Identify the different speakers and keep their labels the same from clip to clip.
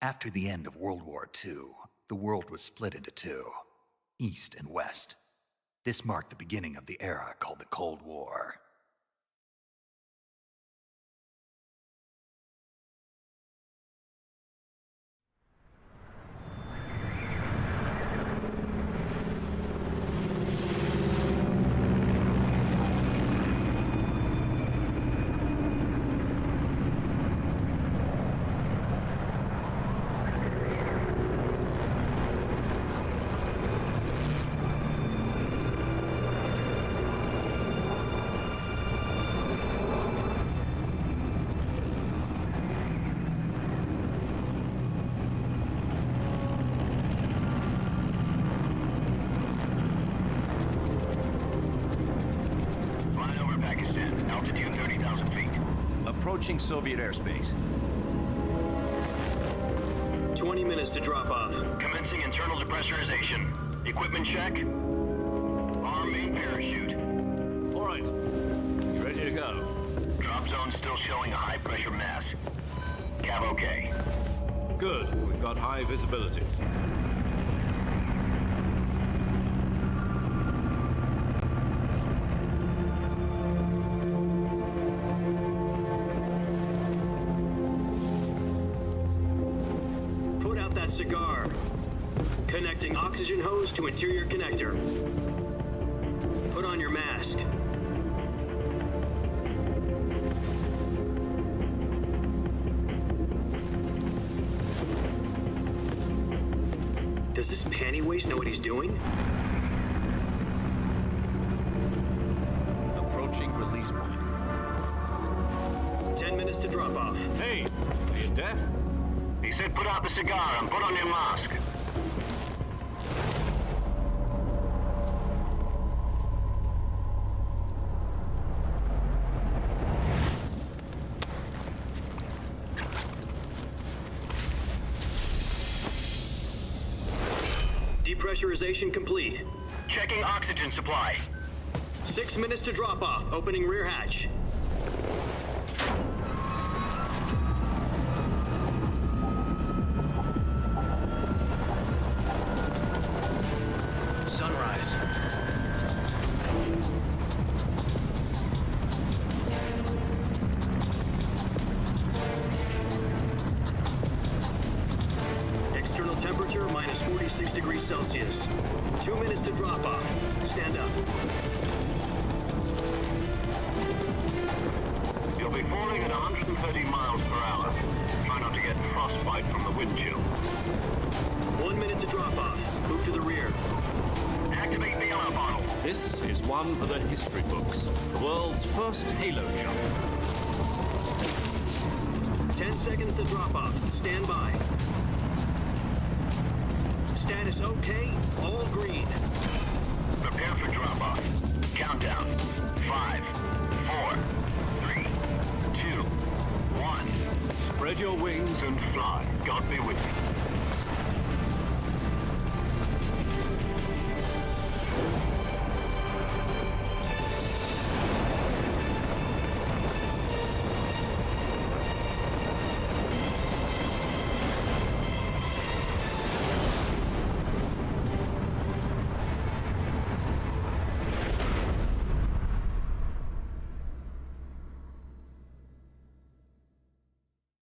Speaker 1: After the end of World War II, the world was split into two, East and West. This marked the beginning of the era called the Cold War.
Speaker 2: Approaching Soviet airspace.
Speaker 3: 20 minutes to drop off.
Speaker 4: Commencing internal depressurization. Equipment check. Arm main parachute.
Speaker 2: All right. You ready to go?
Speaker 4: Drop zone still showing a high pressure mass. Cav okay.
Speaker 2: Good. We've got high visibility.
Speaker 3: Cigar. Connecting oxygen hose to interior connector. Put on your mask. Does this panty waste know what he's doing?
Speaker 2: Approaching release point.
Speaker 3: 10 minutes to drop off.
Speaker 2: Hey, are you deaf?
Speaker 4: He said put out the cigar and put on your mask.
Speaker 3: Depressurization complete.
Speaker 4: Checking oxygen supply.
Speaker 3: 6 minutes to drop off. Opening rear hatch. Temperature minus 46 degrees Celsius. 2 minutes to drop off. Stand up.
Speaker 4: You'll be falling at 130 miles per hour. Try not to get frostbite from the wind chill.
Speaker 3: 1 minute to drop off. Move to the rear.
Speaker 4: Activate bailout bottle.
Speaker 2: This is one for the history books. The world's first halo jump.
Speaker 3: 10 seconds to drop off. Stand by. Status okay, all green.
Speaker 4: Prepare for drop-off. Countdown. 5, 4, 3, 2, 1.
Speaker 2: Spread your wings
Speaker 4: And fly. God be with you.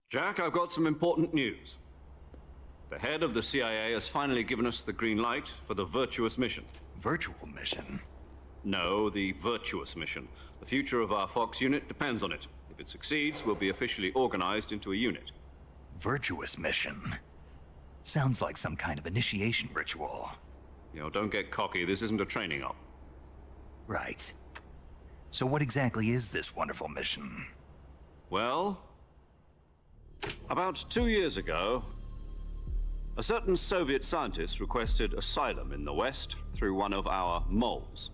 Speaker 2: Jack, I've got some important news. The head of the CIA has finally given us the green light for the Virtuous mission.
Speaker 1: Virtual mission?
Speaker 2: No, the Virtuous mission. The future of our Fox unit depends on it. If it succeeds, we'll be officially organized into a unit.
Speaker 1: Virtuous mission? Sounds like some kind of initiation ritual.
Speaker 2: You know, don't get cocky. This isn't a training op.
Speaker 1: Right. So what exactly is this wonderful mission?
Speaker 2: Well, about 2 years ago, a certain Soviet scientist requested asylum in the West through one of our moles.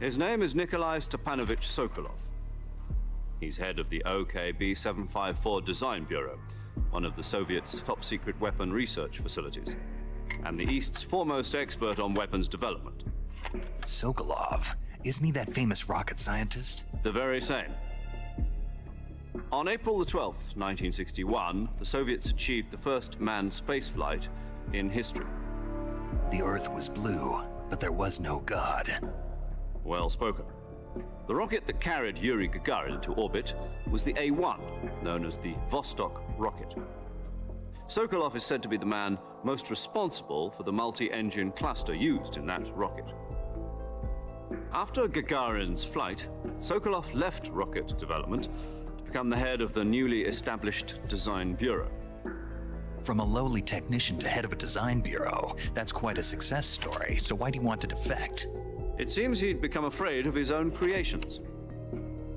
Speaker 2: His name is Nikolai Stepanovich Sokolov. He's head of the OKB-754 Design Bureau, one of the Soviets' top-secret weapon research facilities, and the East's foremost expert on weapons development.
Speaker 1: Sokolov? Isn't he that famous rocket scientist?
Speaker 2: The very same. On April the 12th, 1961, the Soviets achieved the first manned spaceflight in history.
Speaker 1: The Earth was blue, but there was no God.
Speaker 2: Well spoken. The rocket that carried Yuri Gagarin into orbit was the A-1, known as the Vostok rocket. Sokolov is said to be the man most responsible for the multi-engine cluster used in that rocket. After Gagarin's flight, Sokolov left rocket development to become the head of the newly established Design Bureau.
Speaker 1: From a lowly technician to head of a design bureau, that's quite a success story, so why do you want to defect?
Speaker 2: It seems he'd become afraid of his own creations.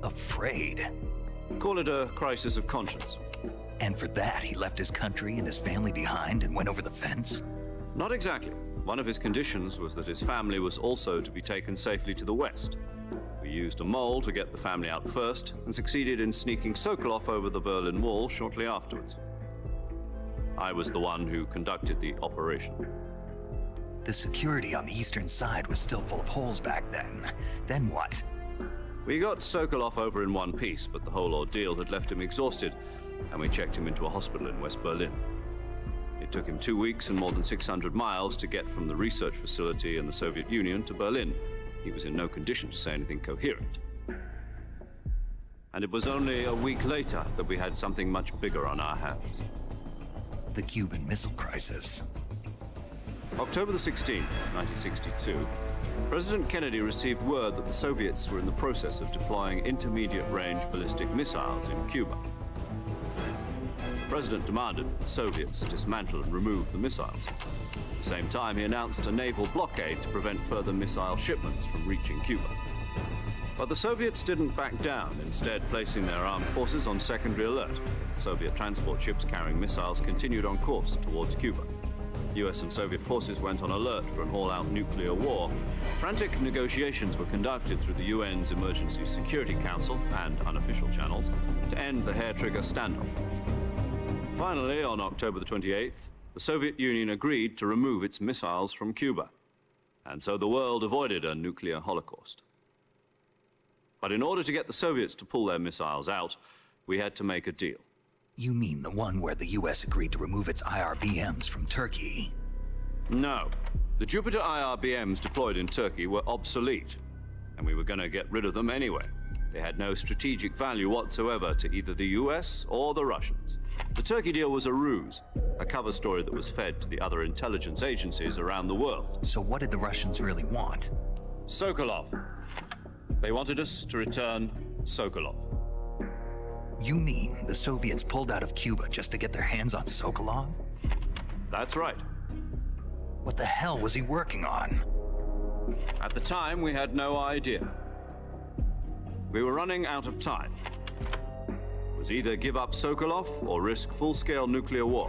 Speaker 1: Afraid?
Speaker 2: Call it a crisis of conscience.
Speaker 1: And for that, he left his country and his family behind and went over the fence?
Speaker 2: Not exactly. One of his conditions was that his family was also to be taken safely to the west. We used a mole to get the family out first and succeeded in sneaking Sokolov over the Berlin Wall shortly afterwards. I was the one who conducted the operation.
Speaker 1: The security on the eastern side was still full of holes back then. Then what?
Speaker 2: We got Sokolov over in one piece, but the whole ordeal had left him exhausted, and we checked him into a hospital in West Berlin. It took him 2 weeks and more than 600 miles to get from the research facility in the Soviet Union to Berlin. He was in no condition to say anything coherent. And it was only a week later that we had something much bigger on our hands.
Speaker 1: The Cuban Missile Crisis.
Speaker 2: October the 16th, 1962, President Kennedy received word that the Soviets were in the process of deploying intermediate-range ballistic missiles in Cuba. The President demanded that the Soviets dismantle and remove the missiles. At the same time, he announced a naval blockade to prevent further missile shipments from reaching Cuba. But the Soviets didn't back down, instead placing their armed forces on secondary alert. Soviet transport ships carrying missiles continued on course towards Cuba. US and Soviet forces went on alert for an all-out nuclear war. Frantic negotiations were conducted through the UN's Emergency Security Council and unofficial channels to end the hair-trigger standoff. Finally, on October the 28th, the Soviet Union agreed to remove its missiles from Cuba. And so the world avoided a nuclear holocaust. But in order to get the Soviets to pull their missiles out, we had to make a deal.
Speaker 1: You mean the one where the US agreed to remove its IRBMs from Turkey?
Speaker 2: No. The Jupiter IRBMs deployed in Turkey were obsolete, and we were going to get rid of them anyway. They had no strategic value whatsoever to either the US or the Russians. The Turkey deal was a ruse, a cover story that was fed to the other intelligence agencies around the world.
Speaker 1: So what did the Russians really want?
Speaker 2: Sokolov. They wanted us to return Sokolov.
Speaker 1: You mean the Soviets pulled out of Cuba just to get their hands on Sokolov?
Speaker 2: That's right.
Speaker 1: What the hell was he working on?
Speaker 2: At the time, we had no idea. We were running out of time. It was either give up Sokolov or risk full-scale nuclear war.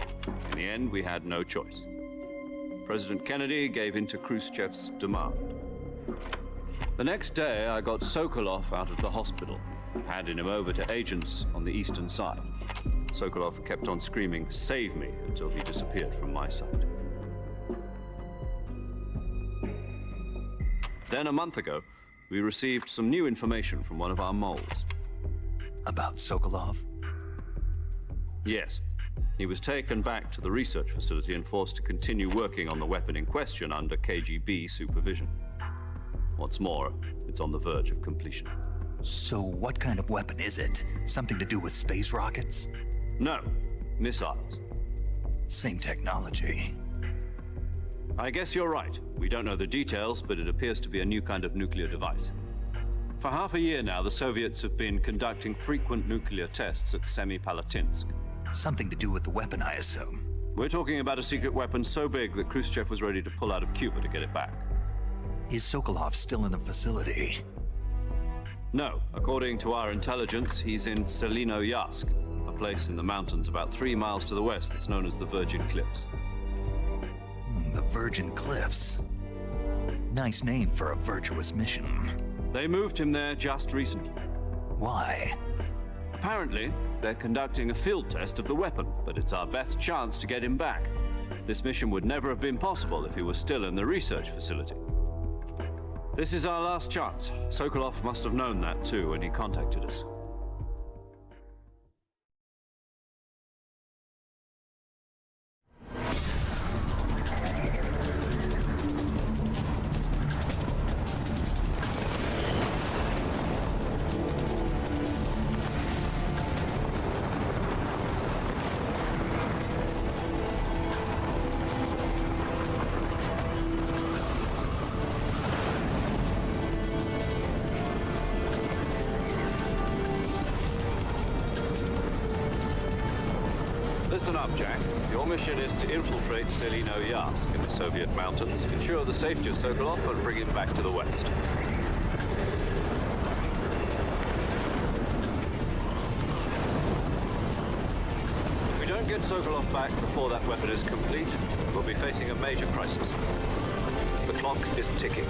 Speaker 2: In the end, we had no choice. President Kennedy gave in to Khrushchev's demand. The next day, I got Sokolov out of the hospital, handing him over to agents on the eastern side. Sokolov kept on screaming, "Save me," until he disappeared from my sight. Then a month ago, we received some new information from one of our moles.
Speaker 1: About Sokolov?
Speaker 2: Yes. He was taken back to the research facility and forced to continue working on the weapon in question under KGB supervision. What's more, it's on the verge of completion.
Speaker 1: So what kind of weapon is it? Something to do with space rockets?
Speaker 2: No, missiles.
Speaker 1: Same technology.
Speaker 2: I guess you're right. We don't know the details, but it appears to be a new kind of nuclear device. For half a year now, the Soviets have been conducting frequent nuclear tests at Semipalatinsk.
Speaker 1: Something to do with the weapon, I assume.
Speaker 2: We're talking about a secret weapon so big that Khrushchev was ready to pull out of Cuba to get it back.
Speaker 1: Is Sokolov still in the facility?
Speaker 2: No. According to our intelligence, he's in Selinoyarsk, a place in the mountains about 3 miles to the west that's known as the Virgin Cliffs.
Speaker 1: The Virgin Cliffs. Nice name for a virtuous mission.
Speaker 2: They moved him there just recently.
Speaker 1: Why?
Speaker 2: Apparently, they're conducting a field test of the weapon, but it's our best chance to get him back. This mission would never have been possible if he was still in the research facility. This is our last chance. Sokolov must have known that too when he contacted us. Listen up, Jack. Your mission is to infiltrate Selino-Yarsk in the Soviet mountains, ensure the safety of Sokolov, and bring him back to the West. If we don't get Sokolov back before that weapon is complete, we'll be facing a major crisis. The clock is ticking.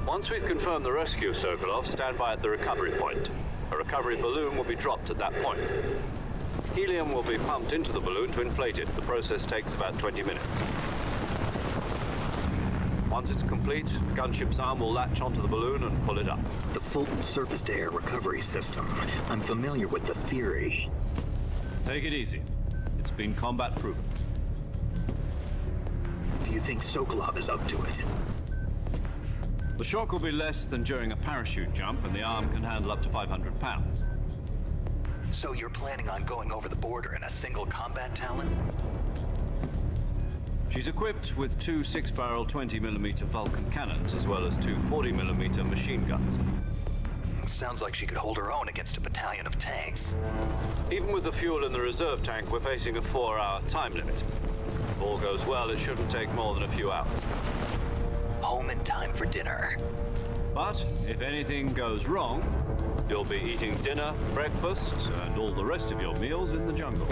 Speaker 2: Once we've confirmed the rescue of Sokolov, stand by at the recovery point. A recovery balloon will be dropped at that point. Helium will be pumped into the balloon to inflate it. The process takes about 20 minutes. Once it's complete, gunship's arm will latch onto the balloon and pull it up.
Speaker 5: The Fulton surface-to-air recovery system. I'm familiar with the theory.
Speaker 2: Take it easy. It's been combat proven.
Speaker 5: Do you think Sokolov is up to it?
Speaker 2: The shock will be less than during a parachute jump, and the arm can handle up to 500 pounds.
Speaker 1: So you're planning on going over the border in a single combat Talon?
Speaker 2: She's equipped with two 6-barrel 20mm Vulcan cannons, as well as two 40mm machine guns.
Speaker 1: Sounds like she could hold her own against a battalion of tanks.
Speaker 2: Even with the fuel in the reserve tank, we're facing a 4-hour time limit. If all goes well, it shouldn't take more than a few hours.
Speaker 1: Home in time for dinner.
Speaker 2: But if anything goes wrong, you'll be eating dinner, breakfast, and all the rest of your meals in the jungle.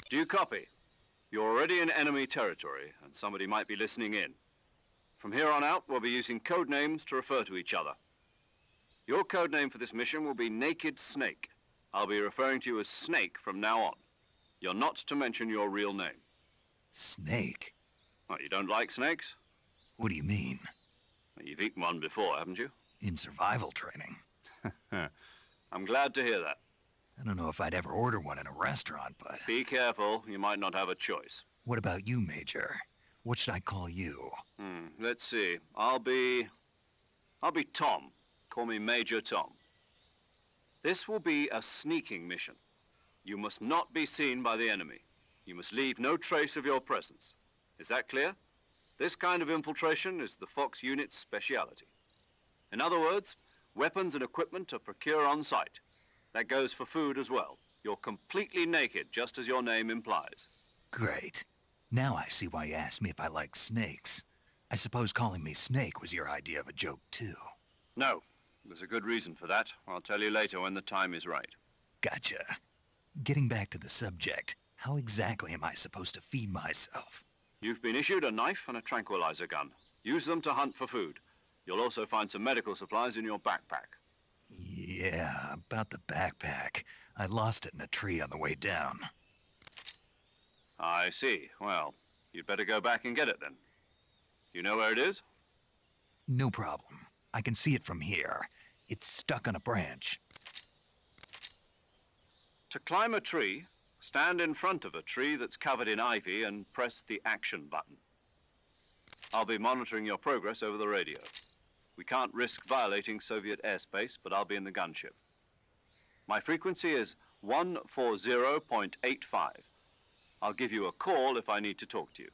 Speaker 2: Do you copy? You're already in enemy territory, and somebody might be listening in. From here on out, we'll be using code names to refer to each other. Your code name for this mission will be Naked Snake. I'll be referring to you as Snake from now on. You're not to mention your real name.
Speaker 1: Snake?
Speaker 2: What, you don't like snakes?
Speaker 1: What do you mean?
Speaker 2: You've eaten one before, haven't you?
Speaker 1: In survival training?
Speaker 2: I'm glad to hear that.
Speaker 1: I don't know if I'd ever order one in a restaurant, but...
Speaker 2: Be careful, you might not have a choice.
Speaker 1: What about you, Major? What should I call you?
Speaker 2: Let's see. I'll be Tom. Call me Major Tom. This will be a sneaking mission. You must not be seen by the enemy. You must leave no trace of your presence. Is that clear? This kind of infiltration is the Fox unit's speciality. In other words, weapons and equipment are procured on site. That goes for food as well. You're completely naked, just as your name implies.
Speaker 1: Great. Now I see why you asked me if I like snakes. I suppose calling me Snake was your idea of a joke, too.
Speaker 2: No, there's a good reason for that. I'll tell you later when the time is right.
Speaker 1: Gotcha. Getting back to the subject, how exactly am I supposed to feed myself?
Speaker 2: You've been issued a knife and a tranquilizer gun. Use them to hunt for food. You'll also find some medical supplies in your backpack.
Speaker 1: Yeah, about the backpack. I lost it in a tree on the way down.
Speaker 2: I see. Well, you'd better go back and get it then. You know where it is?
Speaker 1: No problem. I can see it from here. It's stuck on a branch.
Speaker 2: To climb a tree, stand in front of a tree that's covered in ivy and press the action button. I'll be monitoring your progress over the radio. We can't risk violating Soviet airspace, but I'll be in the gunship. My frequency is 140.85. I'll give you a call if I need to talk to you.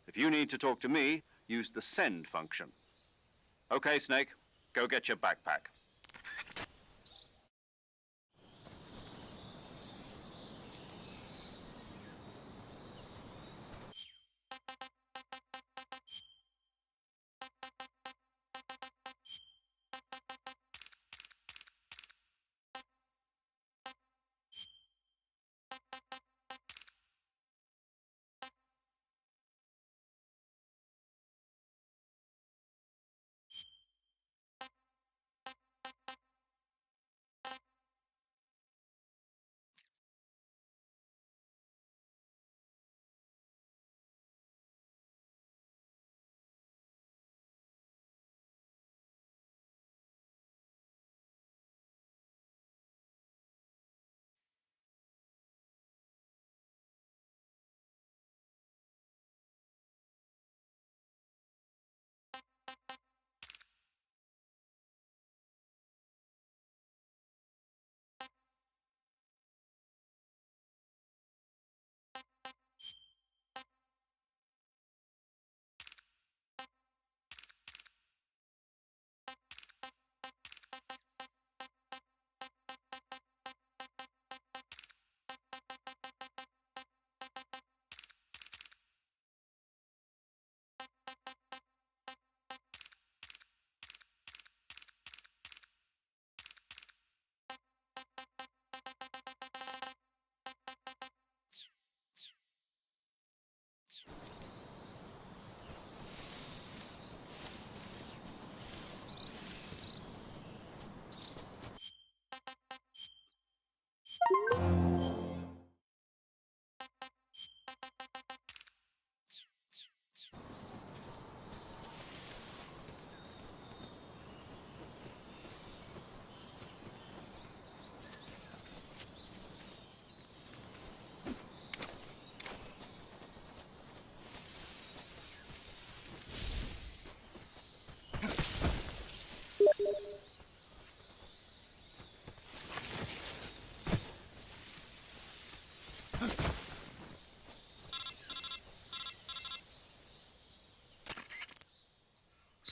Speaker 2: If you need to talk to me, use the send function. Okay, Snake, go get your backpack.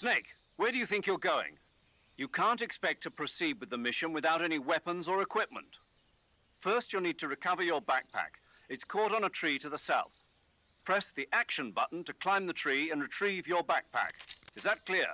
Speaker 2: Snake, where do you think you're going? You can't expect to proceed with the mission without any weapons or equipment. First, you'll need to recover your backpack. It's caught on a tree to the south. Press the action button to climb the tree and retrieve your backpack. Is that clear?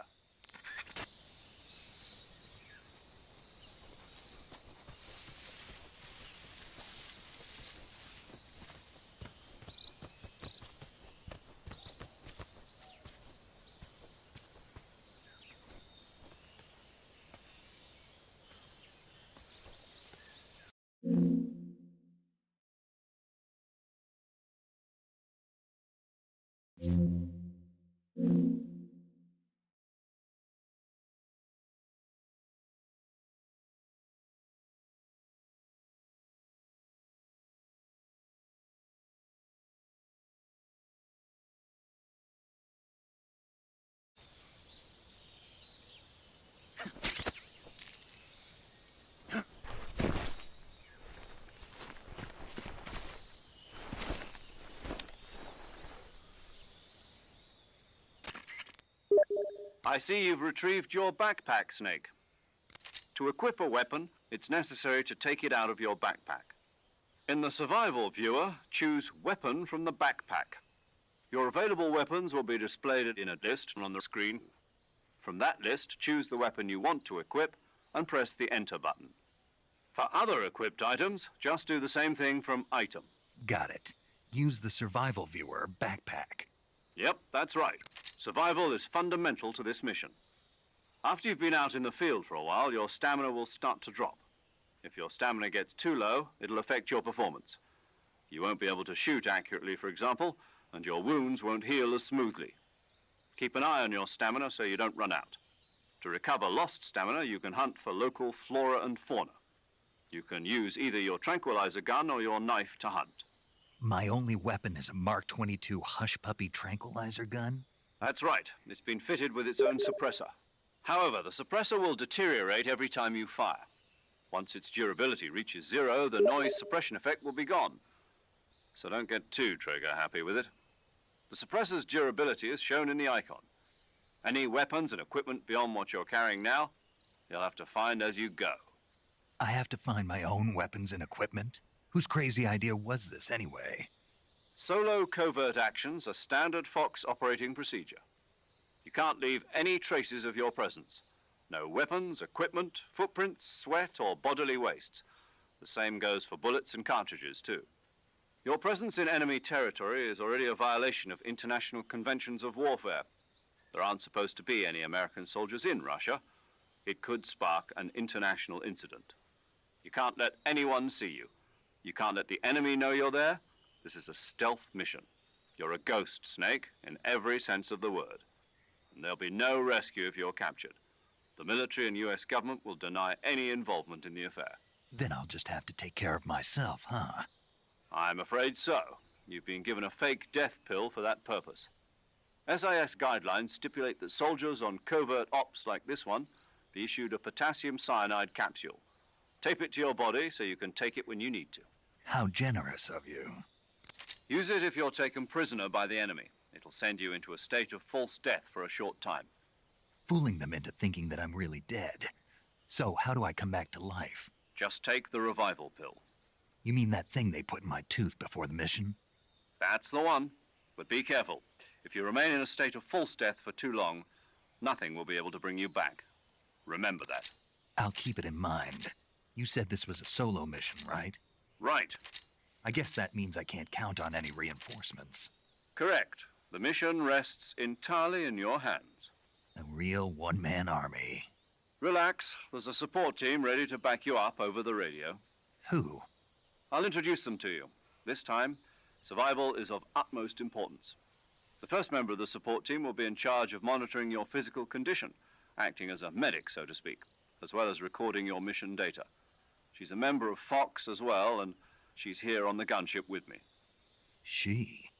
Speaker 2: I see you've retrieved your backpack, Snake. To equip a weapon, it's necessary to take it out of your backpack. In the survival viewer, choose Weapon from the backpack. Your available weapons will be displayed in a list on the screen. From that list, choose the weapon you want to equip and press the Enter button. For other equipped items, just do the same thing from Item.
Speaker 1: Got it. Use the survival viewer backpack.
Speaker 2: Yep, that's right. Survival is fundamental to this mission. After you've been out in the field for a while, your stamina will start to drop. If your stamina gets too low, it'll affect your performance. You won't be able to shoot accurately, for example, and your wounds won't heal as smoothly. Keep an eye on your stamina so you don't run out. To recover lost stamina, you can hunt for local flora and fauna. You can use either your tranquilizer gun or your knife to hunt.
Speaker 1: My only weapon is a Mark 22 Hush Puppy tranquilizer gun?
Speaker 2: That's right. It's been fitted with its own suppressor. However, the suppressor will deteriorate every time you fire. Once its durability reaches 0, the noise suppression effect will be gone. So don't get too trigger happy with it. The suppressor's durability is shown in the icon. Any weapons and equipment beyond what you're carrying now, you'll have to find as you go.
Speaker 1: I have to find my own weapons and equipment? Whose crazy idea was this anyway?
Speaker 2: Solo covert actions are standard Fox operating procedure. You can't leave any traces of your presence. No weapons, equipment, footprints, sweat, or bodily wastes. The same goes for bullets and cartridges, too. Your presence in enemy territory is already a violation of international conventions of warfare. There aren't supposed to be any American soldiers in Russia. It could spark an international incident. You can't let anyone see you. You can't let the enemy know you're there. This is a stealth mission. You're a ghost, Snake, in every sense of the word. And there'll be no rescue if you're captured. The military and US government will deny any involvement in the affair.
Speaker 1: Then I'll just have to take care of myself, huh?
Speaker 2: I'm afraid so. You've been given a fake death pill for that purpose. SIS guidelines stipulate that soldiers on covert ops like this one be issued a potassium cyanide capsule. Tape it to your body so you can take it when you need to.
Speaker 1: How generous of you.
Speaker 2: Use it if you're taken prisoner by the enemy. It'll send you into a state of false death for a short time.
Speaker 1: Fooling them into thinking that I'm really dead. So how do I come back to life?
Speaker 2: Just take the revival pill.
Speaker 1: You mean that thing they put in my tooth before the mission?
Speaker 2: That's the one. But be careful. If you remain in a state of false death for too long, nothing will be able to bring you back. Remember that.
Speaker 1: I'll keep it in mind. You said this was a solo mission, right?
Speaker 2: Right.
Speaker 1: I guess that means I can't count on any reinforcements.
Speaker 2: Correct. The mission rests entirely in your hands.
Speaker 1: A real one-man army.
Speaker 2: Relax. There's a support team ready to back you up over the radio.
Speaker 1: Who?
Speaker 2: I'll introduce them to you. This time, survival is of utmost importance. The first member of the support team will be in charge of monitoring your physical condition, acting as a medic, so to speak, as well as recording your mission data. She's a member of Fox as well, and she's here on the gunship with me.
Speaker 1: She?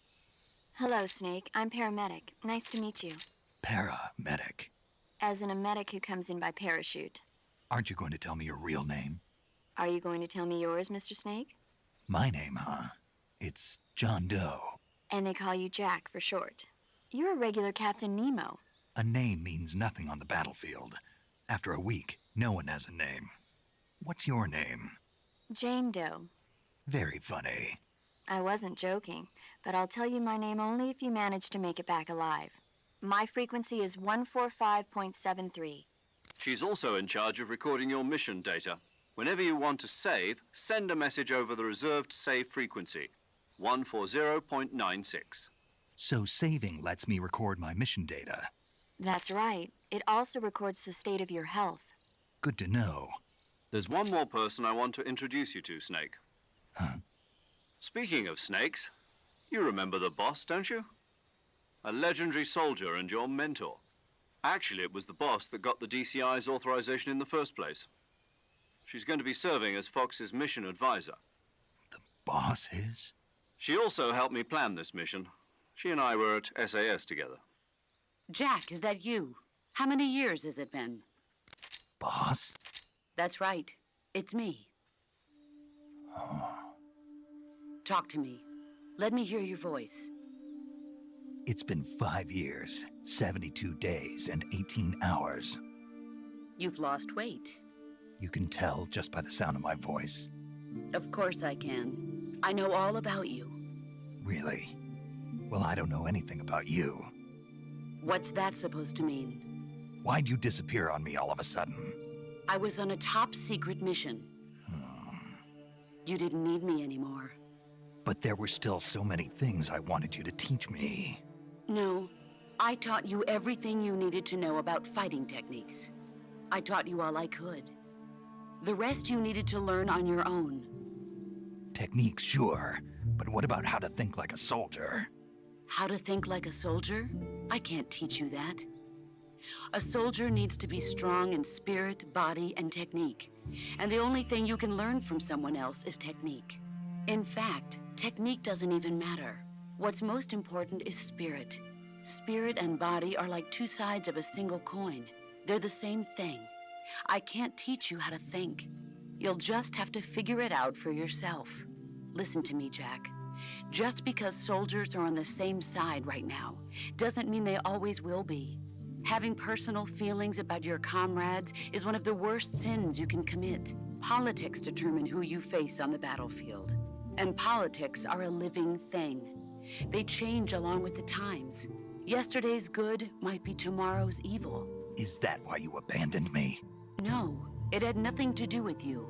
Speaker 6: Hello, Snake. I'm paramedic. Nice to meet you.
Speaker 1: Paramedic.
Speaker 6: As in a medic who comes in by parachute.
Speaker 1: Aren't you going to tell me your real name?
Speaker 6: Are you going to tell me yours, Mr. Snake?
Speaker 1: My name, huh? It's John Doe.
Speaker 6: And they call you Jack for short. You're a regular Captain Nemo.
Speaker 1: A name means nothing on the battlefield. After a week, no one has a name. What's your name?
Speaker 6: Jane Doe.
Speaker 1: Very funny.
Speaker 6: I wasn't joking, but I'll tell you my name only if you manage to make it back alive. My frequency is 145.73.
Speaker 2: She's also in charge of recording your mission data. Whenever you want to save, send a message over the reserved save frequency, 140.96.
Speaker 1: So saving lets me record my mission data.
Speaker 6: That's right. It also records the state of your health.
Speaker 1: Good to know.
Speaker 2: There's one more person I want to introduce you to, Snake.
Speaker 1: Huh?
Speaker 2: Speaking of snakes, you remember the boss, don't you? A legendary soldier and your mentor. Actually, it was the boss that got the DCI's authorization in the first place. She's going to be serving as Fox's mission advisor.
Speaker 1: The boss is?
Speaker 2: She also helped me plan this mission. She and I were at SAS together.
Speaker 7: Jack, is that you? How many years has it been?
Speaker 1: Boss?
Speaker 7: That's right. It's me. Talk to me. Let me hear your voice.
Speaker 1: It's been 5 years, 72 days, and 18 hours.
Speaker 7: You've lost weight.
Speaker 1: You can tell just by the sound of my voice.
Speaker 7: Of course I can. I know all about you.
Speaker 1: Really? Well, I don't know anything about you.
Speaker 7: What's that supposed to mean?
Speaker 1: Why'd you disappear on me all of a sudden?
Speaker 7: I was on a top-secret mission. You didn't need me anymore.
Speaker 1: But there were still so many things I wanted you to teach me.
Speaker 7: No, I taught you everything you needed to know about fighting techniques. I taught you all I could. The rest you needed to learn on your own.
Speaker 1: Techniques, sure. But what about how to think like a soldier?
Speaker 7: How to think like a soldier? I can't teach you that. A soldier needs to be strong in spirit, body, and technique. And the only thing you can learn from someone else is technique. In fact, technique doesn't even matter. What's most important is spirit. Spirit and body are like two sides of a single coin. They're the same thing. I can't teach you how to think. You'll just have to figure it out for yourself. Listen to me, Jack. Just because soldiers are on the same side right now doesn't mean they always will be. Having personal feelings about your comrades is one of the worst sins you can commit. Politics determine who you face on the battlefield. And politics are a living thing. They change along with the times. Yesterday's good might be tomorrow's evil.
Speaker 1: Is that why you abandoned me?
Speaker 7: No, it had nothing to do with you.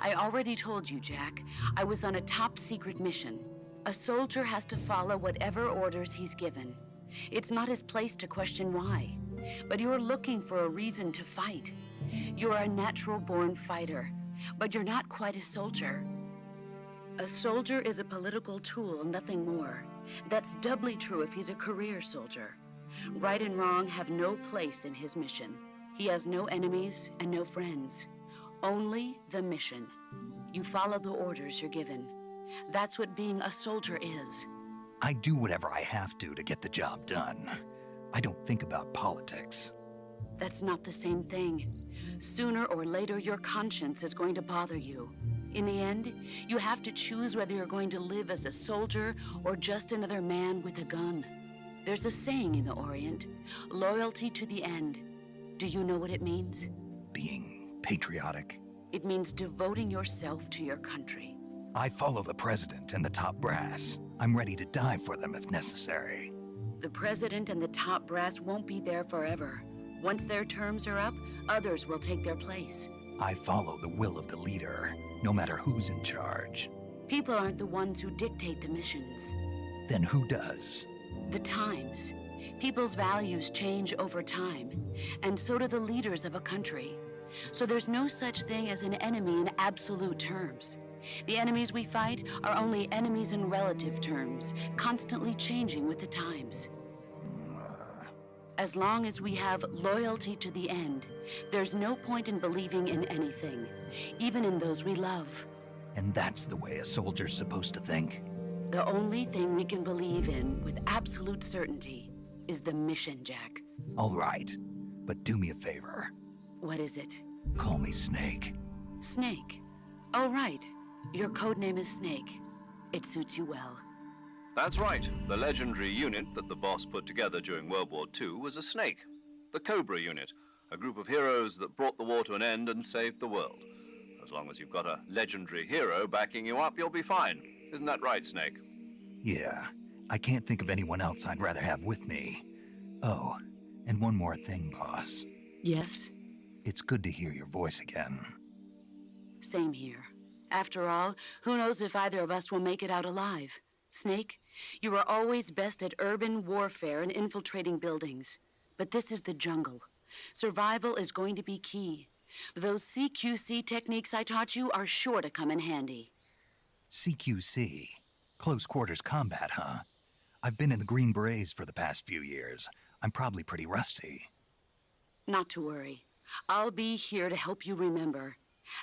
Speaker 7: I already told you, Jack. I was on a top-secret mission. A soldier has to follow whatever orders he's given. It's not his place to question why. But you're looking for a reason to fight. You're a natural-born fighter, but you're not quite a soldier. A soldier is a political tool, nothing more. That's doubly true if he's a career soldier. Right and wrong have no place in his mission. He has no enemies and no friends. Only the mission. You follow the orders you're given. That's what being a soldier is.
Speaker 1: I do whatever I have to get the job done. I don't think about politics.
Speaker 7: That's not the same thing. Sooner or later, your conscience is going to bother you. In the end, you have to choose whether you're going to live as a soldier or just another man with a gun. There's a saying in the Orient, loyalty to the end. Do you know what it means?
Speaker 1: Being patriotic.
Speaker 7: It means devoting yourself to your country.
Speaker 1: I follow the president and the top brass. I'm ready to die for them if necessary.
Speaker 7: The president and the top brass won't be there forever. Once their terms are up, others will take their place.
Speaker 1: I follow the will of the leader, no matter who's in charge.
Speaker 7: People aren't the ones who dictate the missions.
Speaker 1: Then who does?
Speaker 7: The times. People's values change over time, and so do the leaders of a country. So there's no such thing as an enemy in absolute terms. The enemies we fight are only enemies in relative terms, constantly changing with the times. As long as we have loyalty to the end, there's no point in believing in anything, even in those we love.
Speaker 1: And that's the way a soldier's supposed to think?
Speaker 7: The only thing we can believe in with absolute certainty is the mission, Jack.
Speaker 1: All right, but do me a favor.
Speaker 7: What is it?
Speaker 1: Call me Snake.
Speaker 7: Snake. Oh, right. Your codename is Snake. It suits you well.
Speaker 2: That's right. The legendary unit that the boss put together during World War II was a snake. The Cobra unit, a group of heroes that brought the war to an end and saved the world. As long as you've got a legendary hero backing you up, you'll be fine. Isn't that right, Snake?
Speaker 1: Yeah, I can't think of anyone else I'd rather have with me. Oh, and one more thing, boss.
Speaker 7: Yes?
Speaker 1: It's good to hear your voice again.
Speaker 7: Same here. After all, who knows if either of us will make it out alive? Snake, you are always best at urban warfare and infiltrating buildings. But this is the jungle. Survival is going to be key. Those CQC techniques I taught you are sure to come in handy.
Speaker 1: CQC? Close quarters combat, huh? I've been in the Green Berets for the past few years. I'm probably pretty rusty.
Speaker 7: Not to worry. I'll be here to help you remember.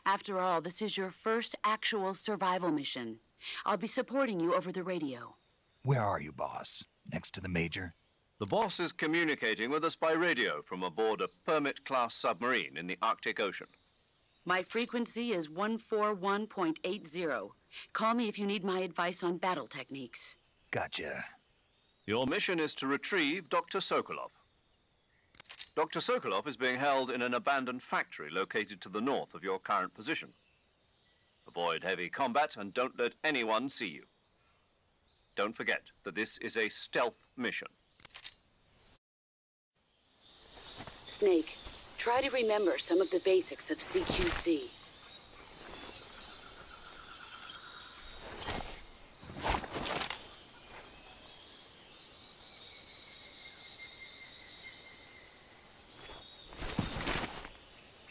Speaker 7: After all, this is your first actual survival mission. I'll be supporting you over the radio.
Speaker 1: Where are you, boss? Next to the Major?
Speaker 2: The boss is communicating with us by radio from aboard a Permit-class submarine in the Arctic Ocean.
Speaker 7: My frequency is 141.80. Call me if you need my advice on battle techniques.
Speaker 1: Gotcha.
Speaker 2: Your mission is to retrieve Dr. Sokolov. Dr. Sokolov is being held in an abandoned factory located to the north of your current position. Avoid heavy combat and don't let anyone see you. Don't forget that this is a stealth mission.
Speaker 7: Snake, try to remember some of the basics of CQC.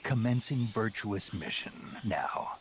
Speaker 1: Commencing virtuous mission now.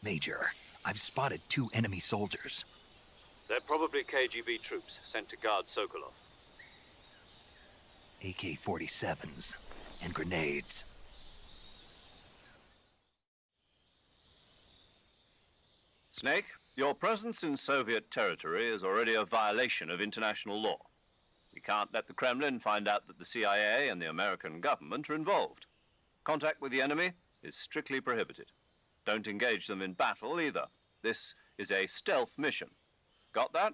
Speaker 1: Major, I've spotted 2 enemy soldiers.
Speaker 2: They're probably KGB troops sent to guard Sokolov.
Speaker 1: AK-47s and grenades.
Speaker 2: Snake, your presence in Soviet territory is already a violation of international law. We can't let the Kremlin find out that the CIA and the American government are involved. Contact with the enemy is strictly prohibited. Don't engage them in battle either. This is a stealth mission. Got that?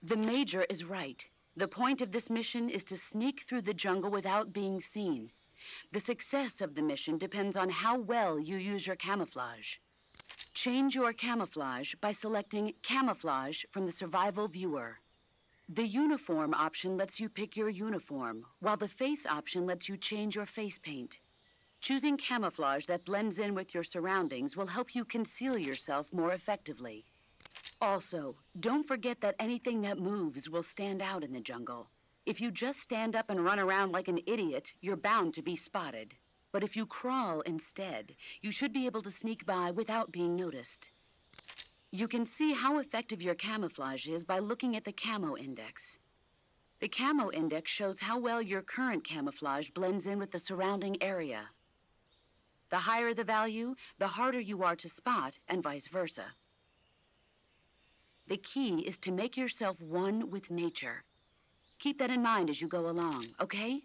Speaker 7: The Major is right. The point of this mission is to sneak through the jungle without being seen. The success of the mission depends on how well you use your camouflage. Change your camouflage by selecting Camouflage from the Survival Viewer. The Uniform option lets you pick your uniform, while the Face option lets you change your face paint. Choosing camouflage that blends in with your surroundings will help you conceal yourself more effectively. Also, don't forget that anything that moves will stand out in the jungle. If you just stand up and run around like an idiot, you're bound to be spotted. But if you crawl instead, you should be able to sneak by without being noticed. You can see how effective your camouflage is by looking at the Camo Index. The Camo Index shows how well your current camouflage blends in with the surrounding area. The higher the value, the harder you are to spot, and vice versa. The key is to make yourself one with nature. Keep that in mind as you go along, okay?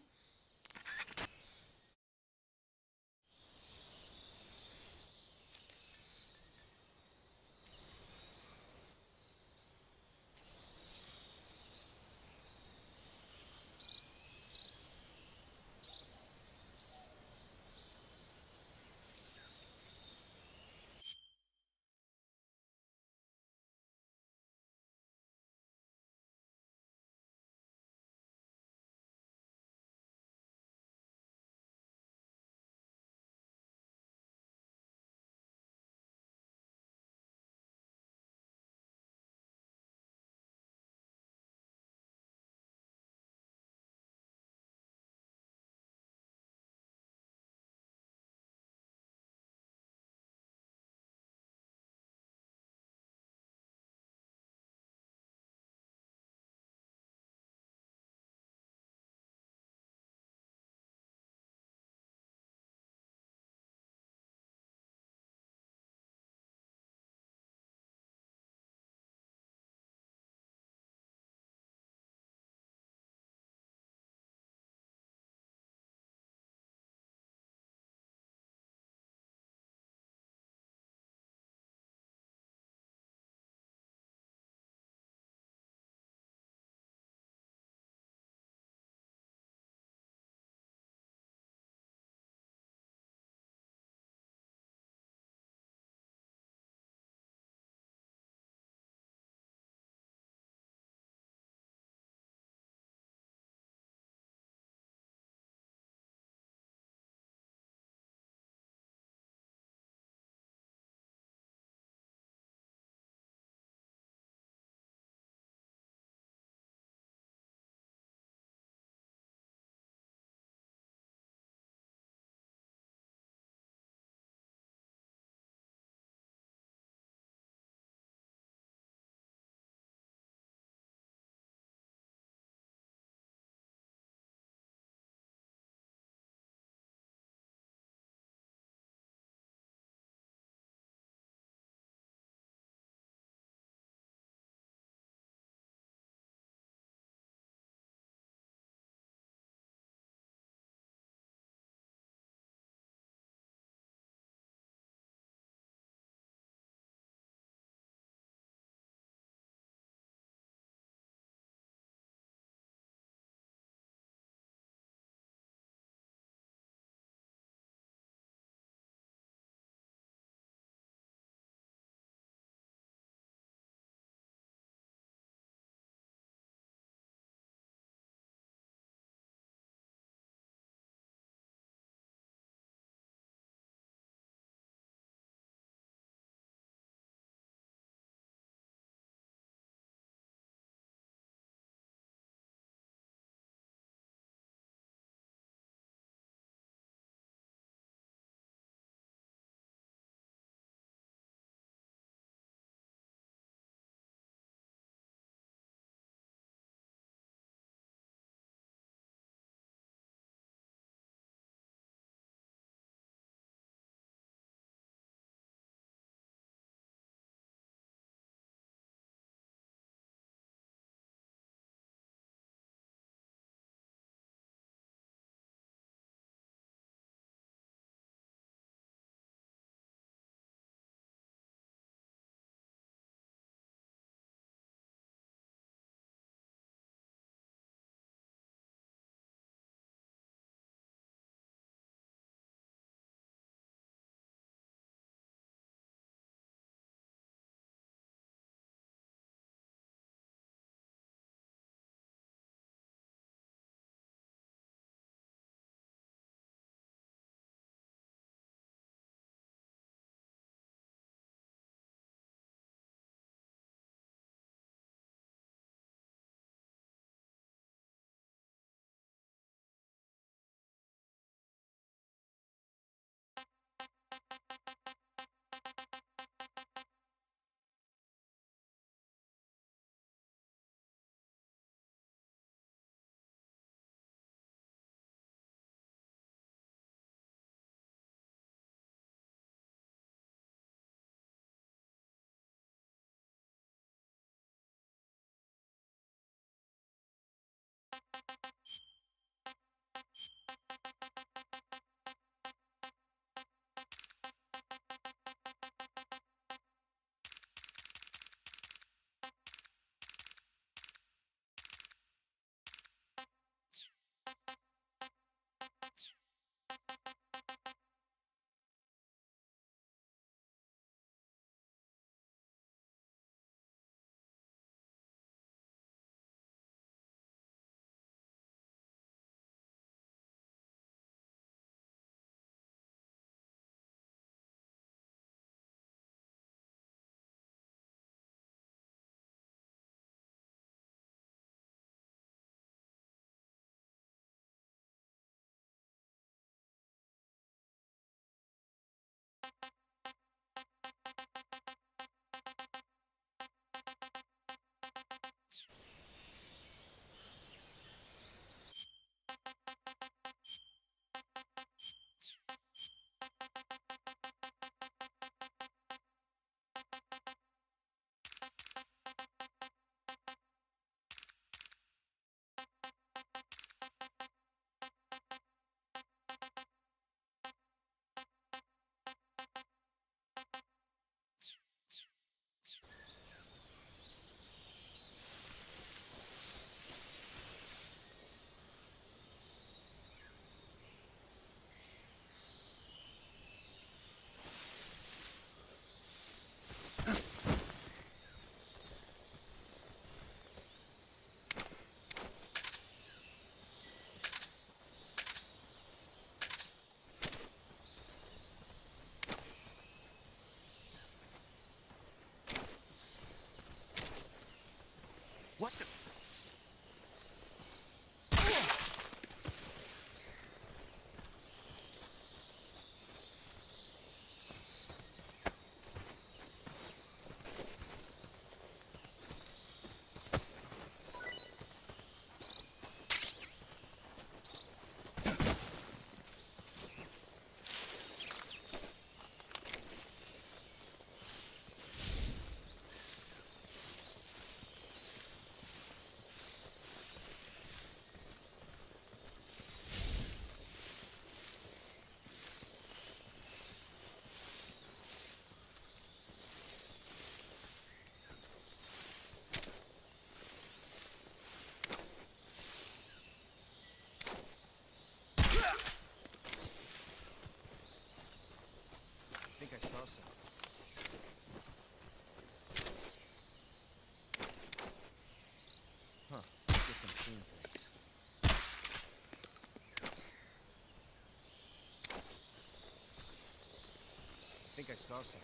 Speaker 8: saw something.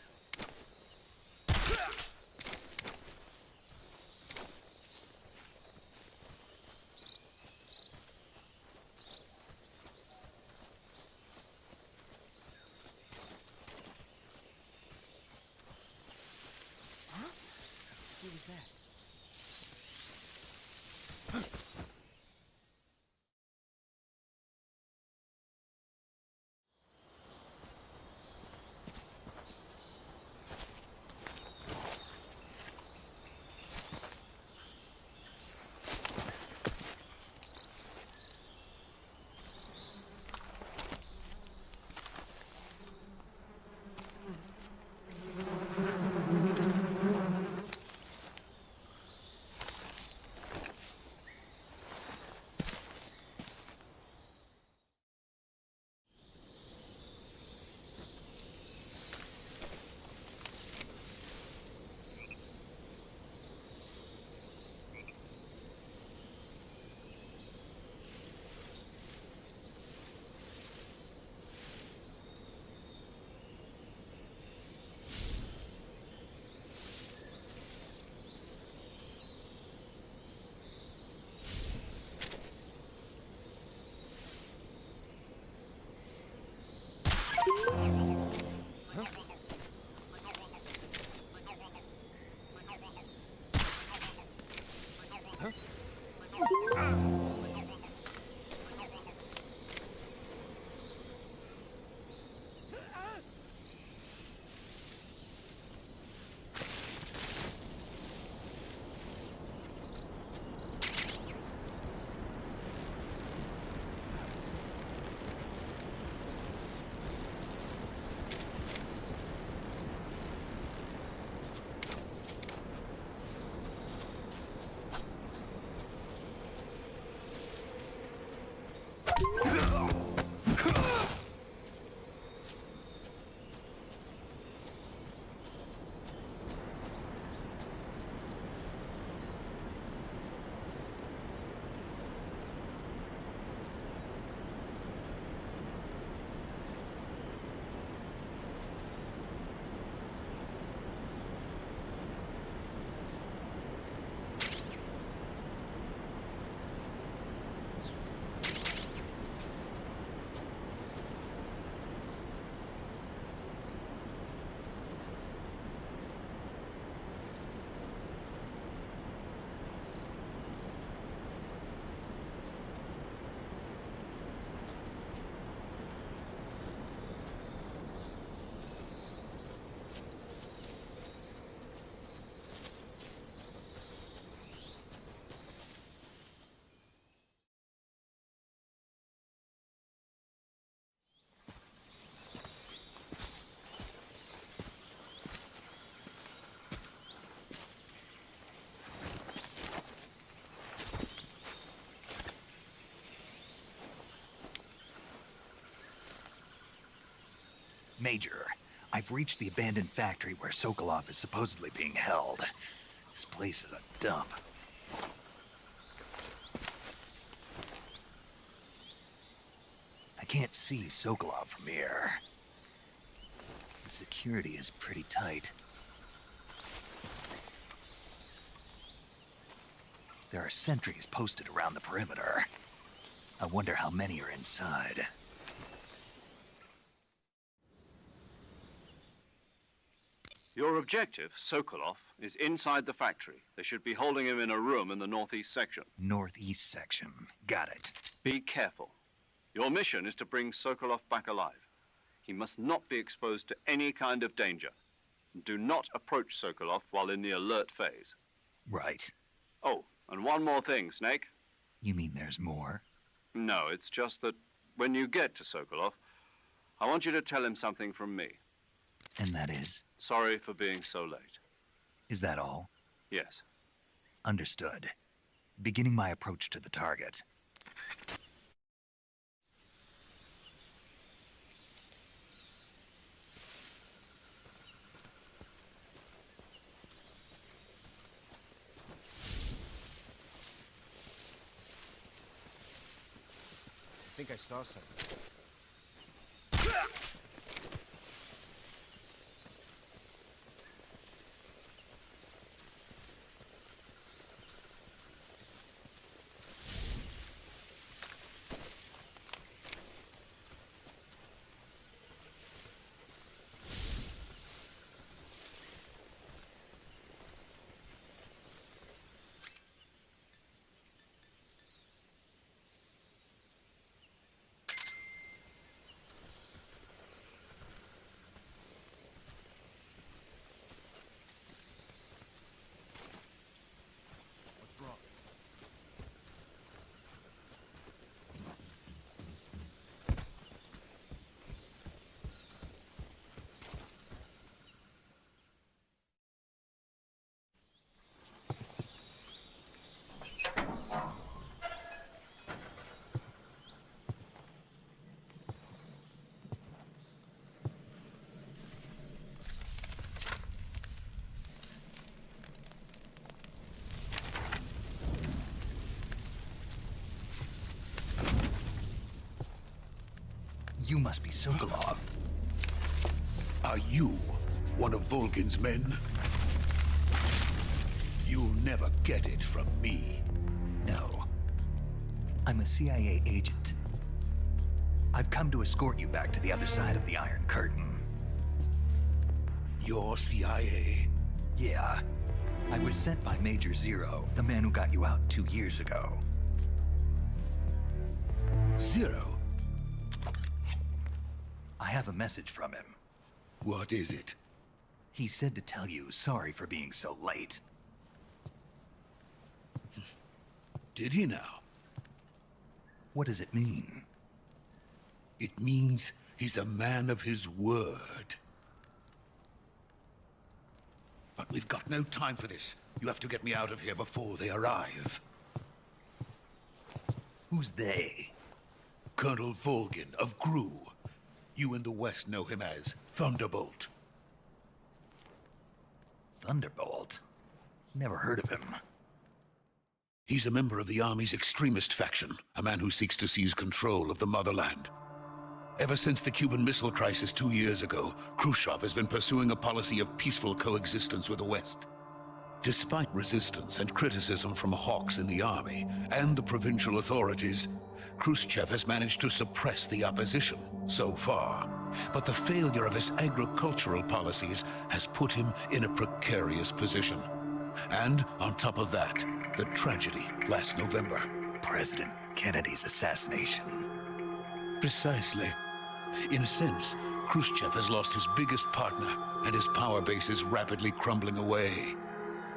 Speaker 9: What was that?
Speaker 1: Major, I've reached the abandoned factory where Sokolov is supposedly being held. This place is a dump. I can't see Sokolov from here. The security is pretty tight. There are sentries posted around the perimeter. I wonder how many are inside.
Speaker 2: Your objective, Sokolov, is inside the factory. They should be holding him in a room in the northeast section.
Speaker 1: Northeast section. Got it.
Speaker 2: Be careful. Your mission is to bring Sokolov back alive. He must not be exposed to any kind of danger. Do not approach Sokolov while in the alert phase.
Speaker 1: Right.
Speaker 2: Oh, and one more thing, Snake.
Speaker 1: You mean there's more?
Speaker 2: No, it's just that when you get to Sokolov, I want you to tell him something from me.
Speaker 1: And that is?
Speaker 2: Sorry for being so late.
Speaker 1: Is that all?
Speaker 2: Yes.
Speaker 1: Understood. Beginning my approach to the target.
Speaker 8: I think I saw something.
Speaker 1: You must be Sokolov.
Speaker 8: Are you one of Volgin's men? You'll never get it from me.
Speaker 1: No. I'm a CIA agent. I've come to escort you back to the other side of the Iron Curtain.
Speaker 8: You're CIA?
Speaker 1: Yeah. I was sent by Major Zero, the man who got you out 2 years ago.
Speaker 8: Zero?
Speaker 1: I have a message from him.
Speaker 8: What is it?
Speaker 1: He said to tell you sorry for being so late.
Speaker 8: Did he now?
Speaker 1: What does it mean?
Speaker 8: It means he's a man of his word. But we've got no time for this. You have to get me out of here before they arrive.
Speaker 1: Who's they?
Speaker 8: Colonel Volgin of GRU. You in the West know him as Thunderbolt.
Speaker 1: Thunderbolt? Never heard of him.
Speaker 8: He's a member of the Army's extremist faction, a man who seeks to seize control of the motherland. Ever since the Cuban Missile Crisis 2 years ago, Khrushchev has been pursuing a policy of peaceful coexistence with the West. Despite resistance and criticism from hawks in the army and the provincial authorities, Khrushchev has managed to suppress the opposition so far. But the failure of his agricultural policies has put him in a precarious position. And on top of that, the tragedy last November.
Speaker 1: President Kennedy's assassination.
Speaker 8: Precisely. In a sense, Khrushchev has lost his biggest partner, and his power base is rapidly crumbling away.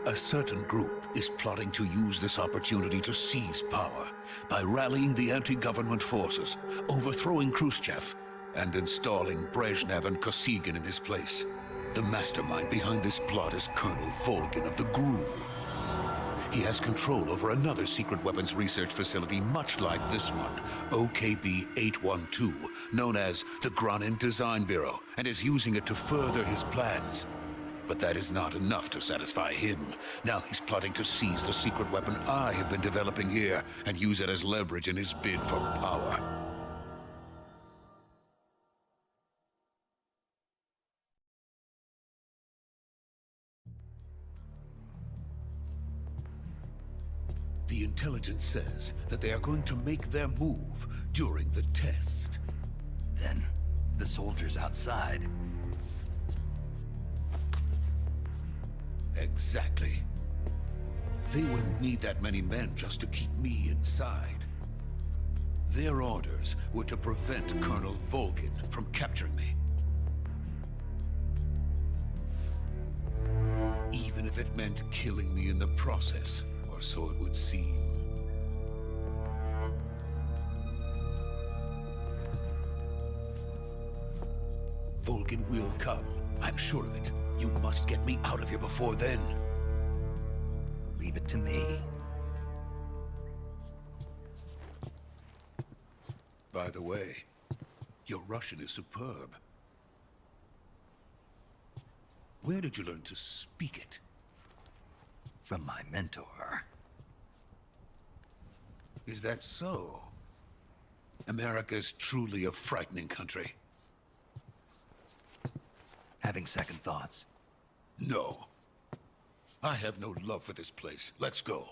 Speaker 8: A certain group is plotting to use this opportunity to seize power by rallying the anti-government forces, overthrowing Khrushchev, and installing Brezhnev and Kosygin in his place. The mastermind behind this plot is Colonel Volgin of the GRU. He has control over another secret weapons research facility much like this one, OKB-812, known as the Granin Design Bureau, and is using it to further his plans. But that is not enough to satisfy him. Now he's plotting to seize the secret weapon I have been developing here and use it as leverage in his bid for power. The intelligence says that they are going to make their move during the test.
Speaker 1: Then, the soldiers outside.
Speaker 8: Exactly. They wouldn't need that many men just to keep me inside. Their orders were to prevent Colonel Volgin from capturing me. Even if it meant killing me in the process, or so it would seem. Volgin will come. I'm sure of it. You must get me out of here before then.
Speaker 1: Leave it to me.
Speaker 8: By the way, your Russian is superb. Where did you learn to speak it?
Speaker 1: From my mentor.
Speaker 8: Is that so? America's truly a frightening country.
Speaker 1: Having second thoughts.
Speaker 8: No. I have no love for this place. Let's go.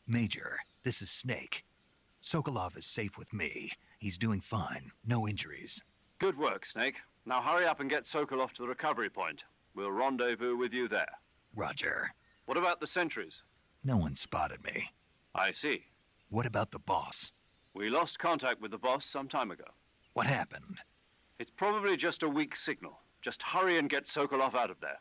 Speaker 1: Major, this is Snake. Sokolov is safe with me. He's doing fine. No injuries.
Speaker 2: Good work, Snake. Now hurry up and get Sokolov to the recovery point. We'll rendezvous with you there.
Speaker 1: Roger.
Speaker 2: What about the sentries?
Speaker 1: No one spotted me.
Speaker 2: I see.
Speaker 1: What about the boss?
Speaker 2: We lost contact with the boss some time ago.
Speaker 1: What happened?
Speaker 2: It's probably just a weak signal. Just hurry and get Sokolov out of there.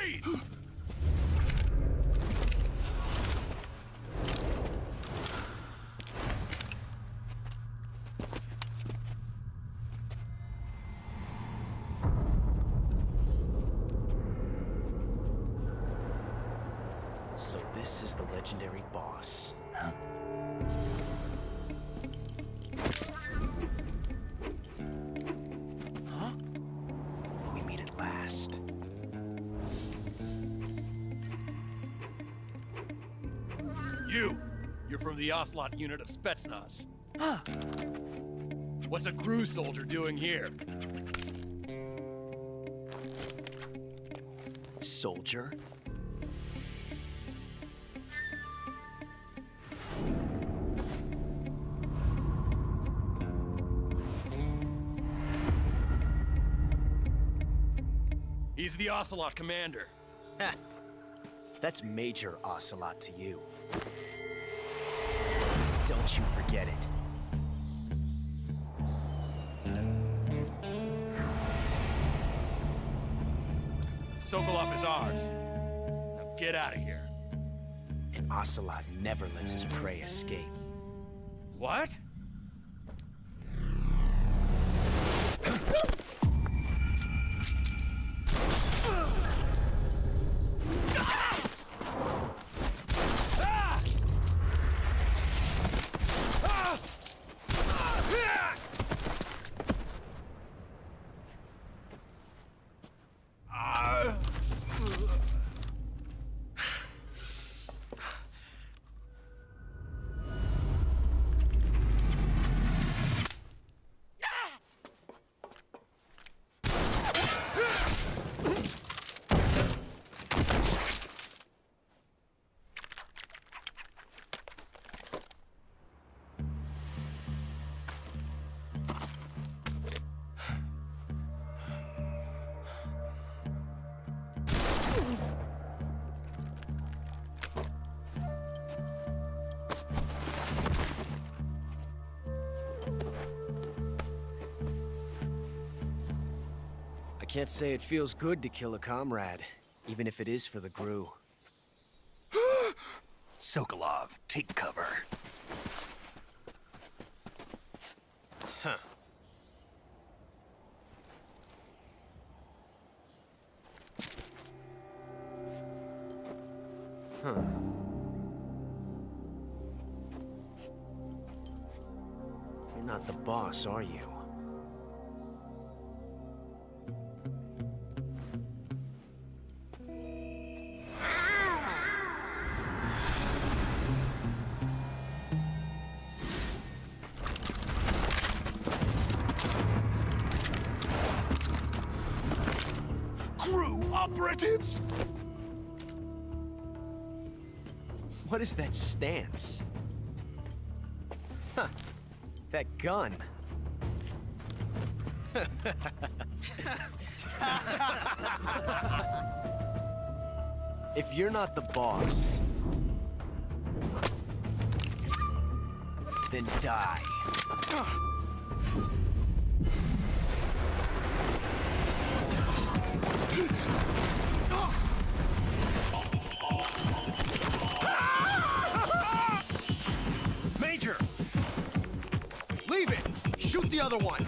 Speaker 9: Freeze!
Speaker 10: So this is the legendary boss.
Speaker 1: Huh?
Speaker 10: Huh? We meet at last.
Speaker 9: You're from the Ocelot unit of Spetsnaz. What's a GRU soldier doing here?
Speaker 10: Soldier?
Speaker 9: He's the Ocelot commander.
Speaker 10: Ha! That's Major Ocelot to you. Don't you forget it.
Speaker 9: Sokolov is ours. Now get out of here.
Speaker 10: And Ocelot never lets his prey escape.
Speaker 9: What?
Speaker 10: I can't say it feels good to kill a comrade, even if it is for the GRU.
Speaker 1: Sokolov, take cover.
Speaker 10: Huh. Huh. You're not the boss, are you?
Speaker 1: GRU operatives!
Speaker 10: What is that stance? Huh. That gun. If you're not the boss, then die.
Speaker 9: Major! Leave it! Shoot the other one!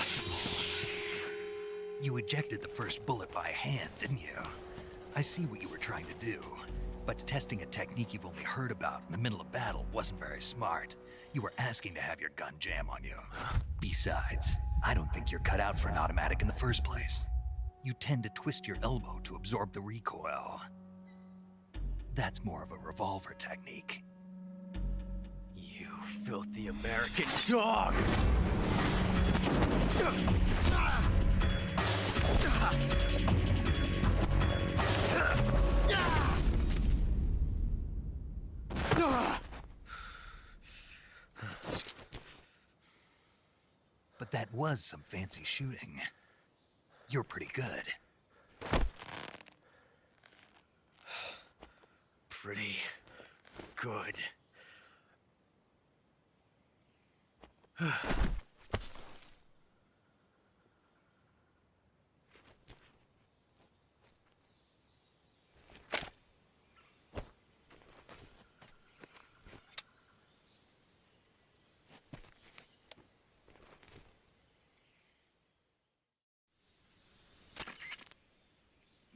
Speaker 10: impossible.
Speaker 1: You ejected the first bullet by hand, didn't you? I see what you were trying to do. But testing a technique you've only heard about in the middle of battle wasn't very smart. You were asking to have your gun jam on you. Besides, I don't think you're cut out for an automatic in the first place. You tend to twist your elbow to absorb the recoil. That's more of a revolver technique.
Speaker 10: You filthy American dog!
Speaker 1: But that was some fancy shooting. You're pretty good.
Speaker 10: Pretty good.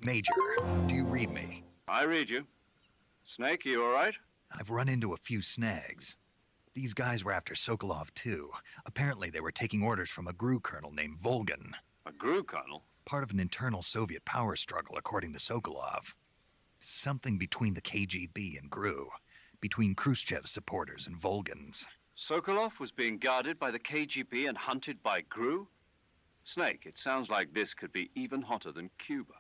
Speaker 1: Major, do you read me?
Speaker 2: I read you. Snake, you all right?
Speaker 1: I've run into a few snags. These guys were after Sokolov too. Apparently they were taking orders from a GRU colonel named Volgan.
Speaker 2: A GRU colonel?
Speaker 1: Part of an internal Soviet power struggle, according to Sokolov. Something between the KGB and GRU. Between Khrushchev's supporters and Volgan's.
Speaker 2: Sokolov was being guarded by the KGB and hunted by GRU? Snake, it sounds like this could be even hotter than Cuba.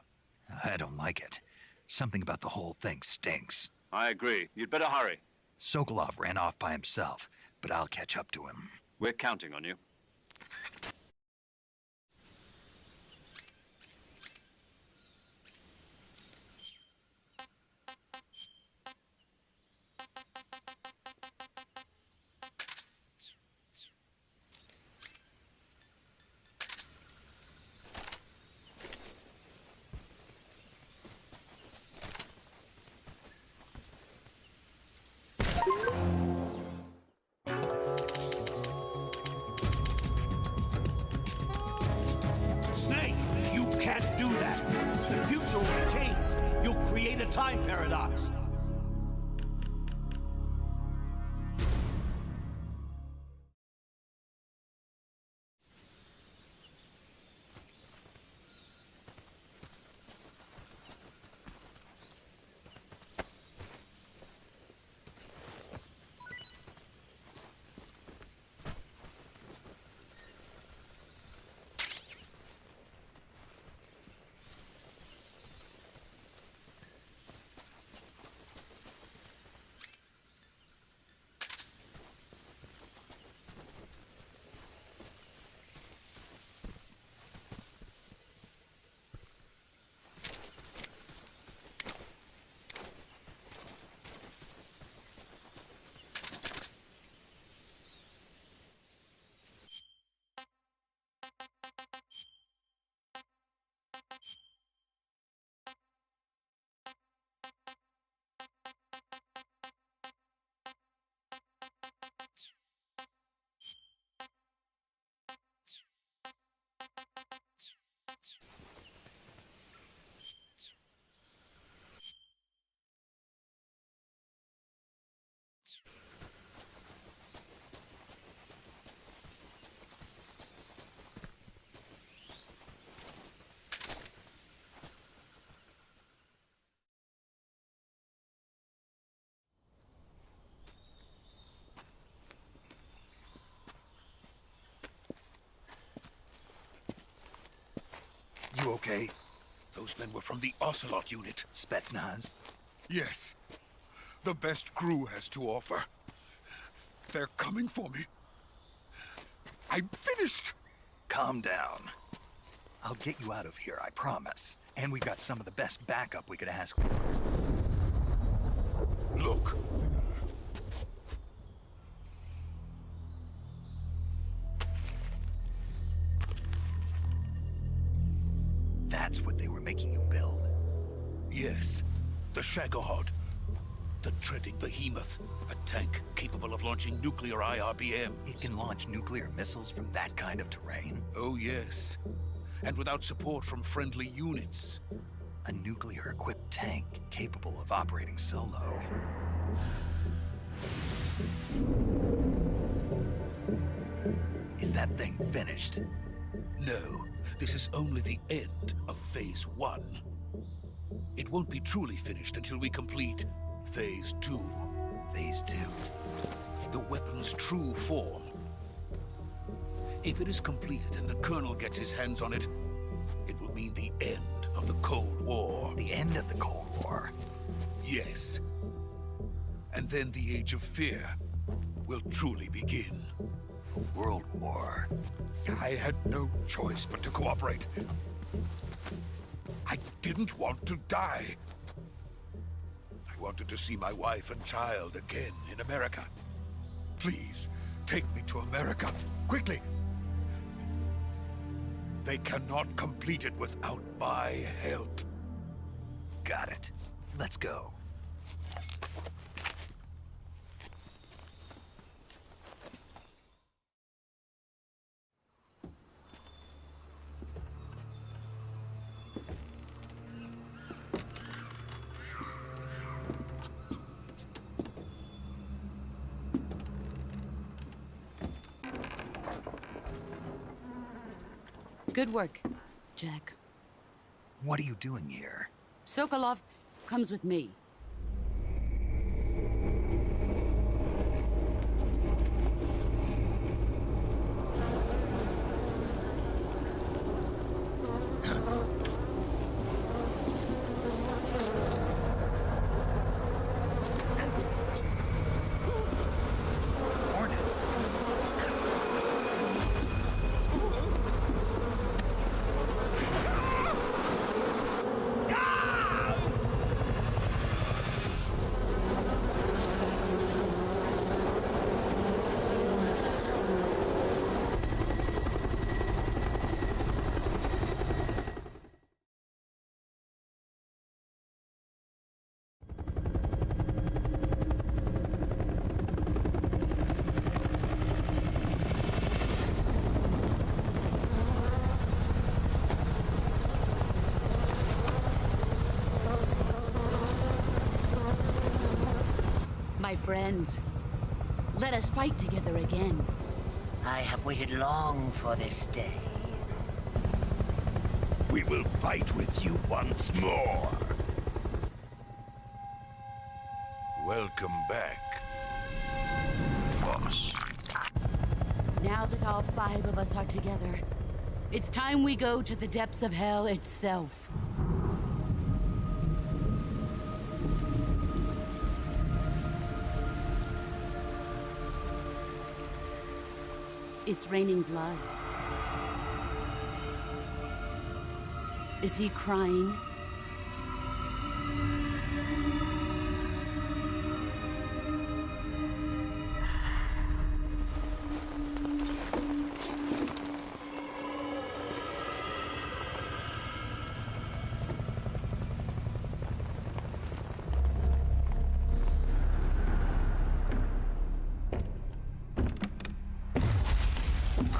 Speaker 1: I don't like it. Something about the whole thing stinks.
Speaker 2: I agree. You'd better hurry.
Speaker 1: Sokolov ran off by himself, but I'll catch up to him.
Speaker 2: We're counting on you.
Speaker 11: Snake, you can't do that. The future will be changed. You'll create a time paradox.
Speaker 1: You okay?
Speaker 8: Those men were from the Ocelot unit.
Speaker 1: Spetsnaz?
Speaker 8: Yes. The best GRU has to offer. They're coming for me. I'm finished!
Speaker 1: Calm down. I'll get you out of here, I promise. And we've got some of the best backup we could ask for.
Speaker 8: Look.
Speaker 1: That's what they were making you build.
Speaker 8: Yes. The Shagohod. The treading behemoth. A tank capable of launching nuclear IRBMs.
Speaker 1: It can launch nuclear missiles from that kind of terrain?
Speaker 8: Oh, yes. And without support from friendly units.
Speaker 1: A nuclear-equipped tank capable of operating solo. Is that thing finished?
Speaker 8: No, this is only the end of Phase 1. It won't be truly finished until we complete Phase 2.
Speaker 1: Phase 2?
Speaker 8: The weapon's true form. If it is completed and the Colonel gets his hands on it, it will mean the end of the Cold War.
Speaker 1: The end of the Cold War?
Speaker 8: Yes. And then the Age of Fear will truly begin.
Speaker 1: A world war.
Speaker 8: I had no choice but to cooperate. I didn't want to die. I wanted to see my wife and child again in America. Please, take me to America, quickly. They cannot complete it without my help.
Speaker 1: Got it. Let's go.
Speaker 7: Good work, Jack.
Speaker 1: What are you doing here?
Speaker 7: Sokolov comes with me.
Speaker 1: Hornets.
Speaker 7: My friends, let us fight together again.
Speaker 12: I have waited long for this day.
Speaker 11: We will fight with you once more.
Speaker 8: Welcome back, boss.
Speaker 7: Now that all 5 of us are together, it's time we go to the depths of hell itself. It's raining blood. Is he crying?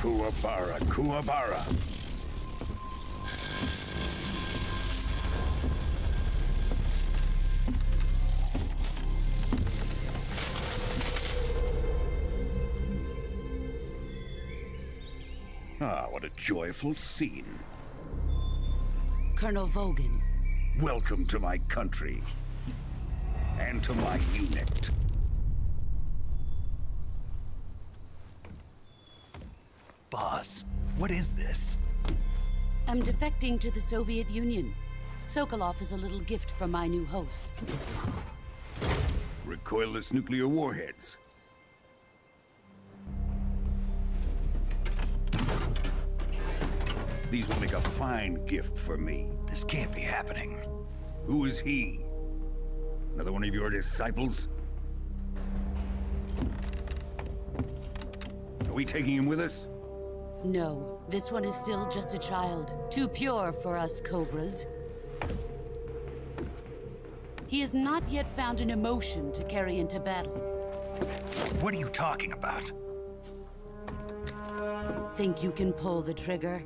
Speaker 11: Kuwabara, Kuwabara. Ah, what a joyful scene.
Speaker 7: Colonel Vogan.
Speaker 11: Welcome to my country. And to my unit.
Speaker 1: Boss, what is this?
Speaker 7: I'm defecting to the Soviet Union. Sokolov is a little gift from my new hosts.
Speaker 11: Recoilless nuclear warheads. These will make a fine gift for me.
Speaker 1: This can't be happening.
Speaker 11: Who is he? Another one of your disciples? Are we taking him with us?
Speaker 7: No, this one is still just a child. Too pure for us Cobras. He has not yet found an emotion to carry into battle.
Speaker 1: What are you talking about?
Speaker 7: Think you can pull the trigger?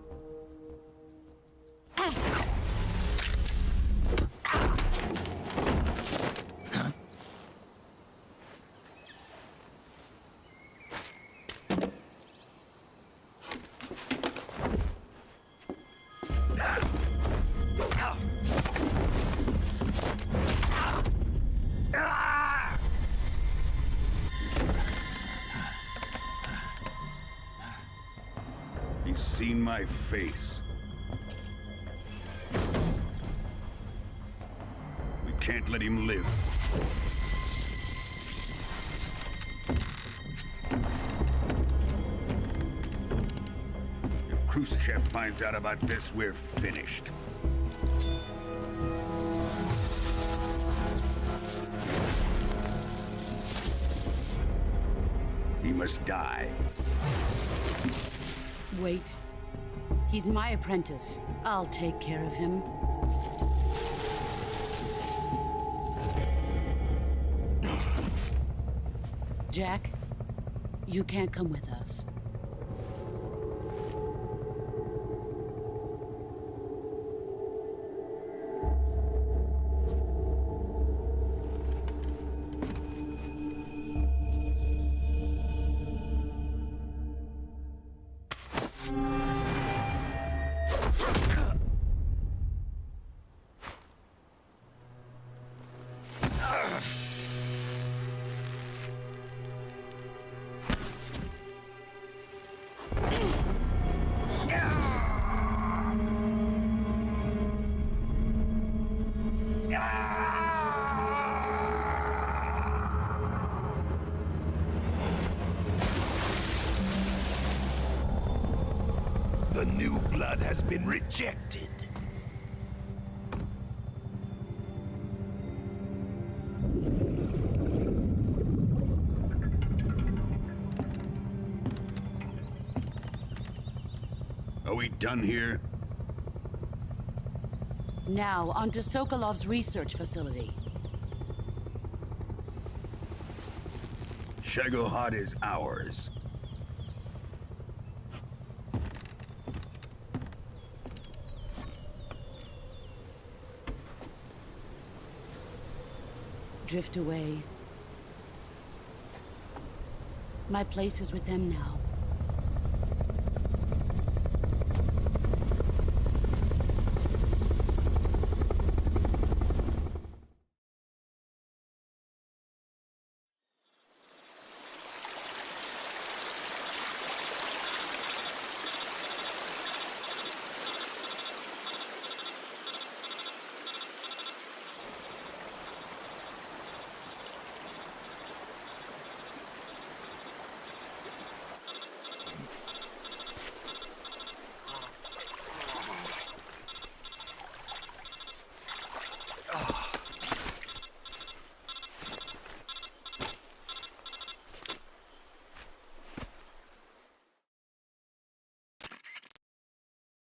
Speaker 11: He's seen my face. We can't let him live. If Khrushchev finds out about this, we're finished. He must die.
Speaker 7: Wait. He's my apprentice. I'll take care of him. Jack, you can't come with us.
Speaker 11: The new blood has been rejected. Are we done here?
Speaker 7: Now, onto Sokolov's research facility.
Speaker 11: Shagohod is ours.
Speaker 7: Drift away. My place is with them now.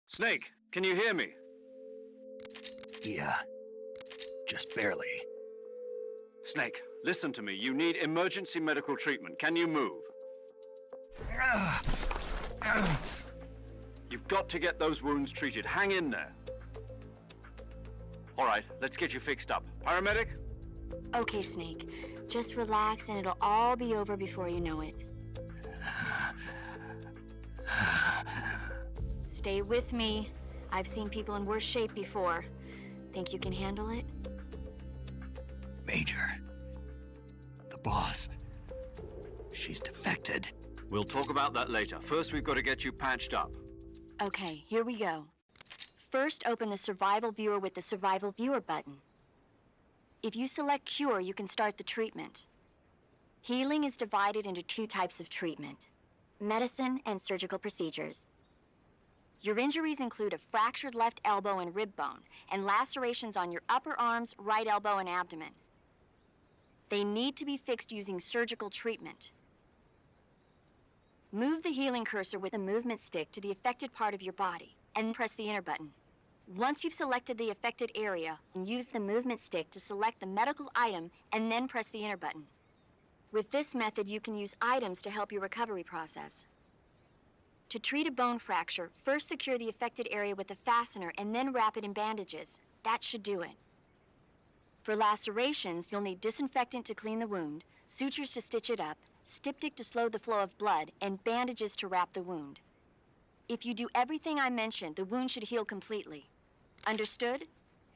Speaker 2: Snake, can you hear me?
Speaker 1: Yeah. Just barely.
Speaker 2: Snake, listen to me. You need emergency medical treatment. Can you move? You've got to get those wounds treated. Hang in there. All right, let's get you fixed up. Paramedic?
Speaker 6: Okay, Snake. Just relax and it'll all be over before you know it. Stay with me. I've seen people in worse shape before. Think you can handle it?
Speaker 1: Major. The boss. She's defected.
Speaker 2: We'll talk about that later. First, we've got to get you patched up.
Speaker 6: Okay, here we go. First, open the Survival Viewer with the Survival Viewer button. If you select Cure, you can start the treatment. Healing is divided into two types of treatment: medicine and surgical procedures. Your injuries include a fractured left elbow and rib bone, and lacerations on your upper arms, right elbow, and abdomen. They need to be fixed using surgical treatment. Move the healing cursor with a movement stick to the affected part of your body, and press the enter button. Once you've selected the affected area, use the movement stick to select the medical item and then press the enter button. With this method, you can use items to help your recovery process. To treat a bone fracture, first secure the affected area with a fastener and then wrap it in bandages. That should do it. For lacerations, you'll need disinfectant to clean the wound, sutures to stitch it up, styptic to slow the flow of blood, and bandages to wrap the wound. If you do everything I mentioned, the wound should heal completely. Understood?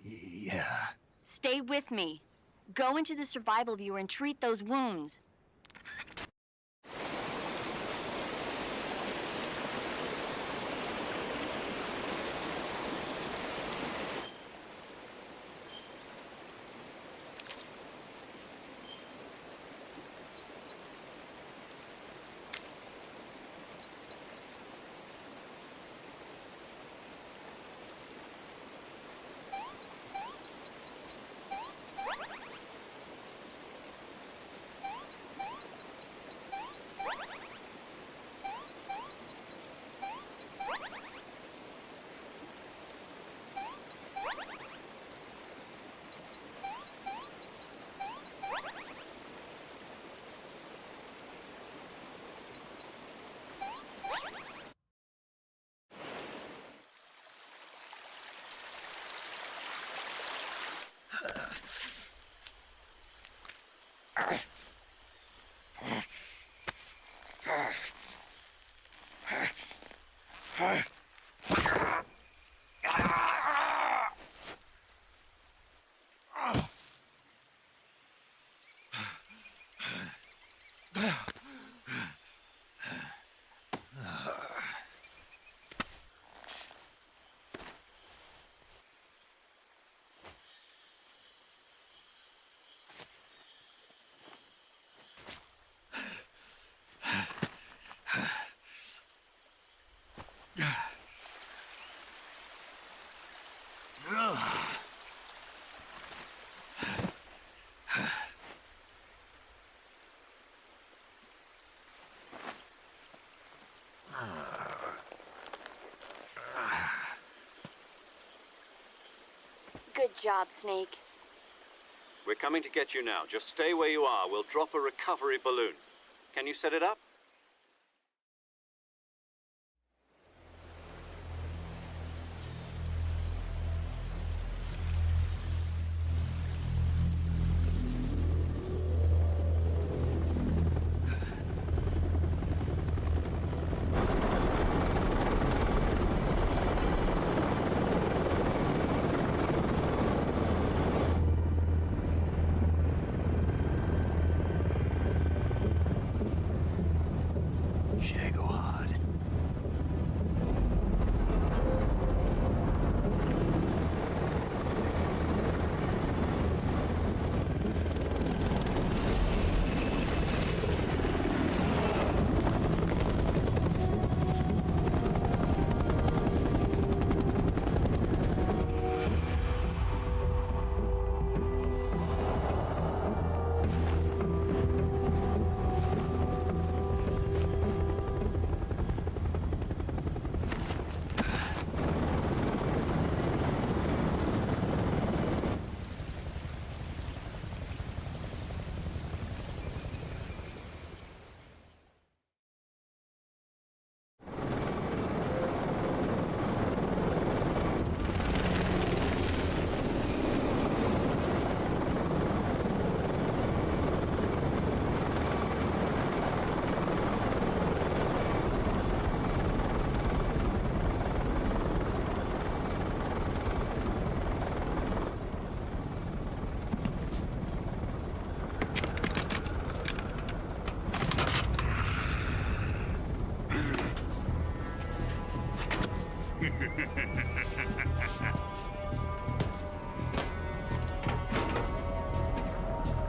Speaker 1: Yeah.
Speaker 6: Stay with me. Go into the survival viewer and treat those wounds. Good job, Snake.
Speaker 2: We're coming to get you now. Just stay where you are. We'll drop a recovery balloon. Can you set it up?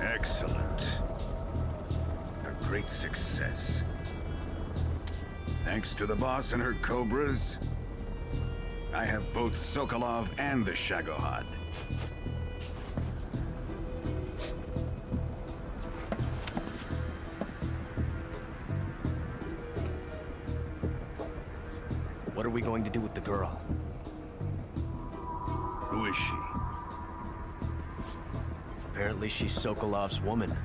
Speaker 13: Excellent. A great success. Thanks to the boss and her Cobras, I have both Sokolov and the Shagohod.
Speaker 10: What are we going to do with the girl?
Speaker 13: Who is she?
Speaker 10: Apparently she's Sokolov's woman.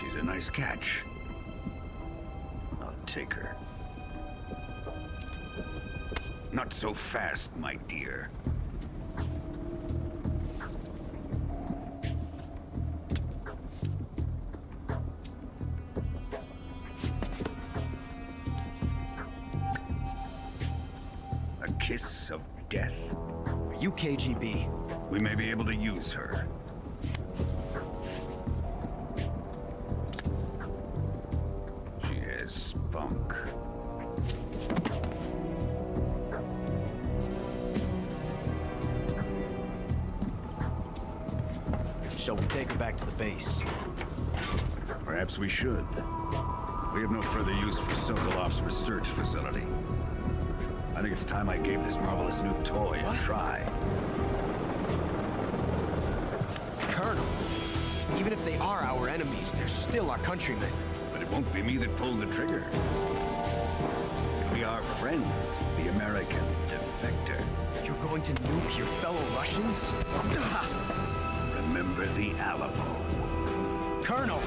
Speaker 13: She's a nice catch. I'll take her. Not so fast, my dear. A kiss of death?
Speaker 10: Are you KGB?
Speaker 13: We may be able to use her. She has spunk.
Speaker 10: Shall we take her back to the base?
Speaker 13: Perhaps we should. We have no further use for Sokolov's research facility. I think it's time I gave this marvelous new toy a try.
Speaker 10: Colonel, even if they are our enemies, they're still our countrymen.
Speaker 13: But it won't be me that pulled the trigger. It'll be our friend, the American defector.
Speaker 10: You're going to nuke your fellow Russians?
Speaker 13: Remember the Alamo.
Speaker 10: Colonel!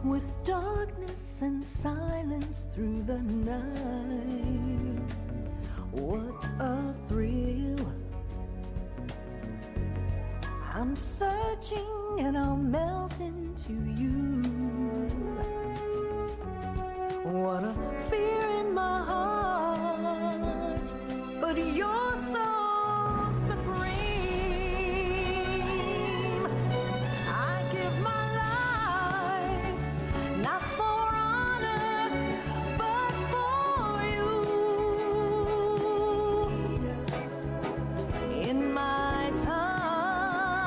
Speaker 14: With darkness and silence through the night, what a thrill. I'm searching and I'll melt into you. What a fear in my heart, but you're so supreme. I give my not for honor, but for you. In my time,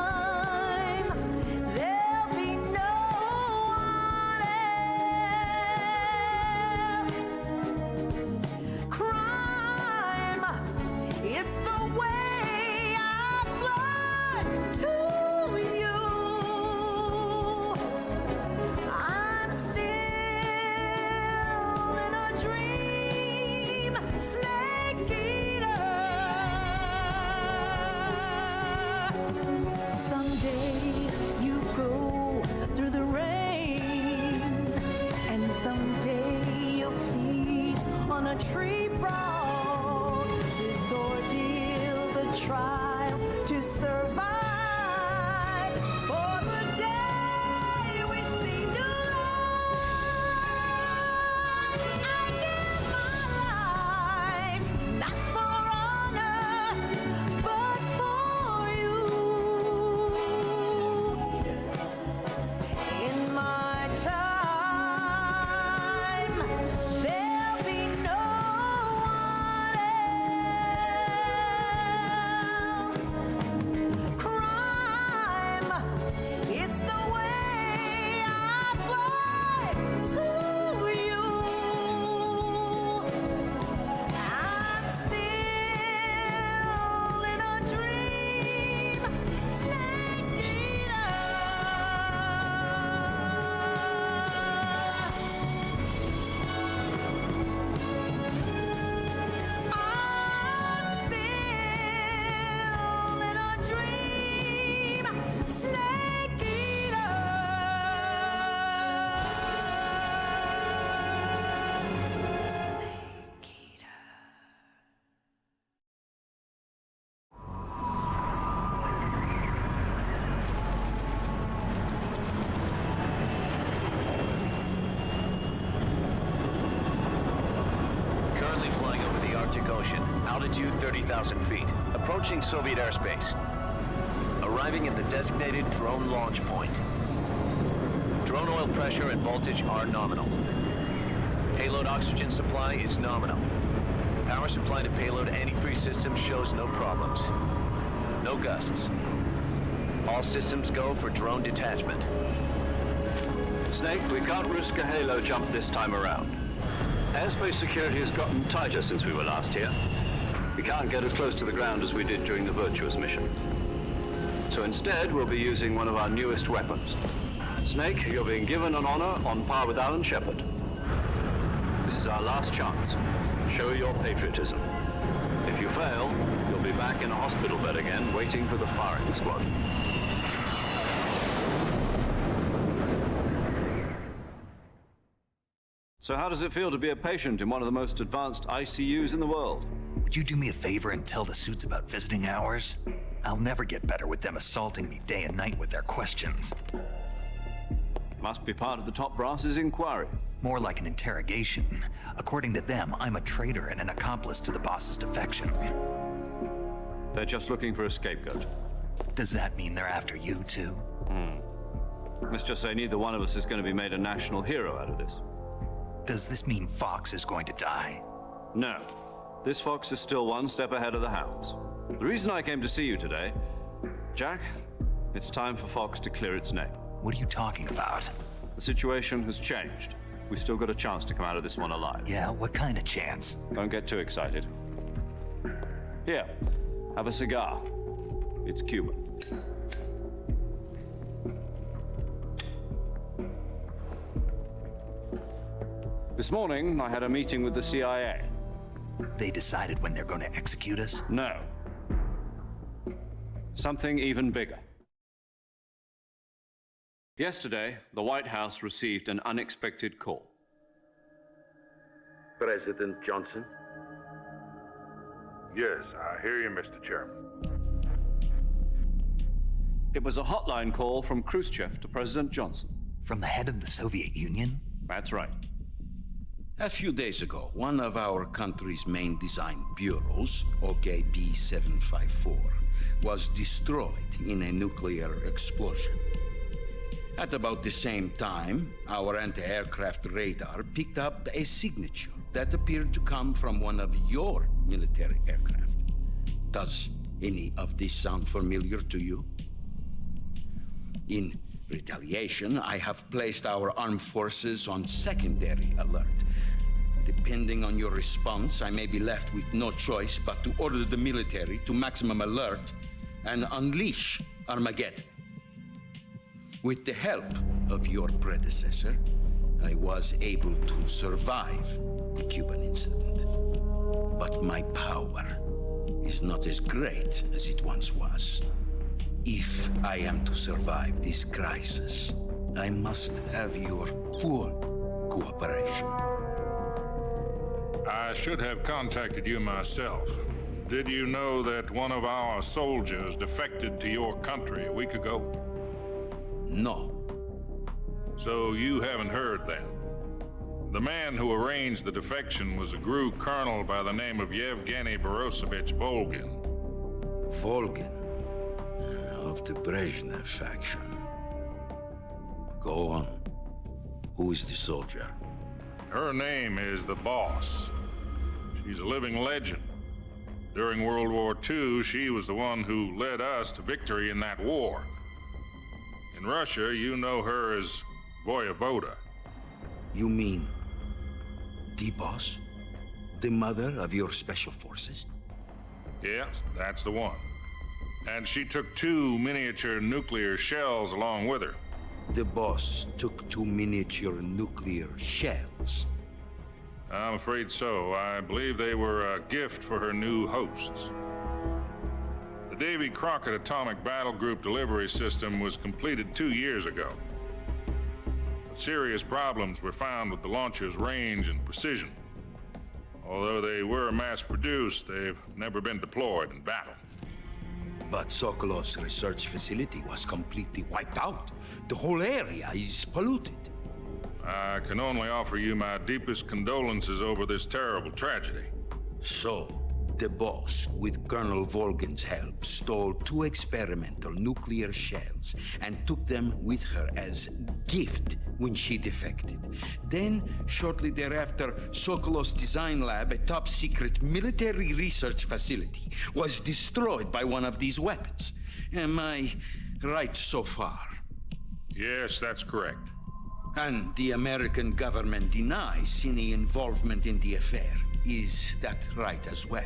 Speaker 14: there'll be no one else. Crime, it's the way I fly to you. I'm still in a dream, snake eater. Someday you go through the rain, and someday you'll feed on a tree frog. This ordeal, the trial to survive. For the day we see new life, I give my life, not for honor, but for you. In my time, there'll be no one
Speaker 15: motion. Altitude 30,000 feet. Approaching Soviet airspace. Arriving at the designated drone launch point. Drone oil pressure and voltage are nominal. Payload oxygen supply is nominal. Power supply to payload antifreeze system shows no problems. No gusts. All systems go for drone detachment.
Speaker 2: Snake, we can't risk a halo jump this time around. Airspace security has gotten tighter since we were last here. We can't get as close to the ground as we did during the Virtuous mission. So instead, we'll be using one of our newest weapons. Snake, you're being given an honor on par with Alan Shepard. This is our last chance. Show your patriotism. If you fail, you'll be back in a hospital bed again, waiting for the firing squad. So how does it feel to be a patient in one of the most advanced ICUs in the world?
Speaker 1: Would you do me a favor and tell the suits about visiting hours? I'll never get better with them assaulting me day and night with their questions.
Speaker 2: Must be part of the top brass's inquiry.
Speaker 1: More like an interrogation. According to them, I'm a traitor and an accomplice to the boss's defection.
Speaker 2: They're just looking for a scapegoat.
Speaker 1: Does that mean they're after you, too?
Speaker 2: Let's just say neither one of us is going to be made a national hero out of this.
Speaker 1: Does this mean Fox is going to die?
Speaker 2: No. This Fox is still one step ahead of the Hounds. The reason I came to see you today, Jack, it's time for Fox to clear its name.
Speaker 1: What are you talking about?
Speaker 2: The situation has changed. We've still got a chance to come out of this one alive.
Speaker 1: Yeah, what kind of chance?
Speaker 2: Don't get too excited. Here, have a cigar. It's Cuban. This morning, I had a meeting with the CIA.
Speaker 1: They decided when they're going to execute us?
Speaker 2: No. Something even bigger. Yesterday, the White House received an unexpected call.
Speaker 4: President Johnson?
Speaker 16: Yes, I hear you, Mr. Chairman.
Speaker 2: It was a hotline call from Khrushchev to President Johnson.
Speaker 1: From the head of the Soviet Union?
Speaker 2: That's right.
Speaker 8: A few days ago, one of our country's main design bureaus, OKB 754, was destroyed in a nuclear explosion. At about the same time, our anti-aircraft radar picked up a signature that appeared to come from one of your military aircraft. Does any of this sound familiar to you? In retaliation, I have placed our armed forces on secondary alert. Depending on your response, I may be left with no choice but to order the military to maximum alert and unleash Armageddon. With the help of your predecessor, I was able to survive the Cuban incident. But my power is not as great as it once was. If I am to survive this crisis, I must have your full cooperation.
Speaker 16: I should have contacted you myself. Did you know that one of our soldiers defected to your country a week ago?
Speaker 8: No.
Speaker 16: So you haven't heard then. The man who arranged the defection was a GRU colonel by the name of Yevgeny Borosovich Volgin.
Speaker 8: Volgin? Of the Brezhnev faction. Go on. Who is the soldier?
Speaker 16: Her name is the Boss. She's a living legend. During World War II, she was the one who led us to victory in that war. In Russia, you know her as Voyevoda.
Speaker 8: You mean the Boss? The mother of your special forces?
Speaker 16: Yes, that's the one. And she took 2 miniature nuclear shells along with her.
Speaker 8: The Boss took 2 miniature nuclear shells?
Speaker 16: I'm afraid so. I believe they were a gift for her new hosts. The Davy Crockett Atomic Battle Group delivery system was completed 2 years ago. But serious problems were found with the launcher's range and precision. Although they were mass-produced, they've never been deployed in battle.
Speaker 8: But Sokolov's research facility was completely wiped out. The whole area is polluted.
Speaker 16: I can only offer you my deepest condolences over this terrible tragedy.
Speaker 8: So, The boss, with Colonel Volgin's help, stole 2 experimental nuclear shells and took them with her as gift when she defected. Then, shortly thereafter, Sokolov's design lab, a top-secret military research facility, was destroyed by one of these weapons. Am I right so far?
Speaker 16: Yes, that's correct.
Speaker 8: And the American government denies any involvement in the affair. Is that right as well?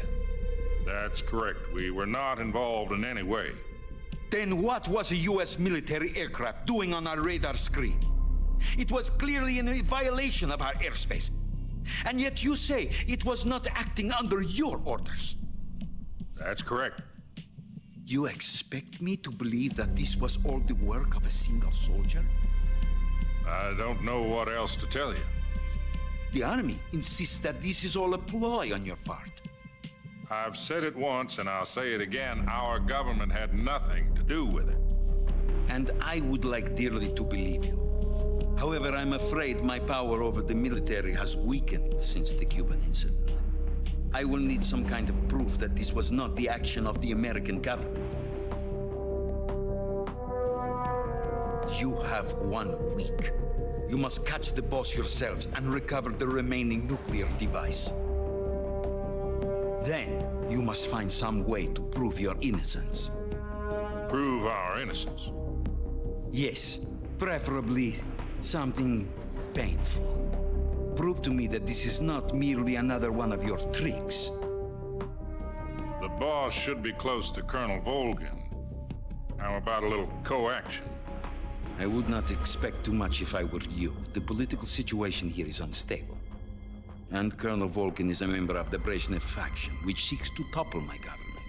Speaker 16: That's correct. We were not involved in any way.
Speaker 8: Then what was a U.S. military aircraft doing on our radar screen? It was clearly in a violation of our airspace. And yet you say it was not acting under your orders.
Speaker 16: That's correct.
Speaker 8: You expect me to believe that this was all the work of a single soldier?
Speaker 16: I don't know what else to tell you.
Speaker 8: The Army insists that this is all a ploy on your part.
Speaker 16: I've said it once and I'll say it again. Our government had nothing to do with it.
Speaker 8: And I would like dearly to believe you. However, I'm afraid my power over the military has weakened since the Cuban incident. I will need some kind of proof that this was not the action of the American government. You have 1 week. You must catch the boss yourselves and recover the remaining nuclear device. Then, you must find some way to prove your innocence.
Speaker 16: Prove our innocence?
Speaker 8: Yes, preferably something painful. Prove to me that this is not merely another one of your tricks.
Speaker 16: The boss should be close to Colonel Volgin. How about a little co-action?
Speaker 8: I would not expect too much if I were you. The political situation here is unstable. And Colonel Volgin is a member of the Brezhnev faction, which seeks to topple my government.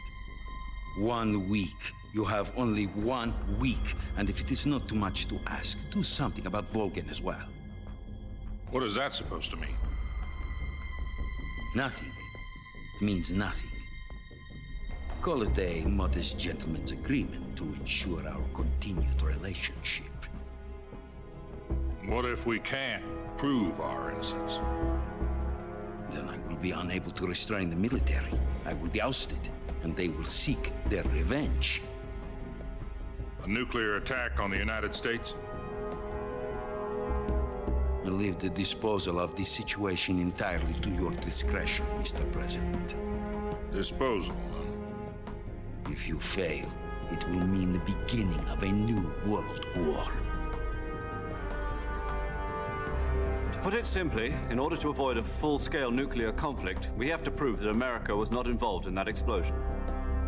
Speaker 8: 1 week. You have only 1 week. And if it is not too much to ask, do something about Volgin as well.
Speaker 16: What is that supposed to mean?
Speaker 8: Nothing. It means nothing. Call it a modest gentleman's agreement to ensure our continued relationship.
Speaker 16: What if we can't prove our innocence?
Speaker 8: Then I will be unable to restrain the military. I will be ousted, and they will seek their revenge.
Speaker 16: A nuclear attack on the United States?
Speaker 8: I leave the disposal of this situation entirely to your discretion, Mr. President.
Speaker 16: Disposal?
Speaker 8: If you fail, it will mean the beginning of a new world war.
Speaker 2: To put it simply, in order to avoid a full-scale nuclear conflict, we have to prove that America was not involved in that explosion.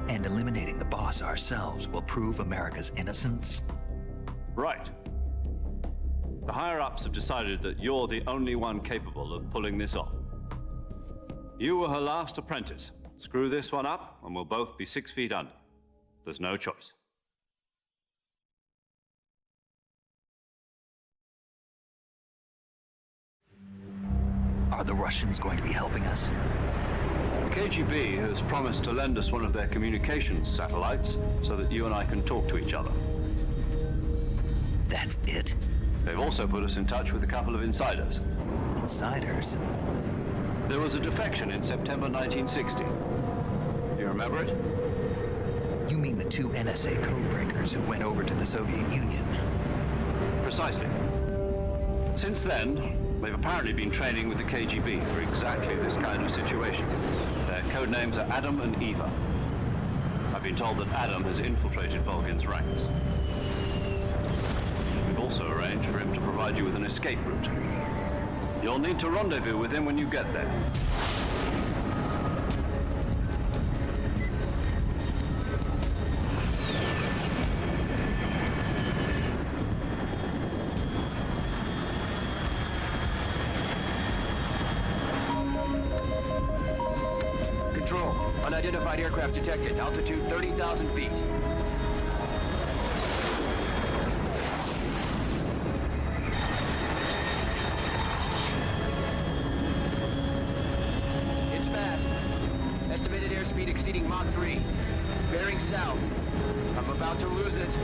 Speaker 1: And eliminating the boss ourselves will prove America's innocence?
Speaker 2: Right. The higher-ups have decided that you're the only one capable of pulling this off. You were her last apprentice. Screw this one up, and we'll both be 6 feet under. There's no choice.
Speaker 1: Are the Russians going to be helping us?
Speaker 2: The KGB has promised to lend us one of their communications satellites so that you and I can talk to each other.
Speaker 1: That's it?
Speaker 2: They've also put us in touch with a couple of insiders.
Speaker 1: Insiders?
Speaker 2: There was a defection in September 1960. Do you remember it?
Speaker 1: You mean the 2 NSA codebreakers who went over to the Soviet Union?
Speaker 2: Precisely. Since then, they've apparently been training with the KGB for exactly this kind of situation. Their code names are Adam and Eva. I've been told that Adam has infiltrated Volgin's ranks. We've also arranged for him to provide you with an escape route. You'll need to rendezvous with him when you get there.
Speaker 3: Control, unidentified aircraft detected. Altitude 30,000 feet. It's fast. Estimated airspeed exceeding Mach 3. Bearing south. I'm about to lose it.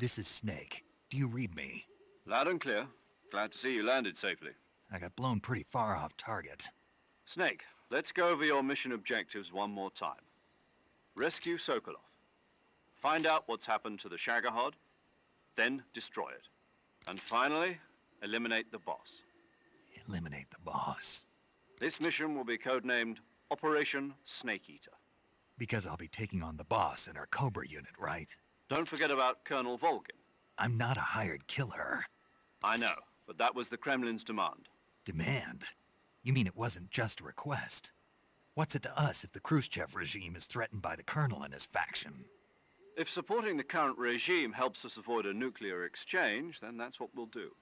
Speaker 1: This is Snake. Do you read me?
Speaker 2: Loud and clear. Glad to see you landed safely.
Speaker 1: I got blown pretty far off target.
Speaker 2: Snake, let's go over your mission objectives one more time. Rescue Sokolov. Find out what's happened to the Shagohod, then destroy it. And finally, eliminate the boss.
Speaker 1: Eliminate the boss.
Speaker 2: This mission will be codenamed Operation Snake Eater.
Speaker 1: Because I'll be taking on the boss in our Cobra unit, right?
Speaker 2: Don't forget about Colonel Volgin.
Speaker 1: I'm not a hired killer.
Speaker 2: I know, but that was the Kremlin's demand.
Speaker 1: Demand? You mean it wasn't just a request? What's it to us if the Khrushchev regime is threatened by the Colonel and his faction?
Speaker 2: If supporting the current regime helps us avoid a nuclear exchange, then that's what we'll do.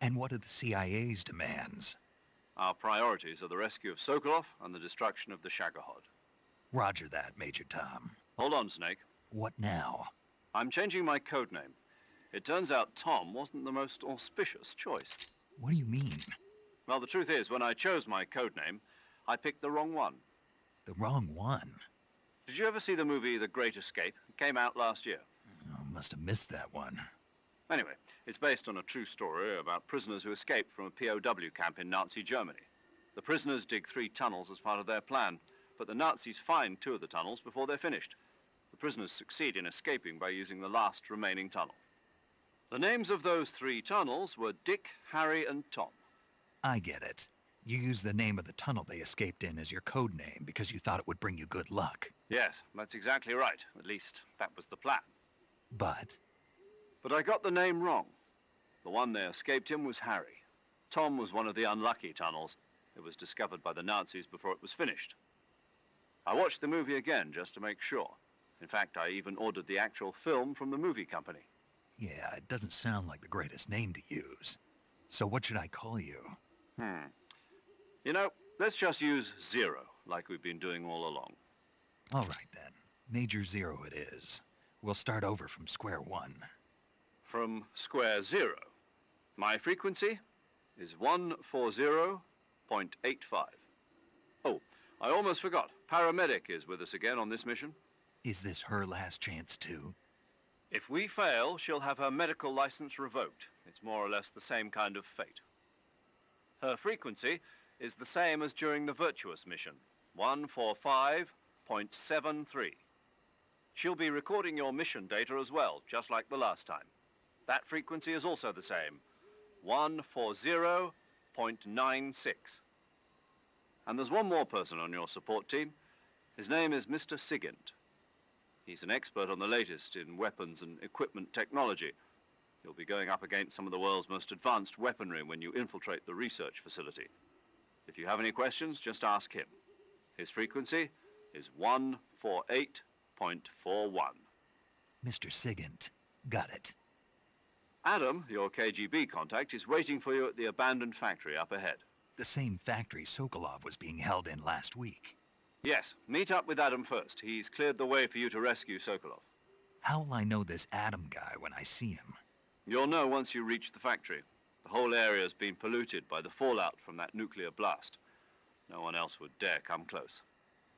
Speaker 1: And what are the CIA's demands?
Speaker 2: Our priorities are the rescue of Sokolov and the destruction of the Shagohod.
Speaker 1: Roger that, Major Tom.
Speaker 2: Hold on, Snake.
Speaker 1: What now?
Speaker 2: I'm changing my codename. It turns out Tom wasn't the most auspicious choice.
Speaker 1: What do you mean?
Speaker 2: Well, the truth is, when I chose my codename, I picked the wrong one.
Speaker 1: The wrong one?
Speaker 2: Did you ever see the movie The Great Escape? It came out last year.
Speaker 1: Oh, must have missed that one.
Speaker 2: Anyway, it's based on a true story about prisoners who escaped from a POW camp in Nazi Germany. The prisoners dig 3 tunnels as part of their plan, but the Nazis find 2 of the tunnels before they're finished. The prisoners succeed in escaping by using the last remaining tunnel. The names of those 3 tunnels were Dick, Harry, and Tom.
Speaker 1: I get it. You used the name of the tunnel they escaped in as your code name because you thought it would bring you good luck.
Speaker 2: Yes, that's exactly right. At least, that was the plan.
Speaker 1: But
Speaker 2: I got the name wrong. The one they escaped in was Harry. Tom was one of the unlucky tunnels. It was discovered by the Nazis before it was finished. I watched the movie again just to make sure. In fact, I even ordered the actual film from the movie company.
Speaker 1: yeah, it doesn't sound like the greatest name to use. So what should I call you?
Speaker 2: You know, let's just use Zero, like we've been doing all along.
Speaker 1: All right then. Major Zero it is. We'll start over from square one.
Speaker 2: From square 0. My frequency is 140.85. Oh, I almost forgot. Paramedic is with us again on this mission.
Speaker 1: Is this her last chance too?
Speaker 2: If we fail, she'll have her medical license revoked. It's more or less the same kind of fate. Her frequency is the same as during the Virtuous mission, 145.73. She'll be recording your mission data as well, just like the last time. That frequency is also the same, 140.96. And there's one more person on your support team. His name is Mr. Sigint. He's an expert on the latest in weapons and equipment technology. You'll be going up against some of the world's most advanced weaponry when you infiltrate the research facility. If you have any questions, just ask him. His frequency is 148.41.
Speaker 1: Mr. Sigint. Got it.
Speaker 2: Adam, your KGB contact, is waiting for you at the abandoned factory up ahead.
Speaker 1: The same factory Sokolov was being held in last week.
Speaker 2: Yes, meet up with Adam first. He's cleared the way for you to rescue Sokolov.
Speaker 1: How will I know this Adam guy when I see him?
Speaker 2: You'll know once you reach the factory. The whole area's been polluted by the fallout from that nuclear blast. No one else would dare come close.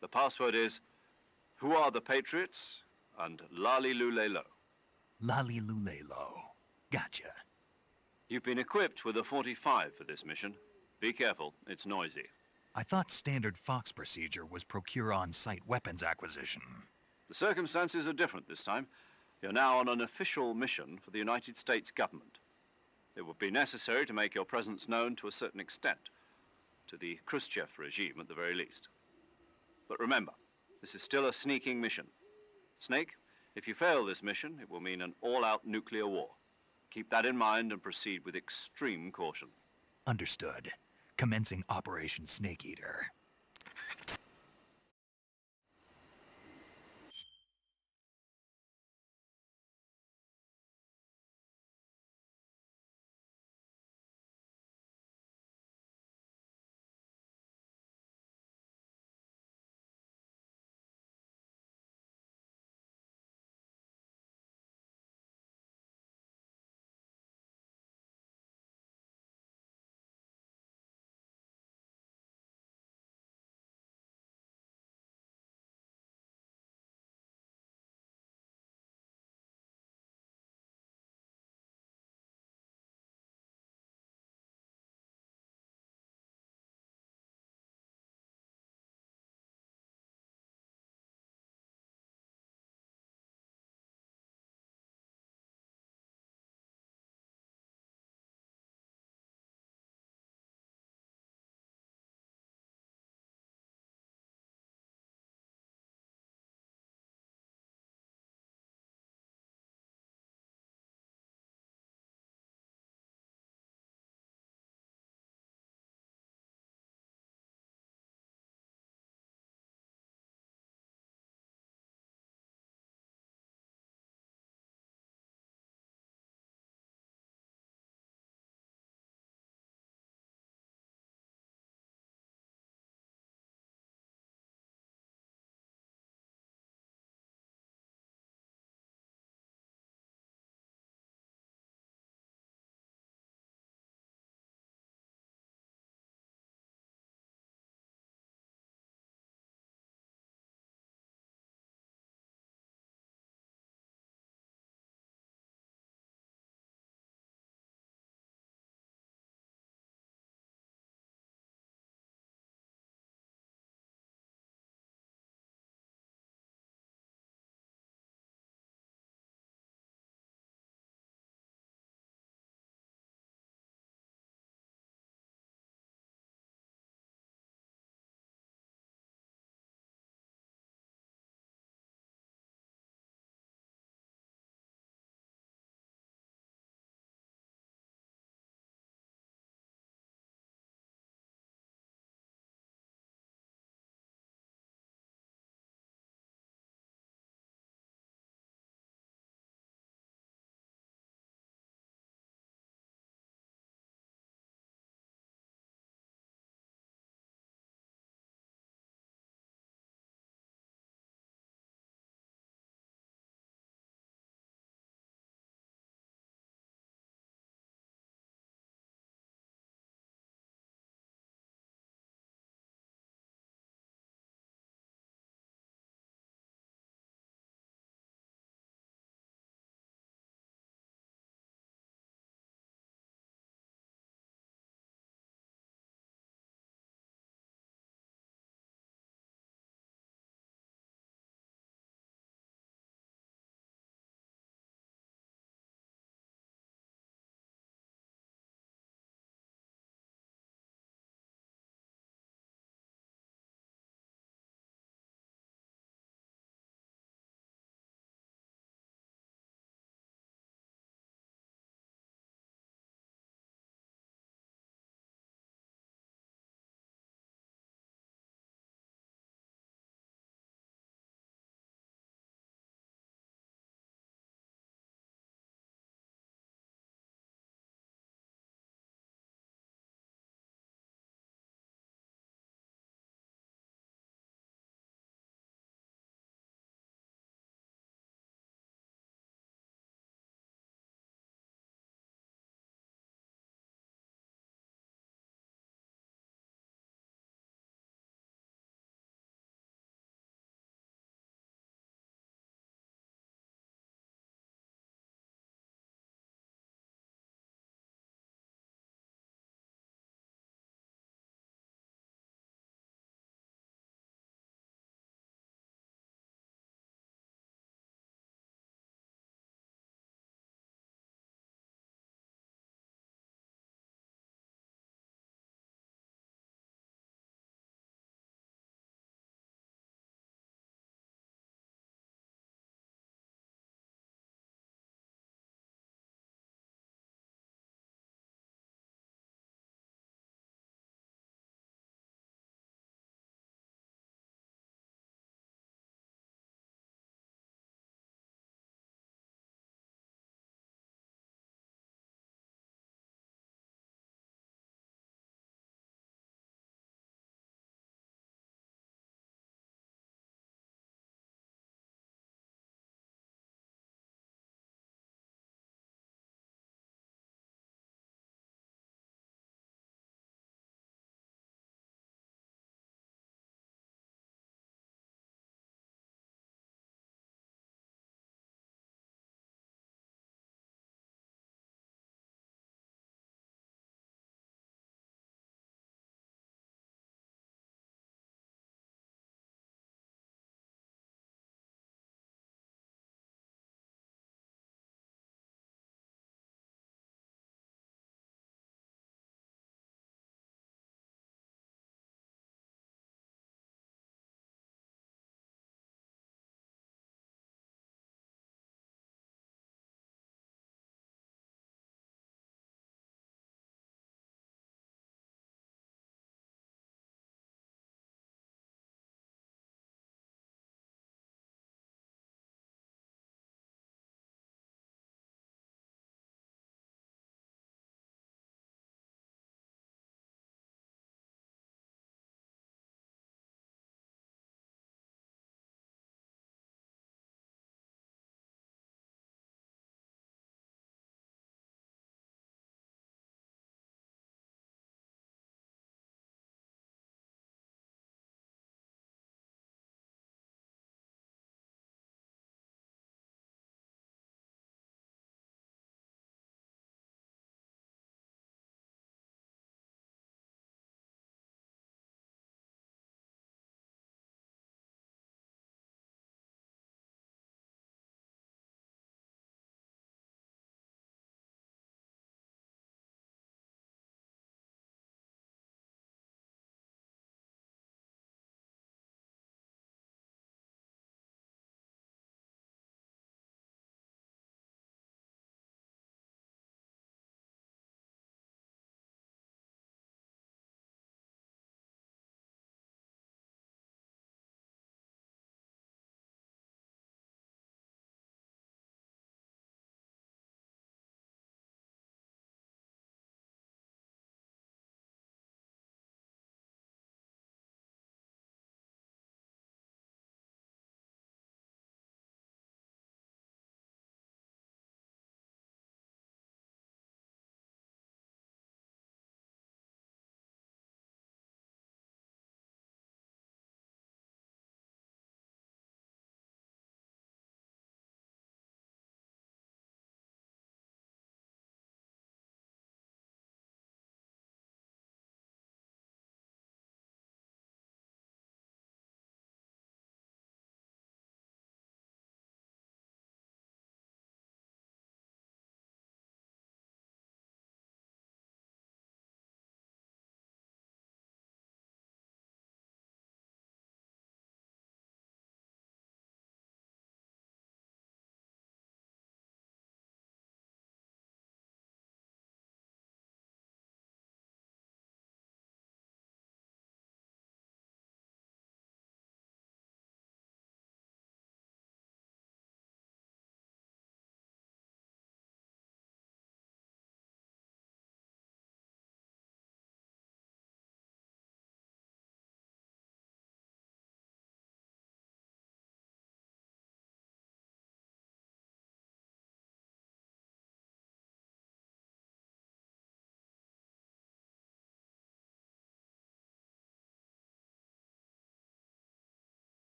Speaker 2: The password is, "Who are the Patriots?" and Lali Lulelo.
Speaker 1: Lali Lulelo. Gotcha.
Speaker 2: You've been equipped with a 45 for this mission. Be careful, it's noisy.
Speaker 1: I thought standard Fox procedure was procure on-site weapons acquisition.
Speaker 2: The circumstances are different this time. You're now on an official mission for the United States government. It would be necessary to make your presence known to a certain extent, to the Khrushchev regime at the very least. But remember, this is still a sneaking mission. Snake, if you fail this mission, it will mean an all-out nuclear war. Keep that in mind and proceed with extreme caution.
Speaker 1: Understood. Commencing Operation Snake Eater.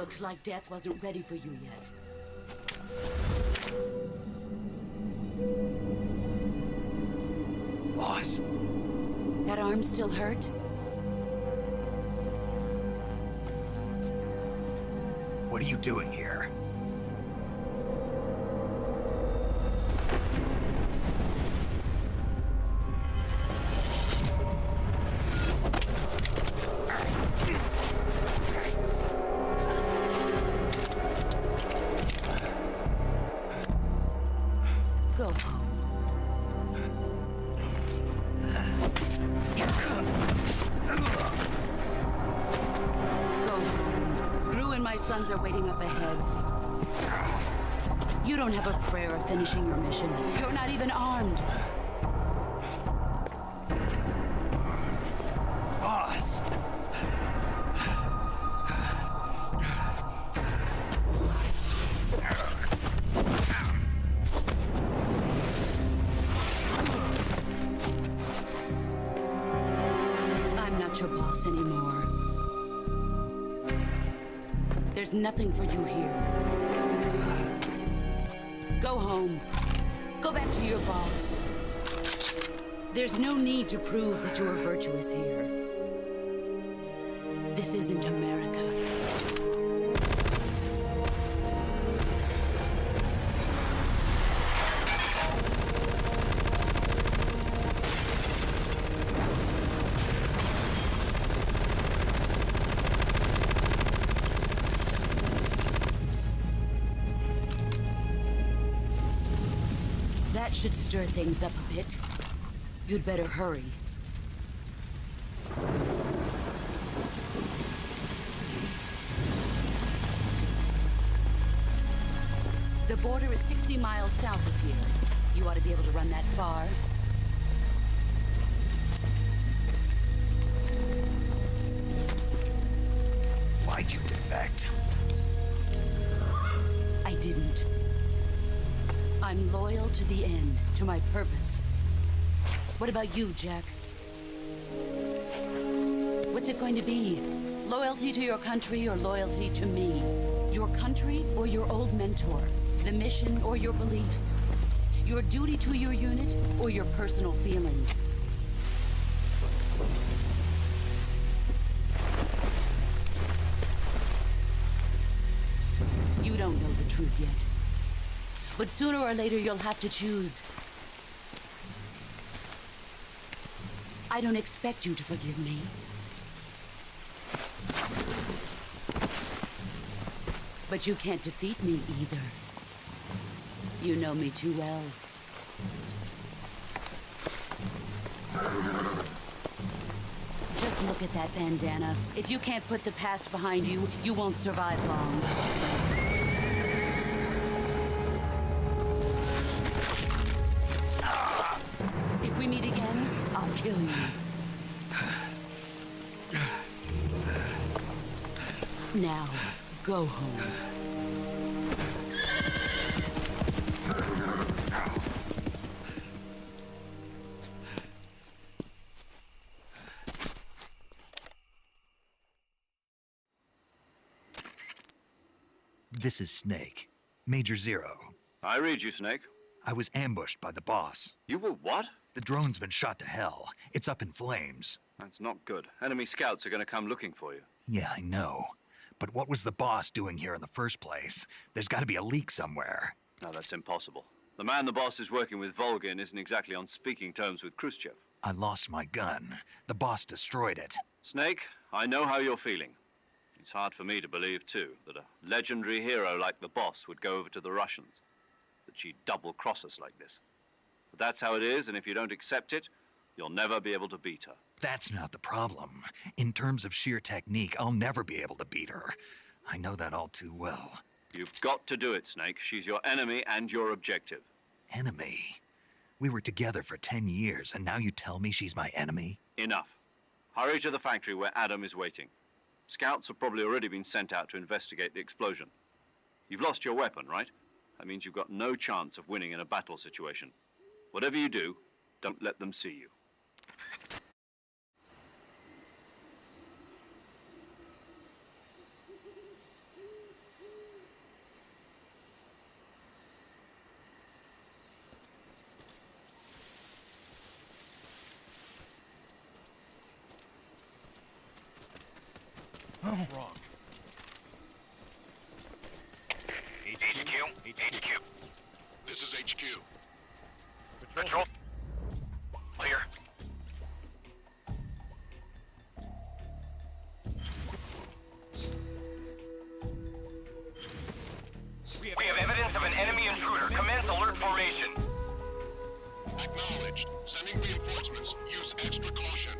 Speaker 7: Looks like death wasn't ready for you yet.
Speaker 1: Boss.
Speaker 7: That arm still hurt?
Speaker 1: What are you doing here?
Speaker 7: Go home. Go home. Gru and my sons are waiting up ahead. You don't have a prayer of finishing your mission. You're not even armed.
Speaker 1: Boss!
Speaker 7: I'm not your boss anymore. There's nothing for you here. Go home. Go back to your boss. There's no need to prove that you are virtuous here. This isn't America. That should stir things up a bit. You'd better hurry. The border is 60 miles south of here. You ought to be able to run that far.
Speaker 1: Why'd you defect?
Speaker 7: I didn't. I'm loyal to the end, to my purpose. What about you, Jack? What's it going to be? Loyalty to your country or loyalty to me? Your country or your old mentor? The mission or your beliefs? Your duty to your unit or your personal feelings? You don't know the truth yet. But sooner or later, you'll have to choose. I don't expect you to forgive me. But you can't defeat me either. You know me too well. Just look at that bandana. If you can't put the past behind you, you won't survive long. If we meet again, I'll kill you. Now, go home.
Speaker 1: This is Snake. Major Zero.
Speaker 2: I read you, Snake.
Speaker 1: I was ambushed by the boss.
Speaker 2: You were what?
Speaker 1: The drone's been shot to hell. It's up in flames.
Speaker 2: That's not good. Enemy scouts are going to come looking for you.
Speaker 1: Yeah, I know. But what was the boss doing here in the first place? There's got to be a leak somewhere.
Speaker 2: No, that's impossible. The man the boss is working with, Volgin, isn't exactly on speaking terms with Khrushchev.
Speaker 1: I lost my gun. The boss destroyed it.
Speaker 2: Snake, I know how you're feeling. It's hard for me to believe, too, that a legendary hero like the boss would go over to the Russians. That she'd double-cross us like this. But that's how it is, and if you don't accept it, you'll never be able to beat her.
Speaker 1: That's not the problem. In terms of sheer technique, I'll never be able to beat her. I know that all too well.
Speaker 2: You've got to do it, Snake. She's your enemy and your objective.
Speaker 1: Enemy? We were together for 10 years, and now you tell me she's my enemy?
Speaker 2: Enough. Hurry to the factory where Adam is waiting. Scouts have probably already been sent out to investigate the explosion. You've lost your weapon, right? That means you've got no chance of winning in a battle situation. Whatever you do, don't let them see you.
Speaker 9: What's wrong?
Speaker 4: HQ.
Speaker 8: This is HQ.
Speaker 4: Patrol. Here. We have evidence of an enemy intruder. Commence alert formation.
Speaker 8: Acknowledged. Sending reinforcements. Use extra caution.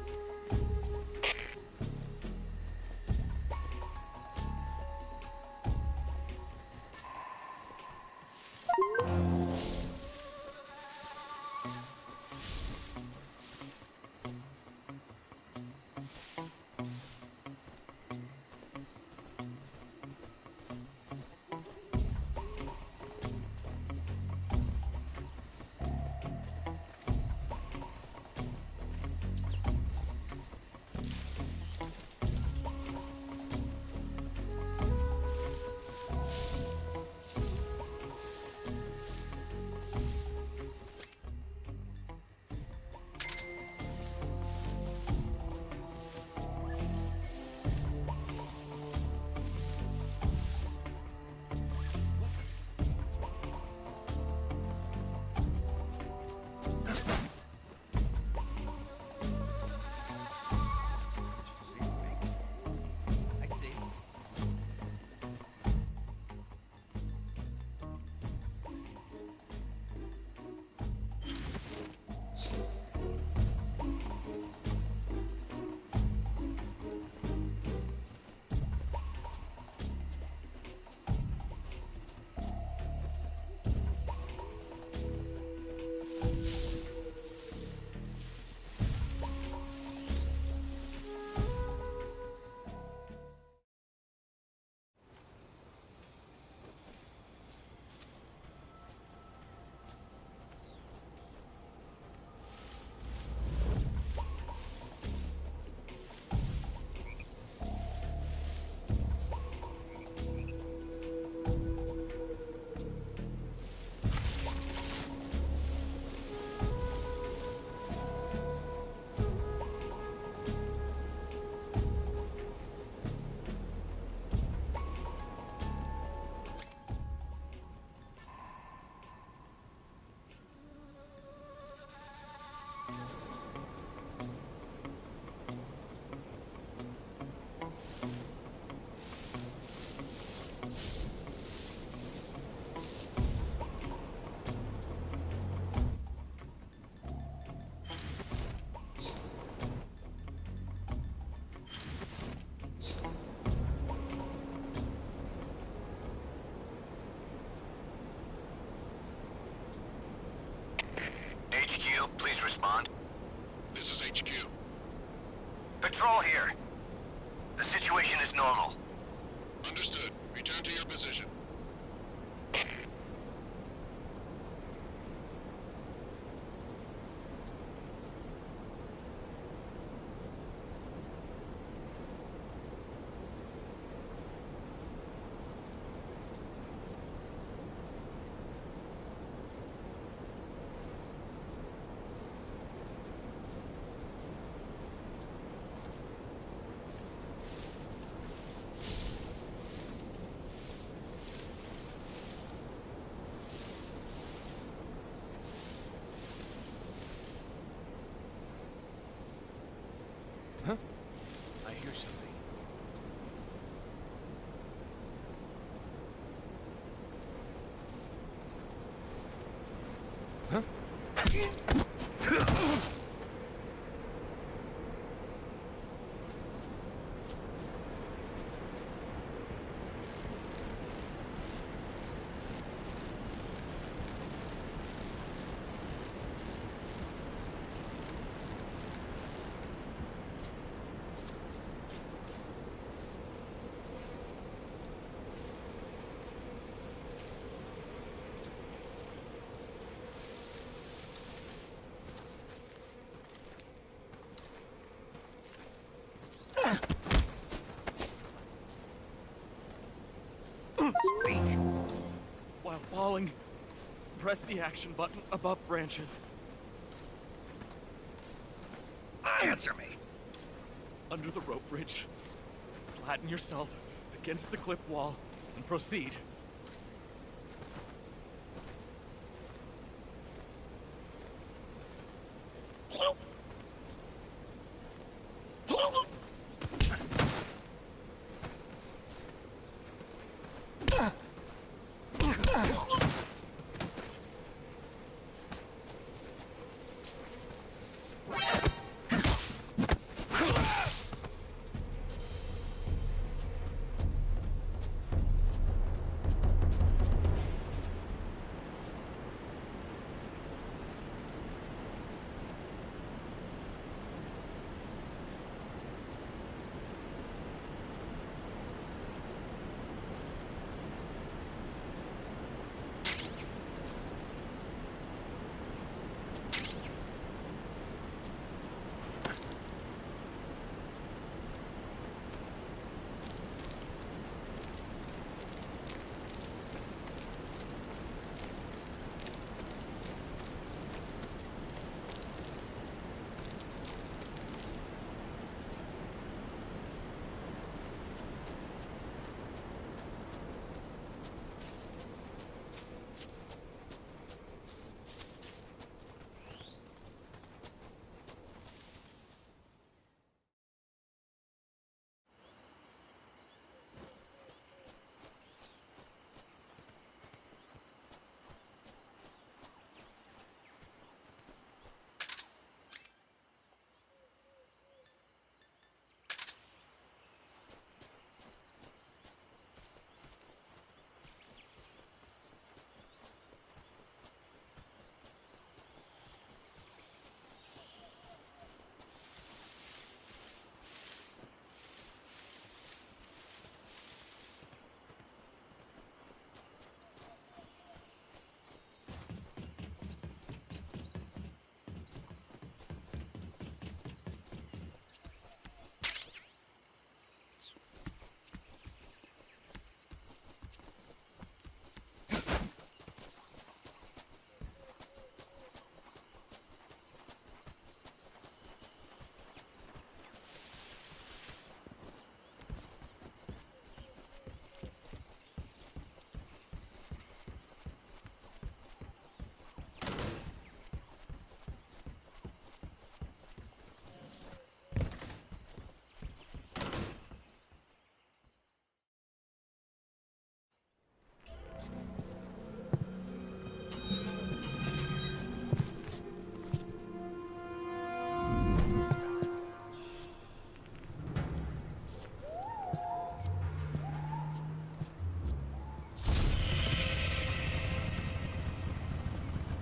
Speaker 4: HQ, please respond.
Speaker 8: This is HQ.
Speaker 4: Patrol here. The situation is normal.
Speaker 8: Understood. Return to your position.
Speaker 10: Huh? I hear something. Huh?
Speaker 9: Speak. While falling, press the action button above branches.
Speaker 1: Answer me.
Speaker 9: Under the rope bridge. Flatten yourself against the cliff wall and proceed.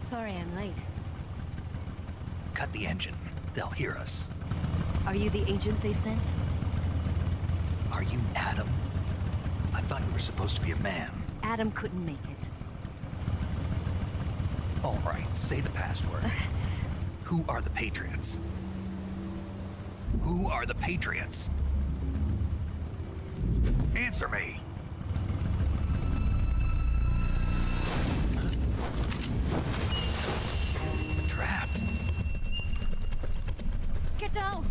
Speaker 17: Sorry I'm late.
Speaker 1: Cut the engine. They'll hear us.
Speaker 17: Are you the agent they sent?
Speaker 1: Are you Adam? I thought you were supposed to be a man.
Speaker 17: Adam couldn't make it.
Speaker 1: All right, say the password. Who are the Patriots? Who are the Patriots? Answer me! Trapped.
Speaker 17: Get down!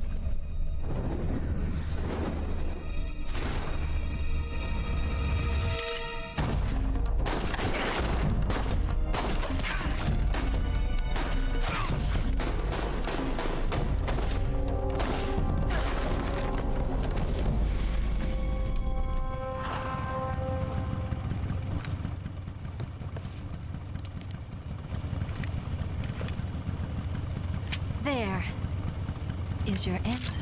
Speaker 17: There is your answer.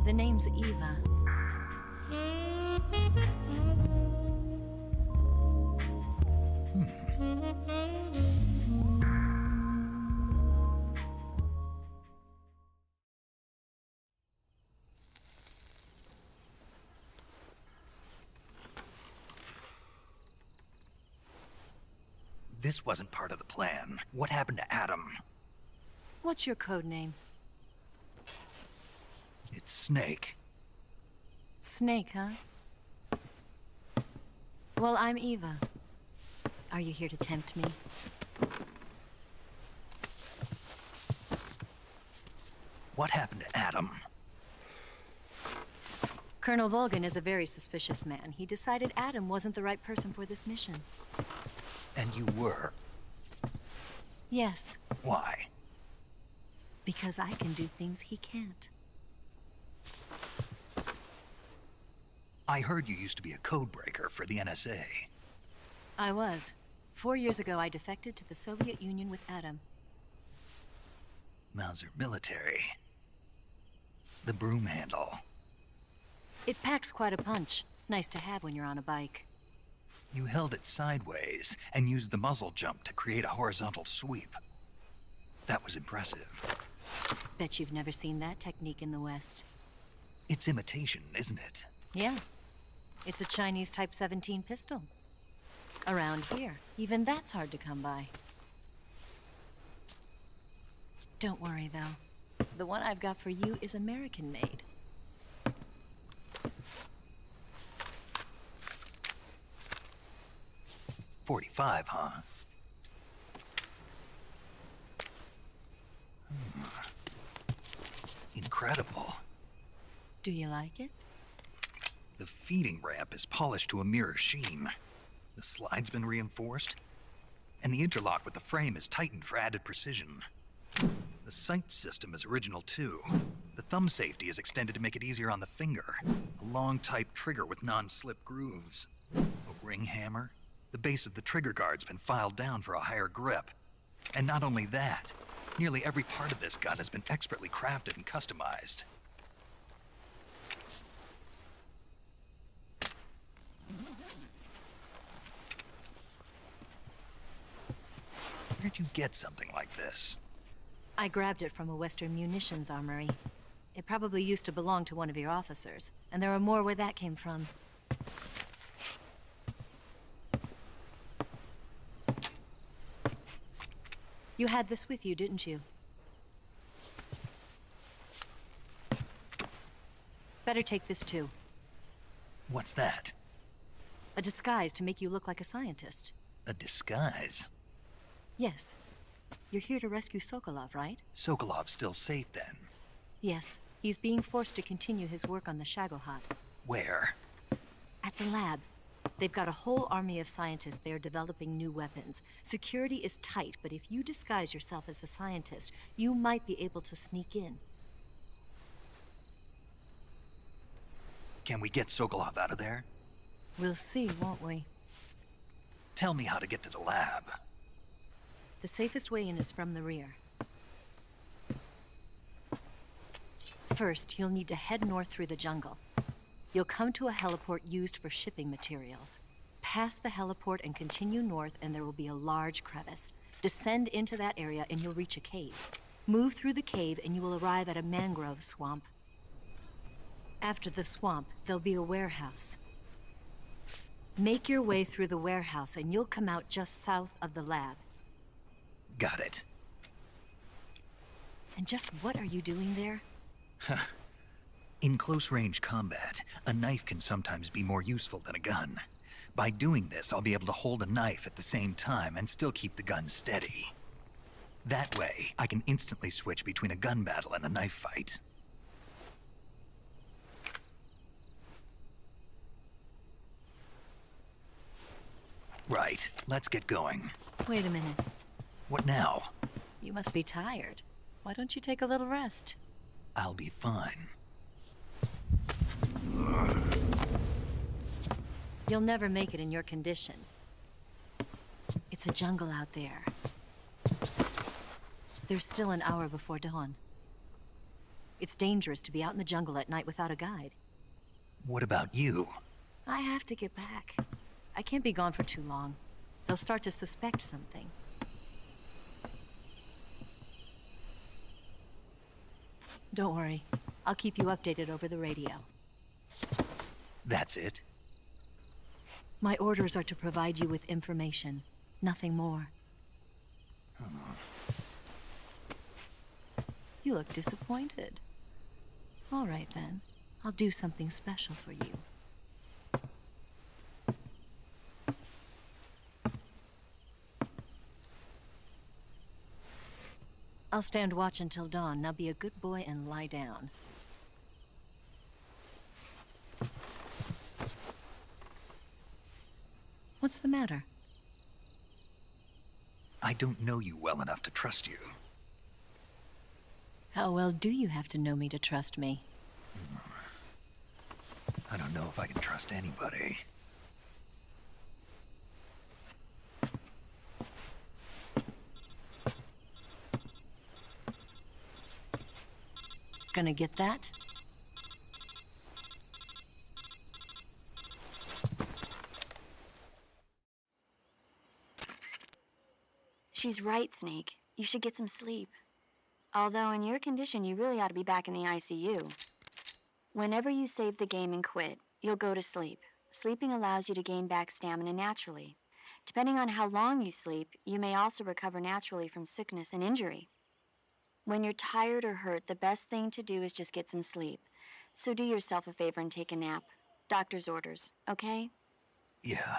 Speaker 17: The name's Eva.
Speaker 1: This wasn't part of the plan. What happened to Adam?
Speaker 17: What's your code name?
Speaker 1: It's Snake.
Speaker 17: Snake, huh? Well, I'm Eva. Are you here to tempt me?
Speaker 1: What happened to Adam?
Speaker 17: Colonel Volgin is a very suspicious man. He decided Adam wasn't the right person for this mission.
Speaker 1: And you were?
Speaker 17: Yes.
Speaker 1: Why?
Speaker 17: Because I can do things he can't.
Speaker 1: I heard you used to be a codebreaker for the NSA.
Speaker 17: I was. 4 years ago, I defected to the Soviet Union with Adam.
Speaker 1: Mauser military. The broom handle.
Speaker 17: It packs quite a punch. Nice to have when you're on a bike.
Speaker 1: You held it sideways and used the muzzle jump to create a horizontal sweep. That was impressive.
Speaker 17: Bet you've never seen that technique in the West.
Speaker 1: It's imitation, isn't it?
Speaker 17: Yeah. It's a Chinese Type 17 pistol. Around here, even that's hard to come by. Don't worry, though. The one I've got for you is American-made.
Speaker 1: .45, huh? Incredible.
Speaker 17: Do you like it?
Speaker 1: The feeding ramp is polished to a mirror sheen. The slide's been reinforced, and the interlock with the frame is tightened for added precision. The sight system is original too. The thumb safety is extended to make it easier on the finger. A long type trigger with non-slip grooves. A ring hammer. The base of the trigger guard's been filed down for a higher grip. And not only that, nearly every part of this gun has been expertly crafted and customized. Where'd you get something like this?
Speaker 17: I grabbed it from a Western munitions armory. It probably used to belong to one of your officers, and there are more where that came from. You had this with you, didn't you? Better take this too.
Speaker 1: What's that?
Speaker 17: A disguise to make you look like a scientist.
Speaker 1: A disguise?
Speaker 17: Yes. You're here to rescue Sokolov, right?
Speaker 1: Sokolov's still safe then?
Speaker 17: Yes. He's being forced to continue his work on the Shagohod.
Speaker 1: Where?
Speaker 17: At the lab. They've got a whole army of scientists there developing new weapons. Security is tight, but if you disguise yourself as a scientist, you might be able to sneak in.
Speaker 1: Can we get Sokolov out of there?
Speaker 17: We'll see, won't we?
Speaker 1: Tell me how to get to the lab.
Speaker 17: The safest way in is from the rear. First, you'll need to head north through the jungle. You'll come to a heliport used for shipping materials. Pass the heliport and continue north, and there will be a large crevice. Descend into that area and you'll reach a cave. Move through the cave and you will arrive at a mangrove swamp. After the swamp, there'll be a warehouse. Make your way through the warehouse and you'll come out just south of the lab.
Speaker 1: Got it.
Speaker 17: And just what are you doing there?
Speaker 1: In close-range combat, a knife can sometimes be more useful than a gun. By doing this, I'll be able to hold a knife at the same time and still keep the gun steady. That way, I can instantly switch between a gun battle and a knife fight. Right, let's get going.
Speaker 17: Wait a minute.
Speaker 1: What now?
Speaker 17: You must be tired. Why don't you take a little rest?
Speaker 1: I'll be fine.
Speaker 17: You'll never make it in your condition. It's a jungle out there. There's still an hour before dawn. It's dangerous to be out in the jungle at night without a guide.
Speaker 1: What about you?
Speaker 17: I have to get back. I can't be gone for too long. They'll start to suspect something. Don't worry. I'll keep you updated over the radio.
Speaker 1: That's it?
Speaker 17: My orders are to provide you with information. Nothing more. You look disappointed. All right, then. I'll do something special for you. I'll stand watch until dawn. Now be a good boy and lie down. What's the matter?
Speaker 1: I don't know you well enough to trust you.
Speaker 17: How well do you have to know me to trust me?
Speaker 1: I don't know if I can trust anybody.
Speaker 17: Gonna get that?
Speaker 6: She's right, Snake. You should get some sleep. Although in your condition, you really ought to be back in the ICU. Whenever you save the game and quit, you'll go to sleep. Sleeping allows you to gain back stamina naturally. Depending on how long you sleep, you may also recover naturally from sickness and injury. When you're tired or hurt, the best thing to do is just get some sleep. So do yourself a favor and take a nap. Doctor's orders, okay?
Speaker 1: Yeah,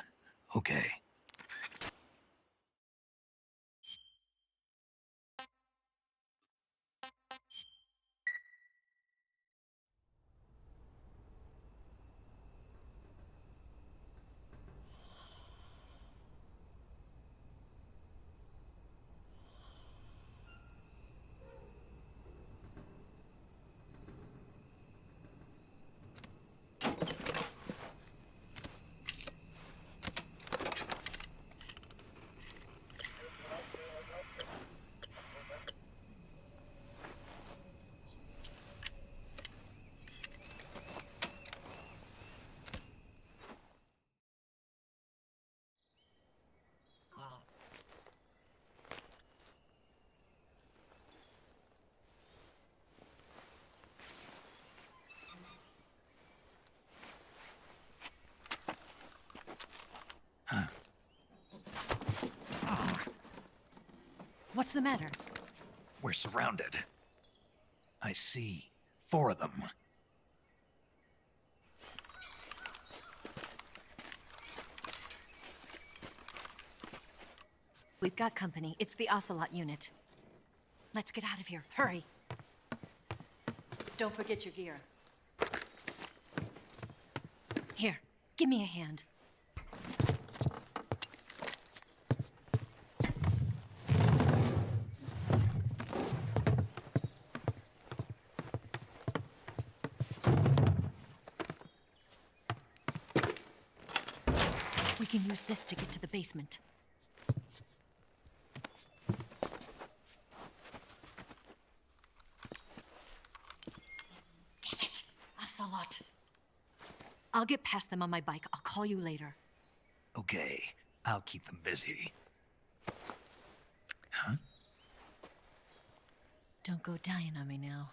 Speaker 1: okay.
Speaker 17: What's the matter?
Speaker 1: We're surrounded. I see 4 of them.
Speaker 17: We've got company. It's the Ocelot unit. Let's get out of here. Hurry. Don't forget your gear. Here, give me a hand. We can use this to get to the basement. Damn it, Ocelot. I'll get past them on my bike. I'll call you later.
Speaker 1: Okay, I'll keep them busy. Huh?
Speaker 17: Don't go dying on me now.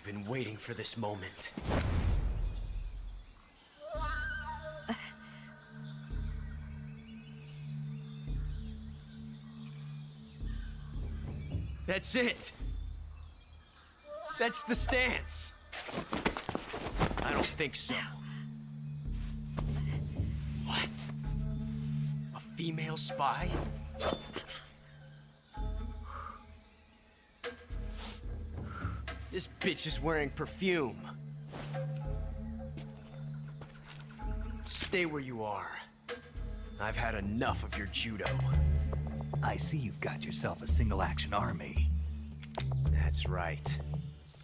Speaker 10: been waiting for this moment. That's it! That's the stance! I don't think so. What? A female spy? This bitch is wearing perfume. Stay where you are. I've had enough of your judo.
Speaker 1: I see you've got yourself a single-action army.
Speaker 10: That's right.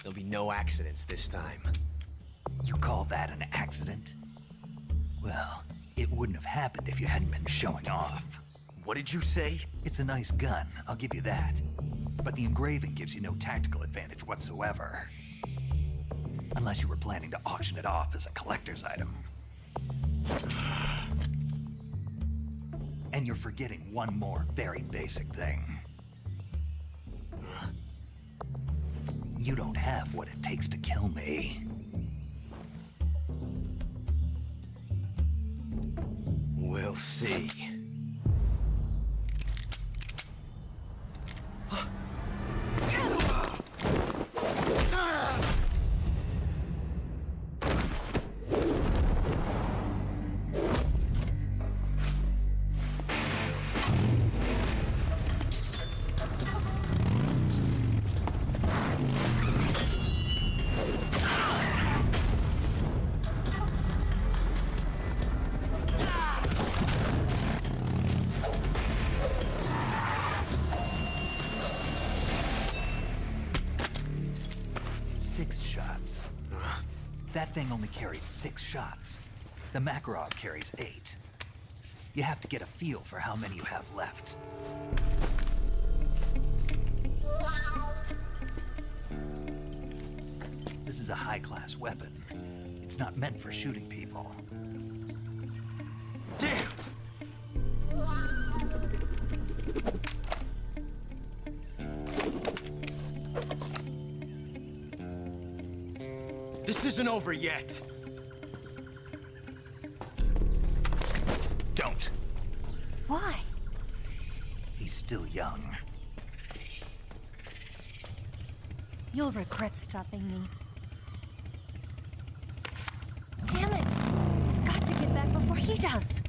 Speaker 10: There'll be no accidents this time.
Speaker 1: You call that an accident? Well, it wouldn't have happened if you hadn't been showing off.
Speaker 10: What did you say?
Speaker 1: It's a nice gun, I'll give you that. But the engraving gives you no tactical advantage whatsoever. Unless you were planning to auction it off as a collector's item. And you're forgetting one more very basic thing. You don't have what it takes to kill me.
Speaker 10: We'll see.
Speaker 1: That thing only carries 6 shots. The Makarov carries 8. You have to get a feel for how many you have left. This is a high-class weapon. It's not meant for shooting people.
Speaker 10: Damn! This isn't over yet.
Speaker 1: Don't.
Speaker 17: Why?
Speaker 1: He's still young.
Speaker 14: You'll regret stopping me.
Speaker 17: Damn it! I've got to get back before he does.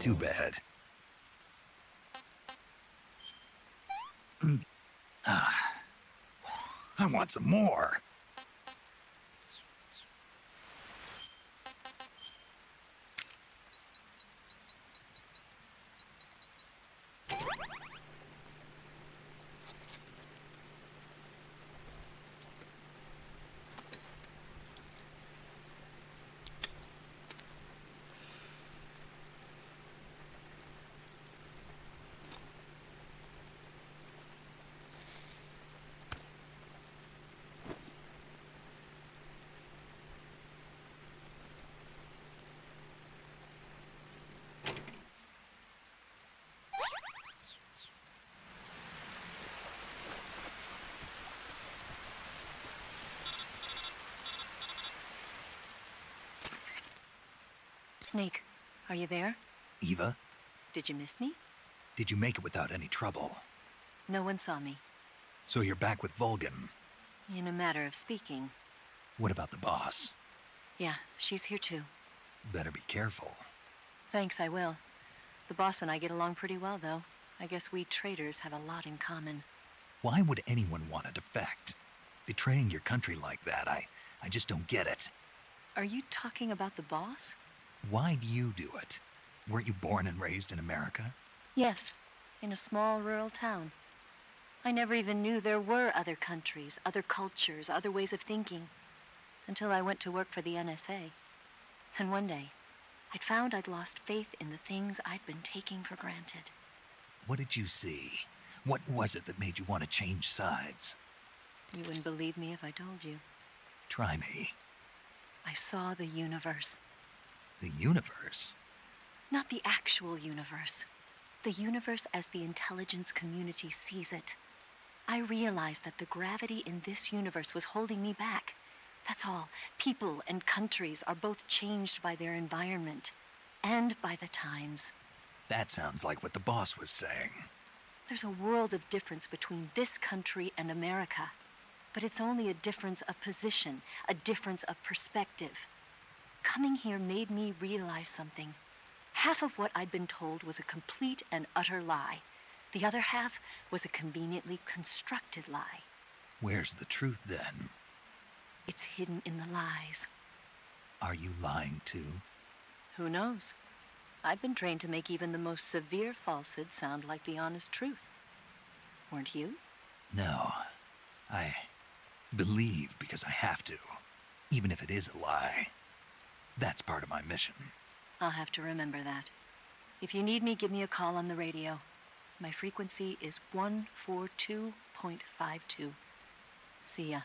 Speaker 1: too bad. I want some more.
Speaker 17: Snake, are you there?
Speaker 1: Eva,
Speaker 17: Did you miss me?
Speaker 1: did you make it without any trouble?
Speaker 17: No one saw me.
Speaker 1: So you're back with Vulgan.
Speaker 17: In a matter of speaking.
Speaker 1: What about the boss?
Speaker 17: Yeah, she's here too.
Speaker 1: Better be careful.
Speaker 17: Thanks, I will. The boss and I get along pretty well, though. I guess we traitors have a lot in common.
Speaker 1: Why would anyone want to defect? Betraying your country like that, I just don't get it.
Speaker 17: Are you talking about the boss?
Speaker 1: Why do you do it? Weren't you born and raised in America?
Speaker 17: Yes, in a small rural town. I never even knew there were other countries, other cultures, other ways of thinking, until I went to work for the NSA. Then one day, I'd found I'd lost faith in the things I'd been taking for granted.
Speaker 1: What did you see? What was it that made you want to change sides?
Speaker 17: You wouldn't believe me if I told you.
Speaker 1: Try me.
Speaker 17: I saw the universe.
Speaker 1: The universe?
Speaker 17: Not the actual universe. The universe as the intelligence community sees it. I realized that the gravity in this universe was holding me back. That's all. People and countries are both changed by their environment and by the times.
Speaker 1: That sounds like what the boss was saying.
Speaker 17: There's a world of difference between this country and America. But it's only a difference of position, a difference of perspective. Coming here made me realize something. Half of what I'd been told was a complete and utter lie. The other half was a conveniently constructed lie.
Speaker 1: Where's the truth then?
Speaker 17: It's hidden in the lies.
Speaker 1: Are you lying too?
Speaker 17: Who knows? I've been trained to make even the most severe falsehood sound like the honest truth. Weren't you?
Speaker 1: No. I believe because I have to, even if it is a lie. That's part of my mission.
Speaker 17: I'll have to remember that. If you need me, give me a call on the radio. My frequency is 142.52. See ya.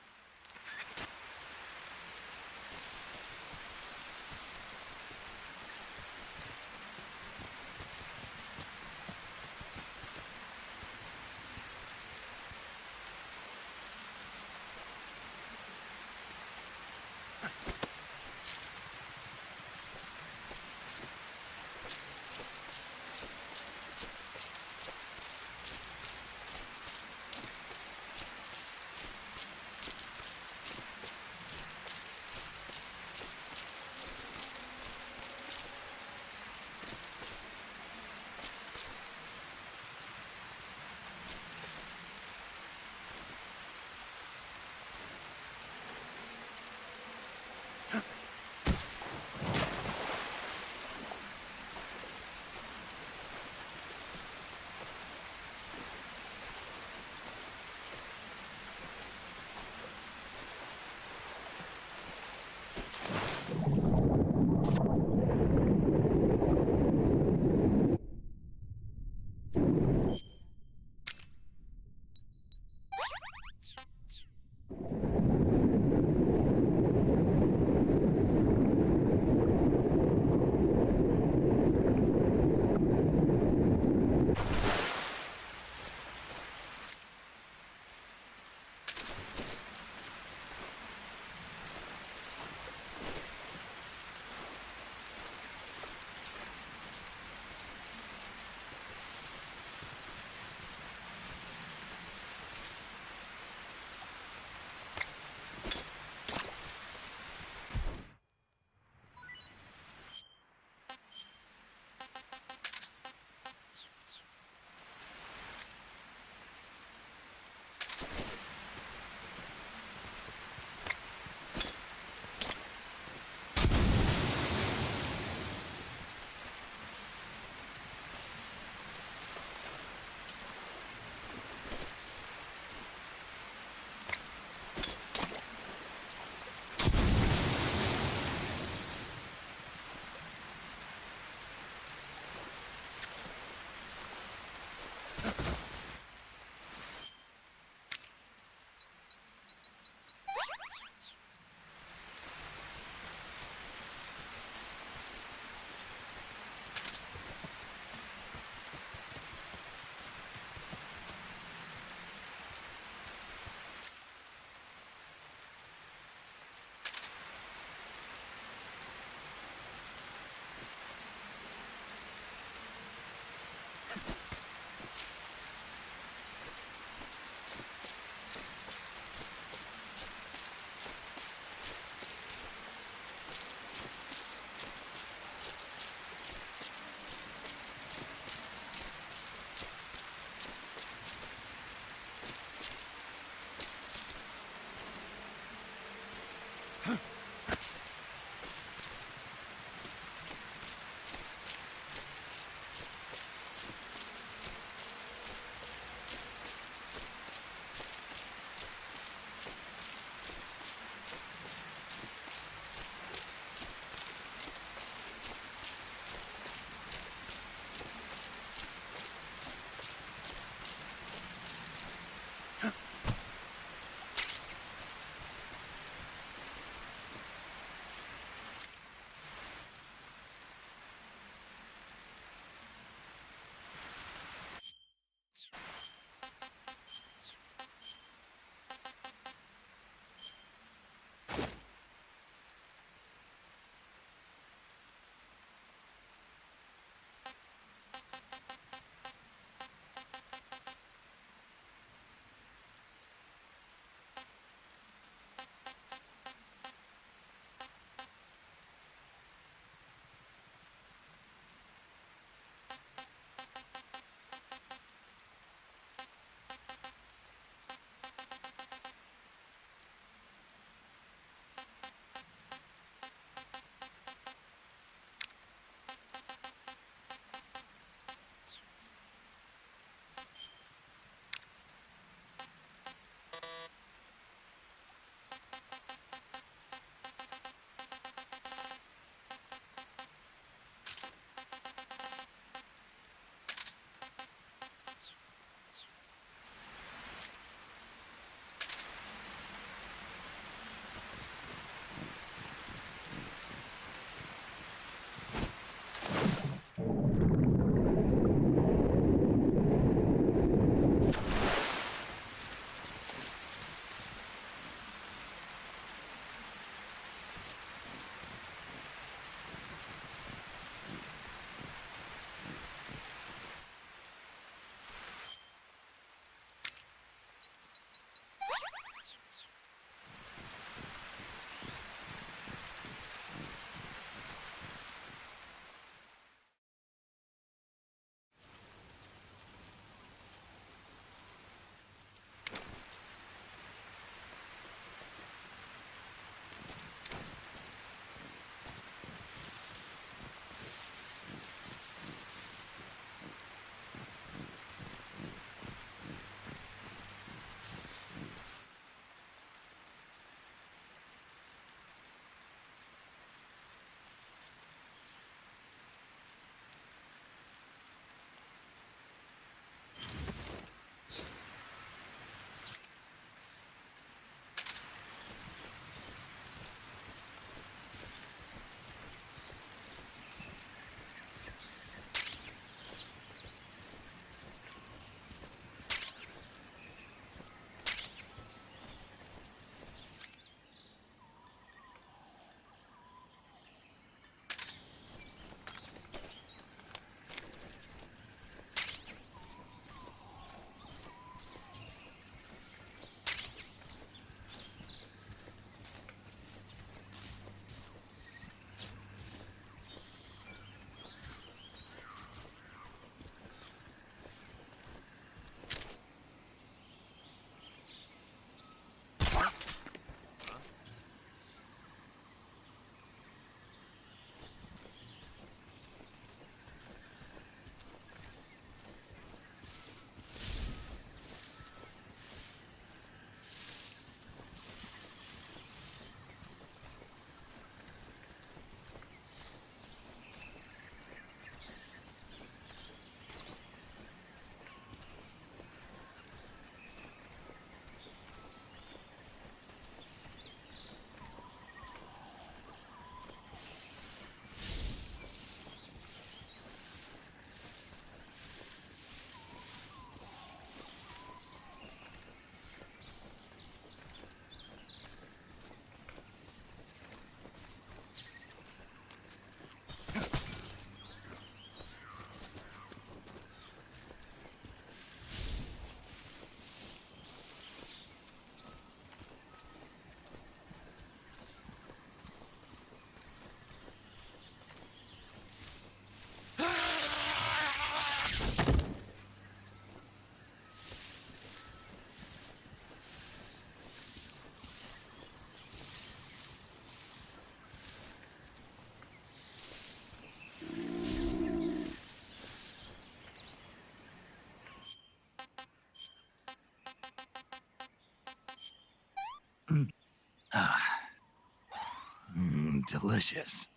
Speaker 1: delicious.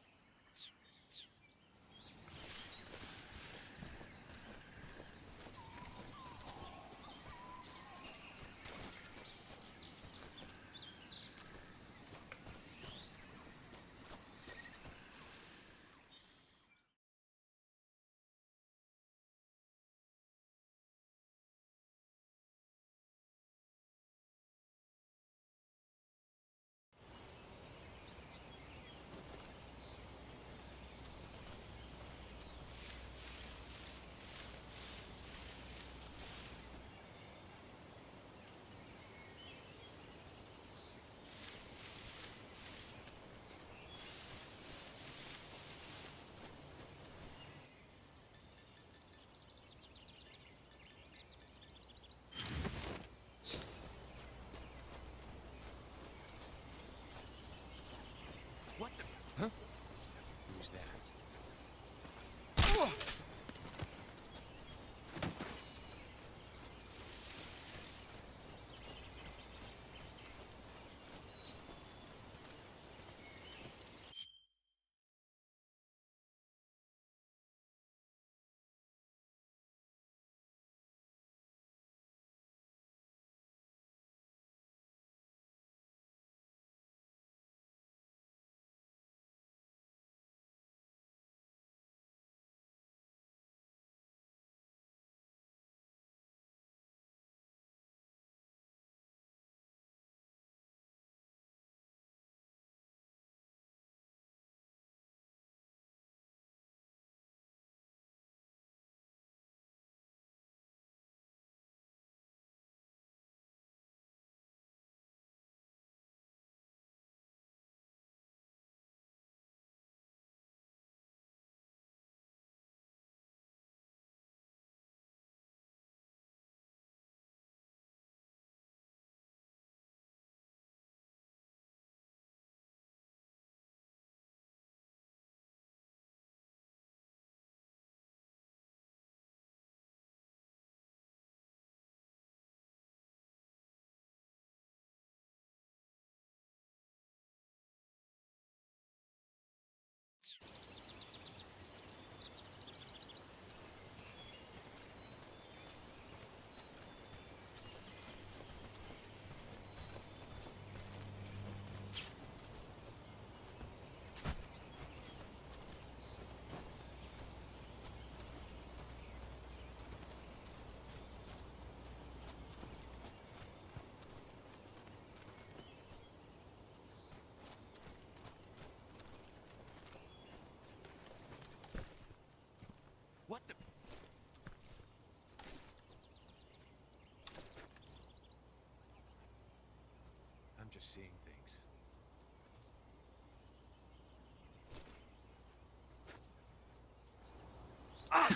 Speaker 10: What the? Huh? Who's that? What the? I'm just seeing things. Ah!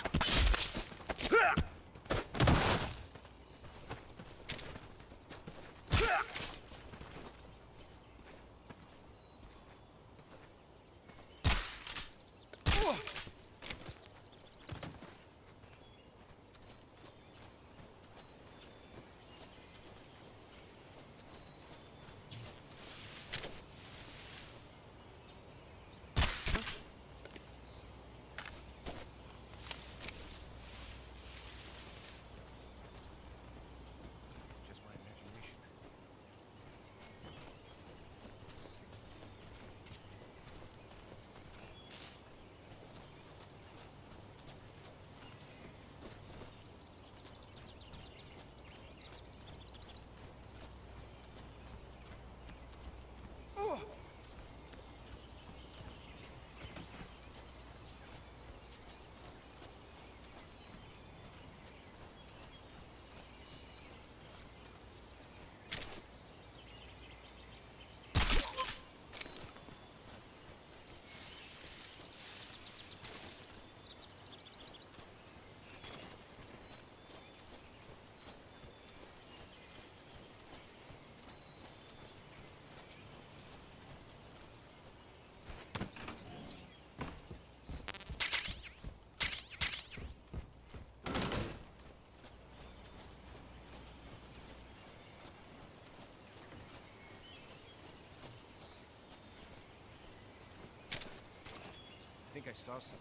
Speaker 10: saw some.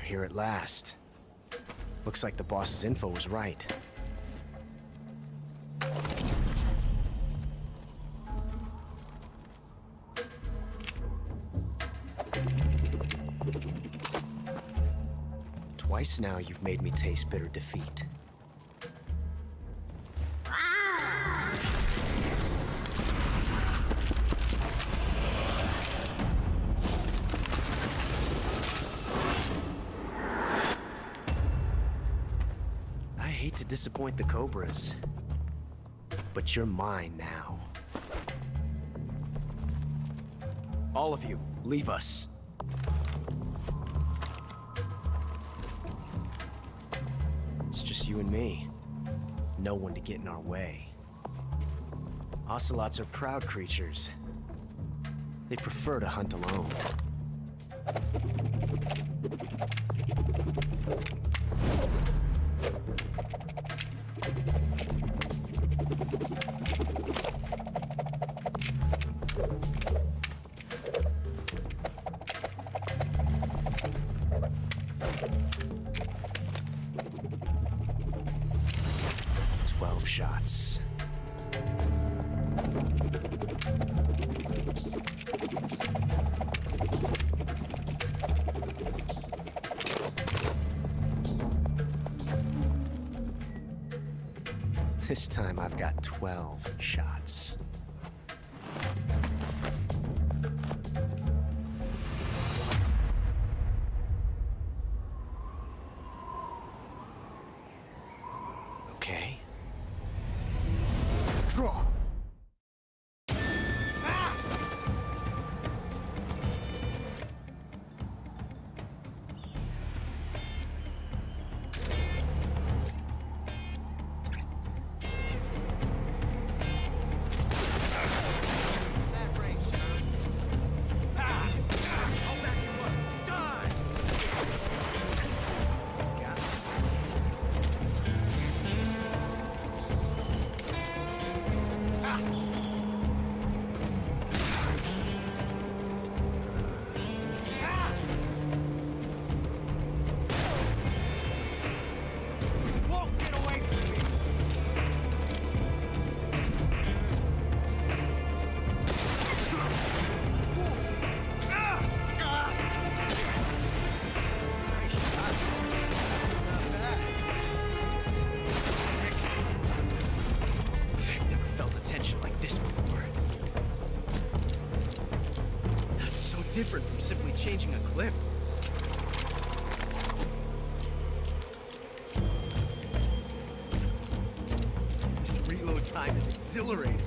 Speaker 10: Here at last. Looks like the boss's info was right. Twice now you've made me taste bitter defeat. I hate to disappoint the Cobras, but you're mine now. All of you, leave us. It's just you and me. No one to get in our way. Ocelots are proud creatures. They prefer to hunt alone. Shots. This time I've got 12 shots. Okay. Draw. Different from simply changing a clip. This reload time is exhilarating.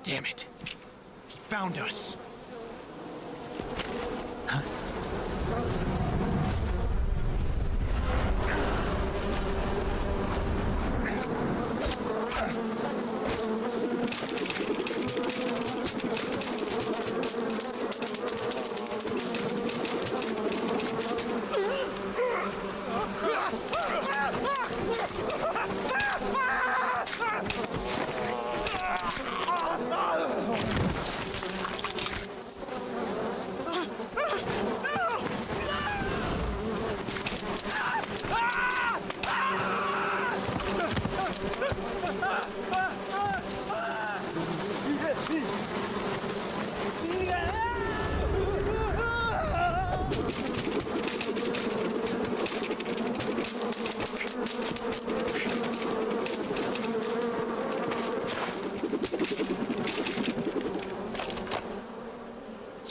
Speaker 10: Damn it. He found us.
Speaker 1: Huh?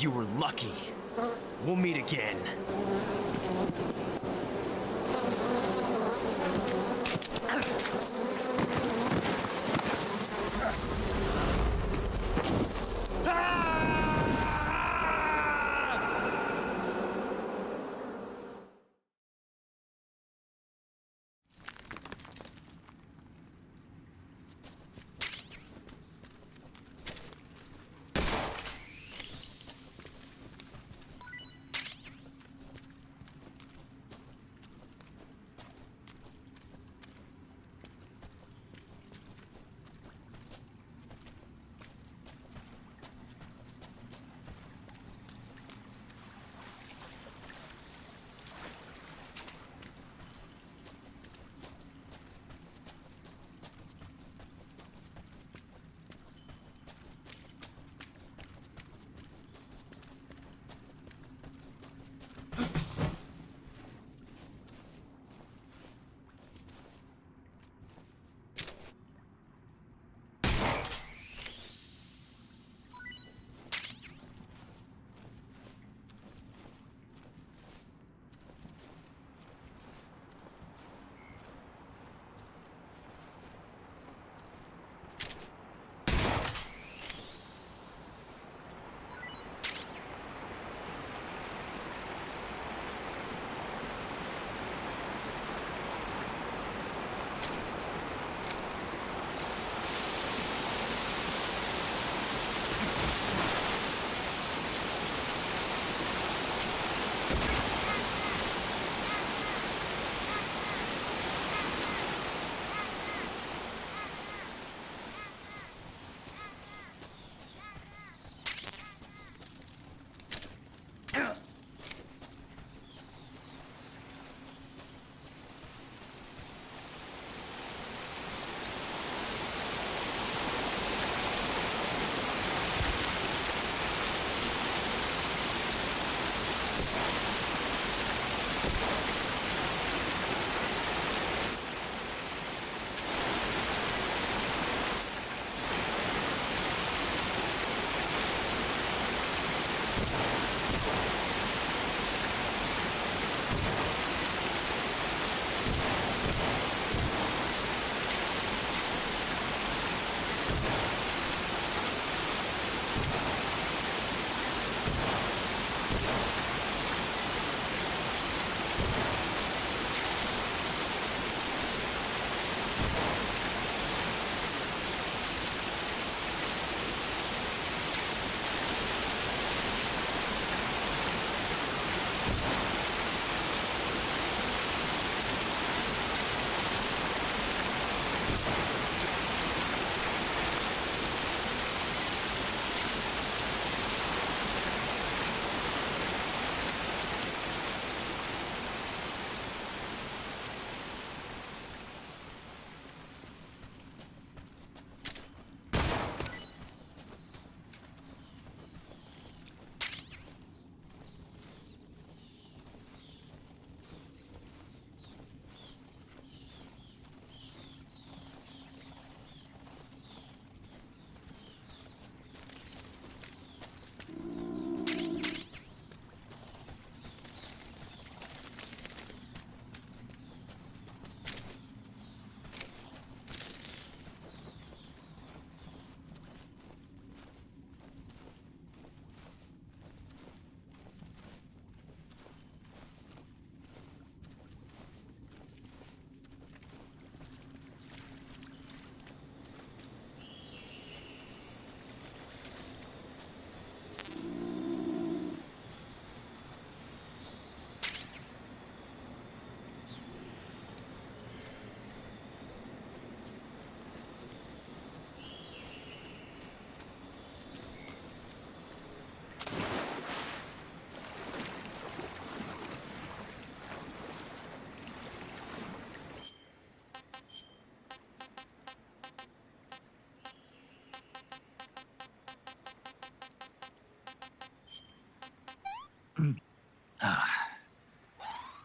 Speaker 10: You were lucky. We'll meet again.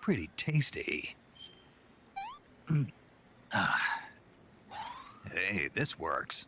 Speaker 1: Pretty tasty. Hey, this works.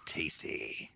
Speaker 1: Tasty.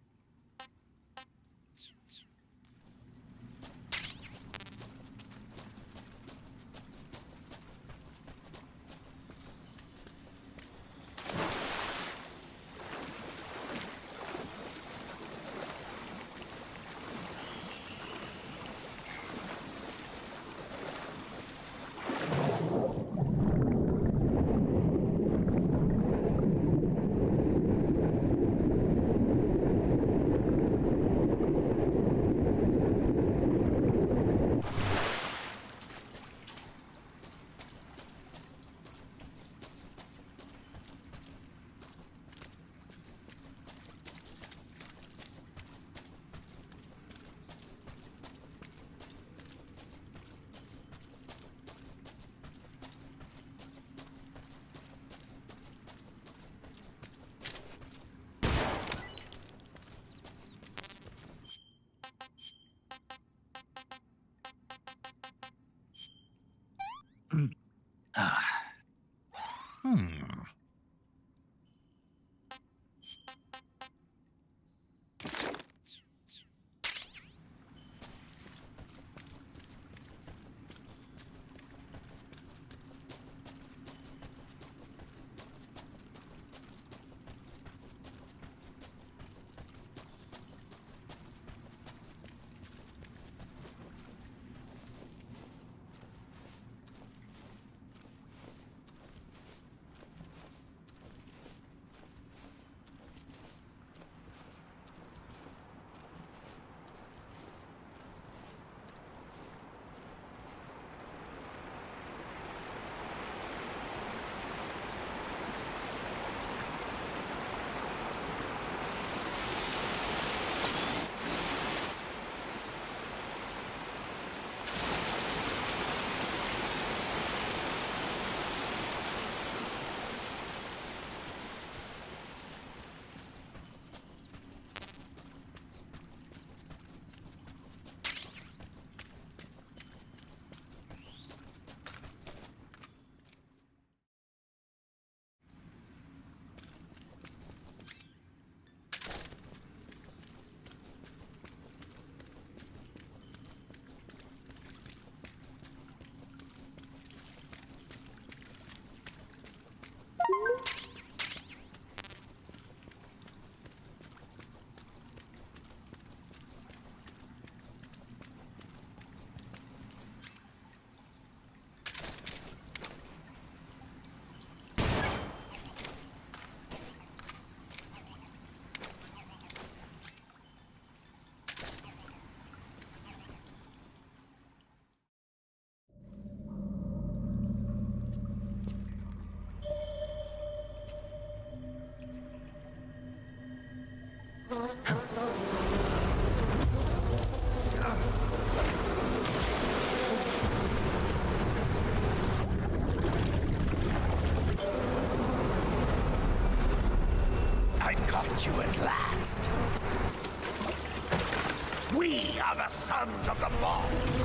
Speaker 11: We are the sons of the boss!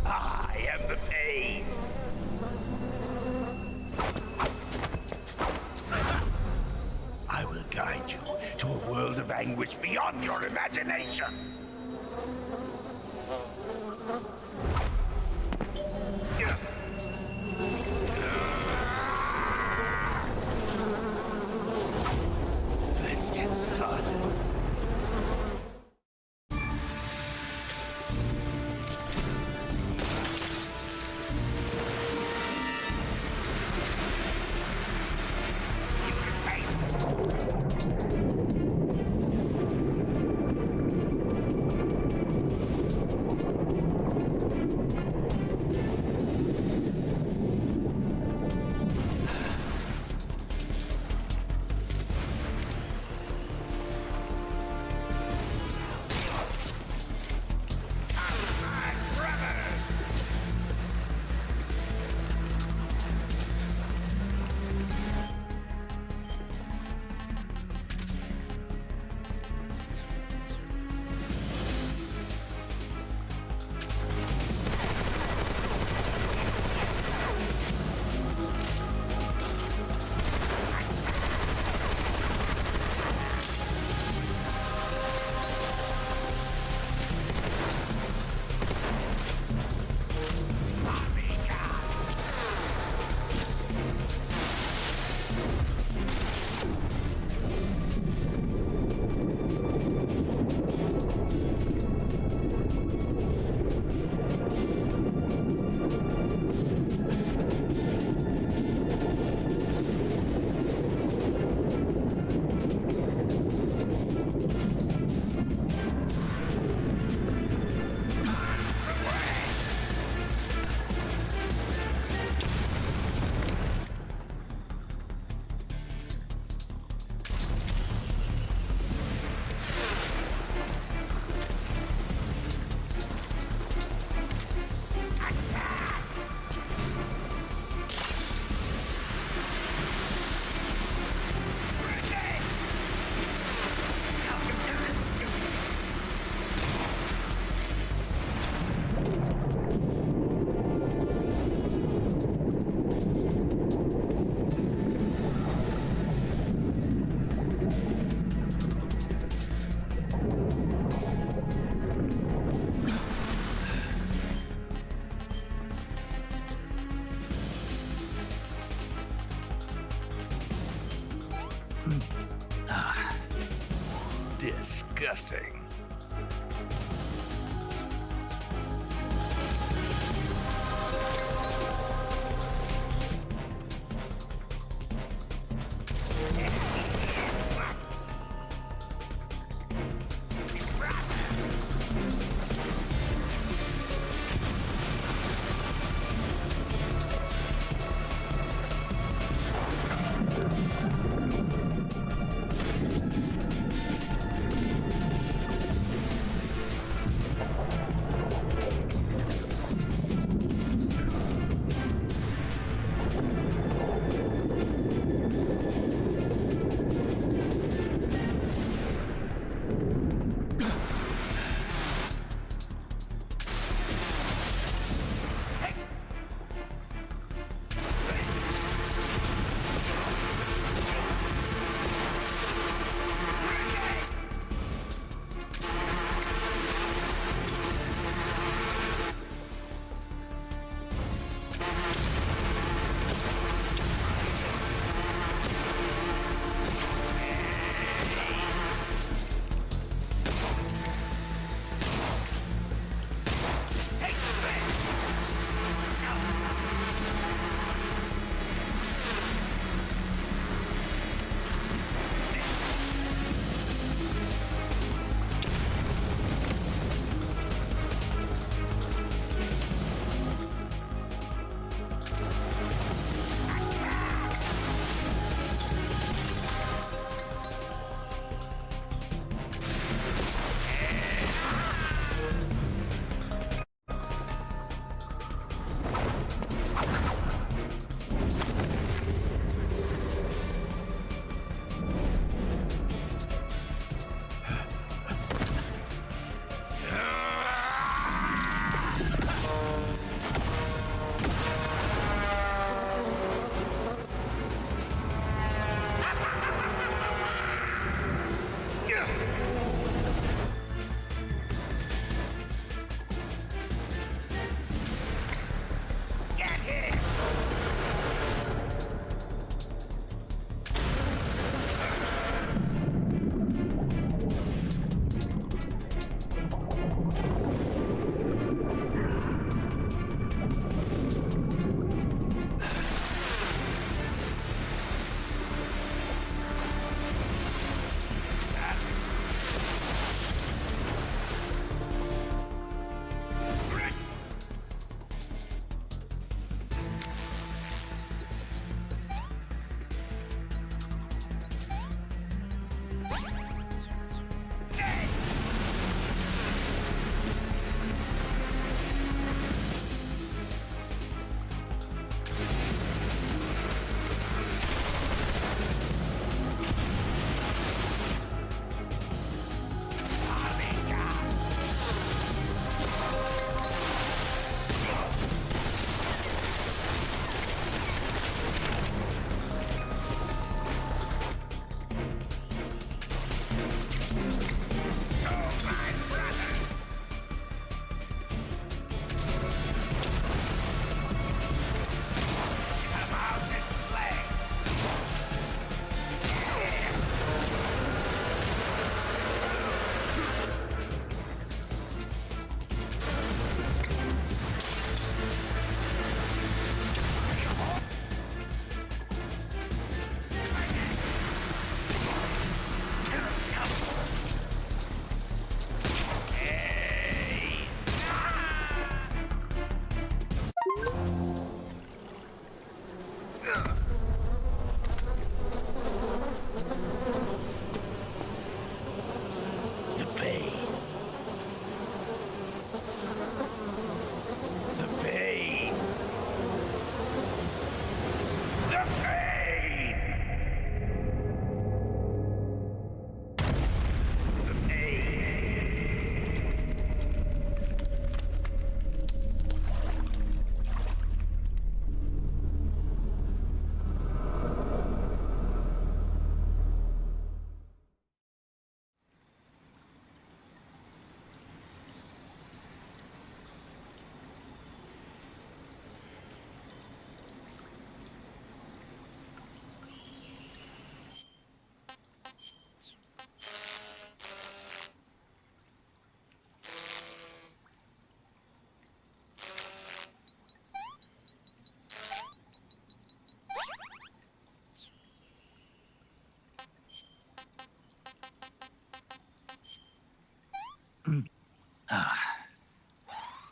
Speaker 11: I am the pain! I will guide you to a world of anguish beyond your imagination! Let's get started.
Speaker 1: Disgusting.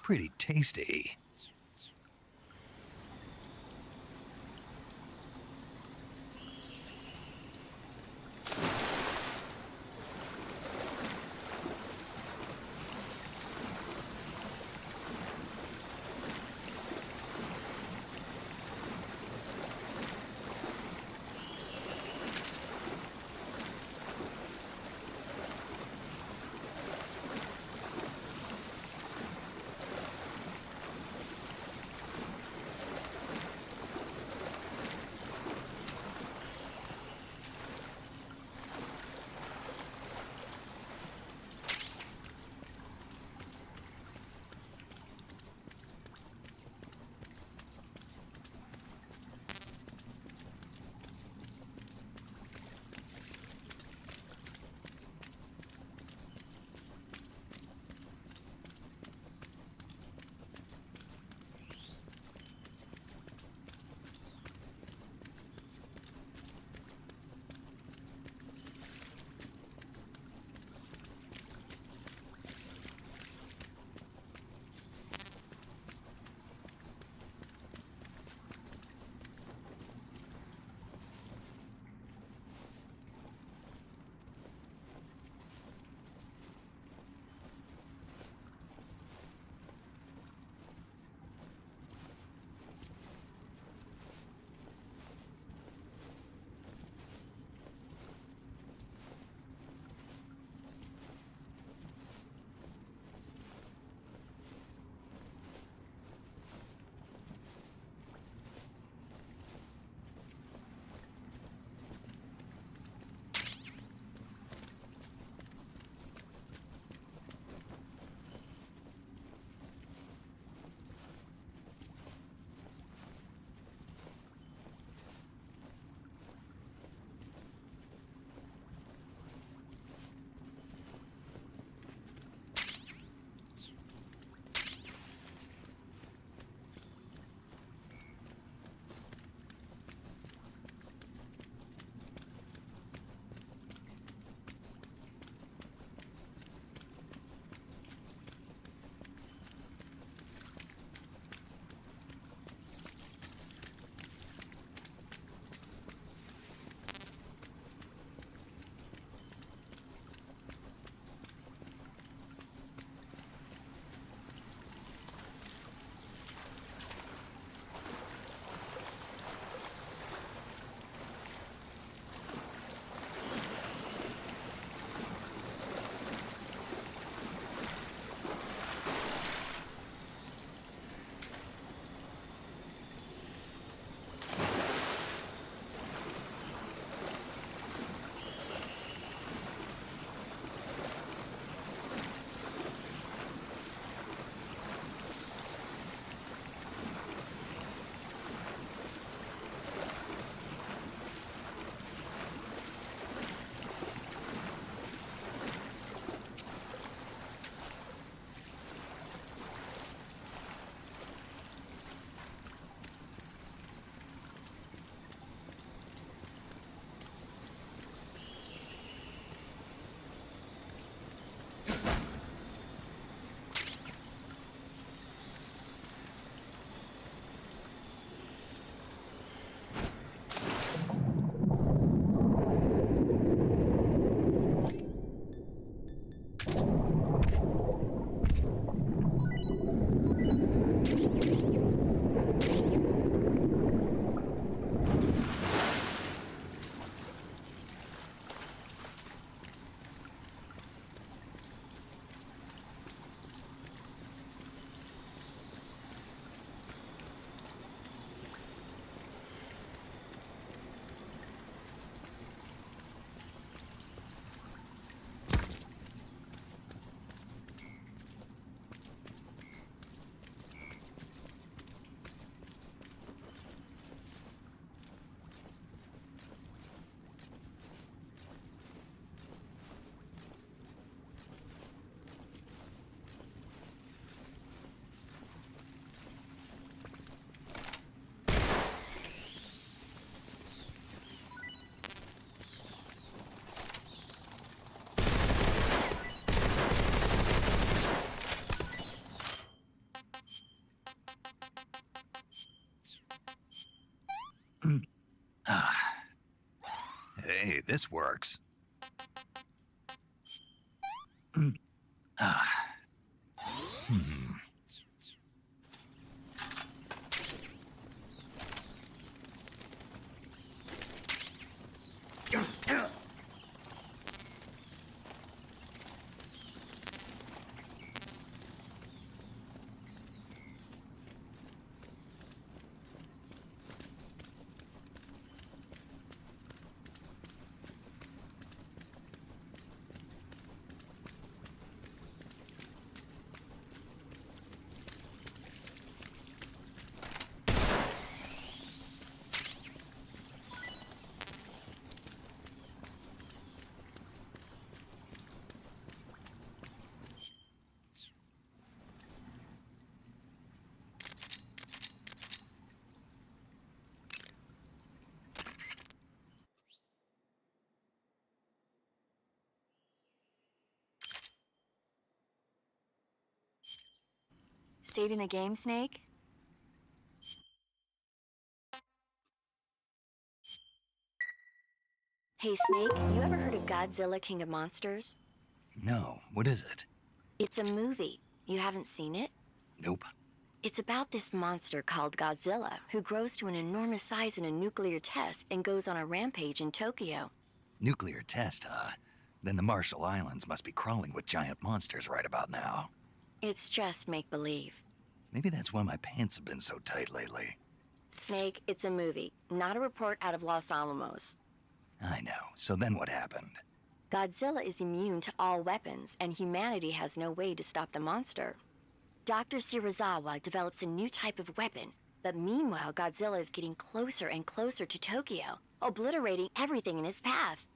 Speaker 1: pretty tasty. Hey, this works.
Speaker 6: Saving the game, Snake? Hey, Snake, you ever heard of Godzilla King of Monsters?
Speaker 1: No, what is it?
Speaker 6: It's a movie. You haven't seen it?
Speaker 1: Nope.
Speaker 6: It's about this monster called Godzilla, who grows to an enormous size in a nuclear test and goes on a rampage in Tokyo.
Speaker 1: Nuclear test, huh? Then the Marshall Islands must be crawling with giant monsters right about now.
Speaker 6: It's just make-believe.
Speaker 1: Maybe that's why my pants have been so tight lately.
Speaker 6: Snake, it's a movie, not a report out of Los Alamos.
Speaker 1: I know. So then what happened?
Speaker 6: Godzilla is immune to all weapons, and humanity has no way to stop the monster. Dr. Shirazawa develops a new type of weapon, but meanwhile Godzilla is getting closer and closer to Tokyo, obliterating everything in his path.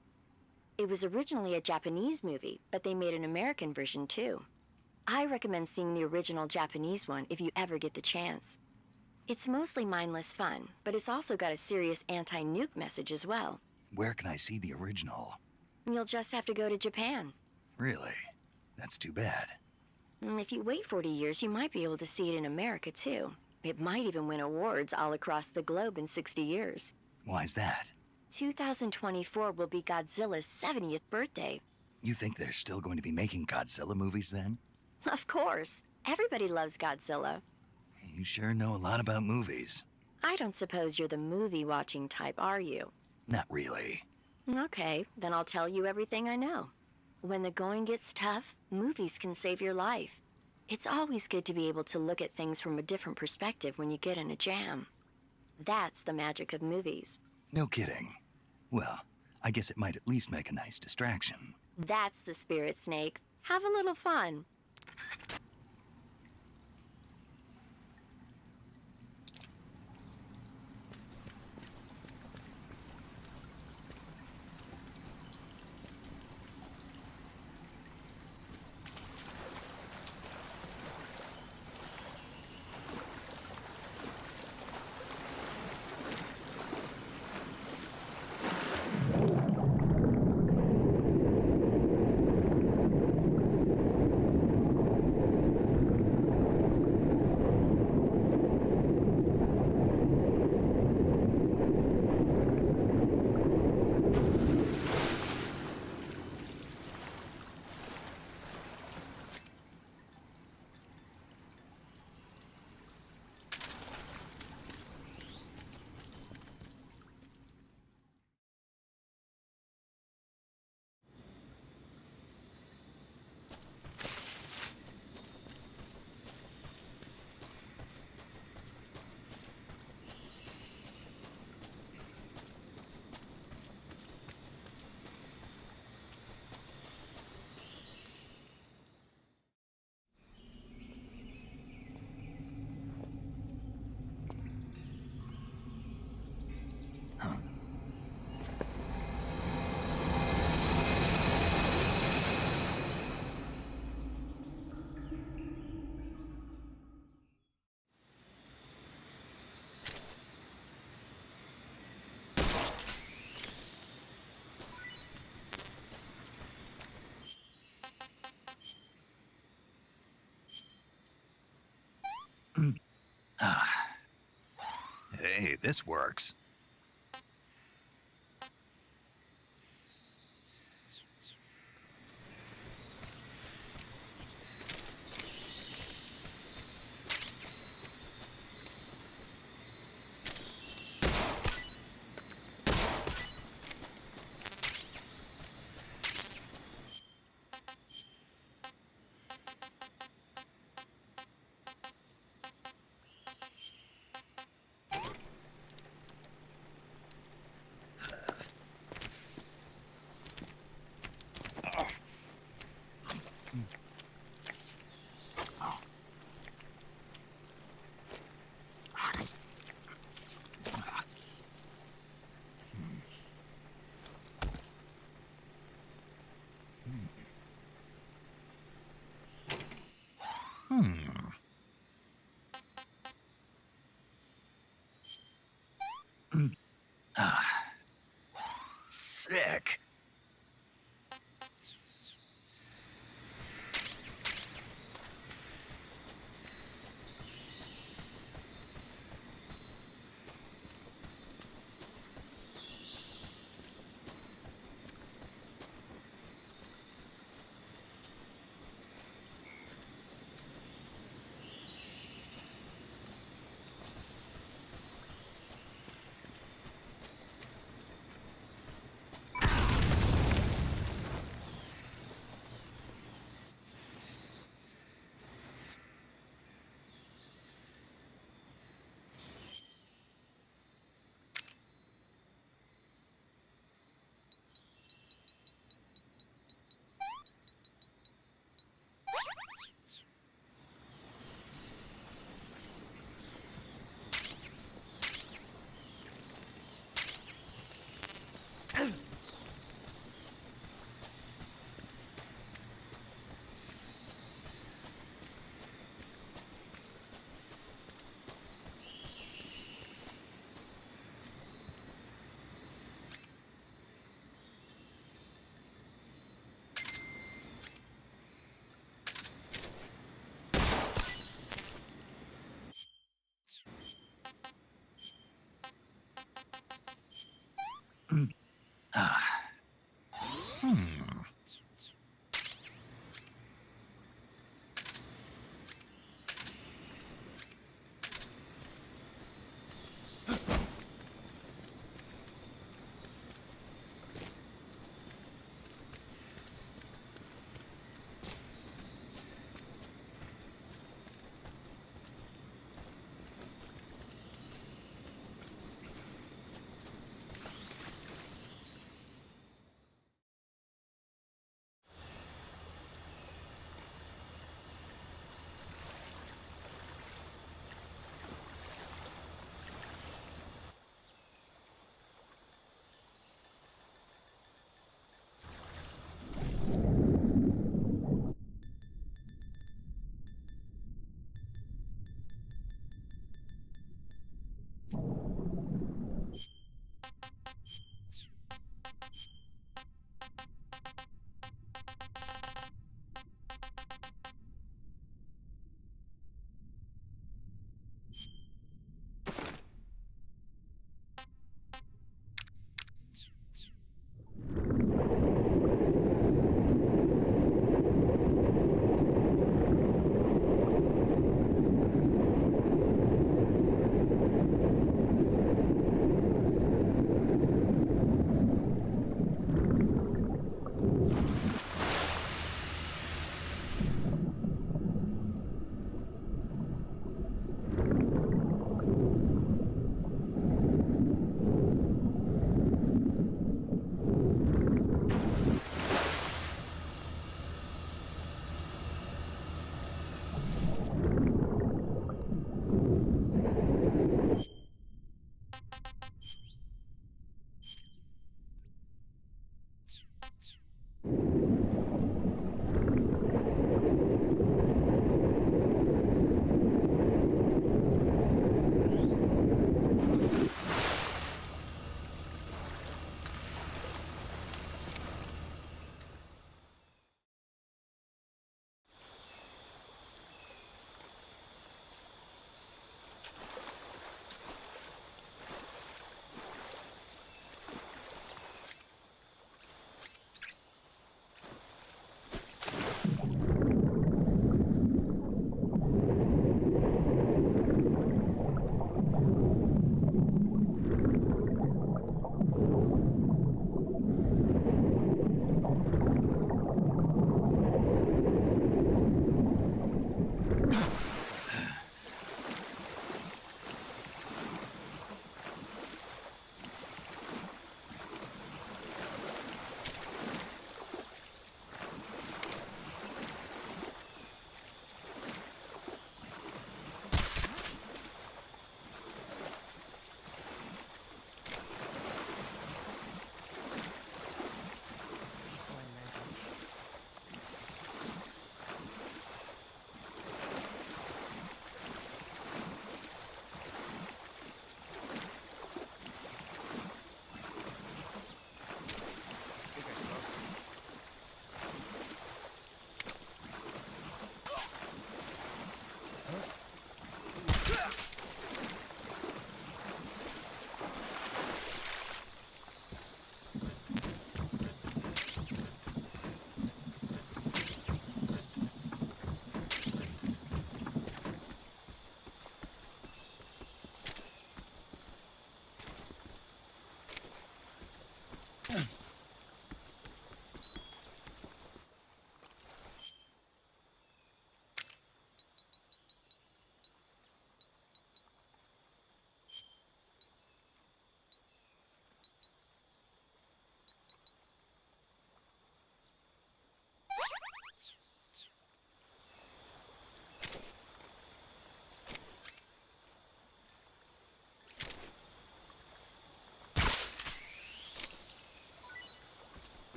Speaker 6: It was originally a Japanese movie, but they made an American version too. I recommend seeing the original Japanese one if you ever get the chance. It's mostly mindless fun, but it's also got a serious anti-nuke message as well.
Speaker 1: Where can I see the original?
Speaker 6: You'll just have to go to Japan.
Speaker 1: Really? That's too bad.
Speaker 6: If you wait 40 years, you might be able to see it in America too. It might even win awards all across the globe in 60 years.
Speaker 1: Why's that?
Speaker 6: 2024 will be Godzilla's 70th birthday.
Speaker 1: You think they're still going to be making Godzilla movies then?
Speaker 6: Of course. Everybody loves Godzilla.
Speaker 1: You sure know a lot about movies.
Speaker 6: I don't suppose you're the movie-watching type, are you?
Speaker 1: Not really.
Speaker 6: Okay, then I'll tell you everything I know. When the going gets tough, movies can save your life. It's always good to be able to look at things from a different perspective when you get in a jam. That's the magic of movies.
Speaker 1: No kidding. Well, I guess it might at least make a nice distraction.
Speaker 6: That's the spirit, Snake. Have a little fun.
Speaker 1: Hey, this works. sick.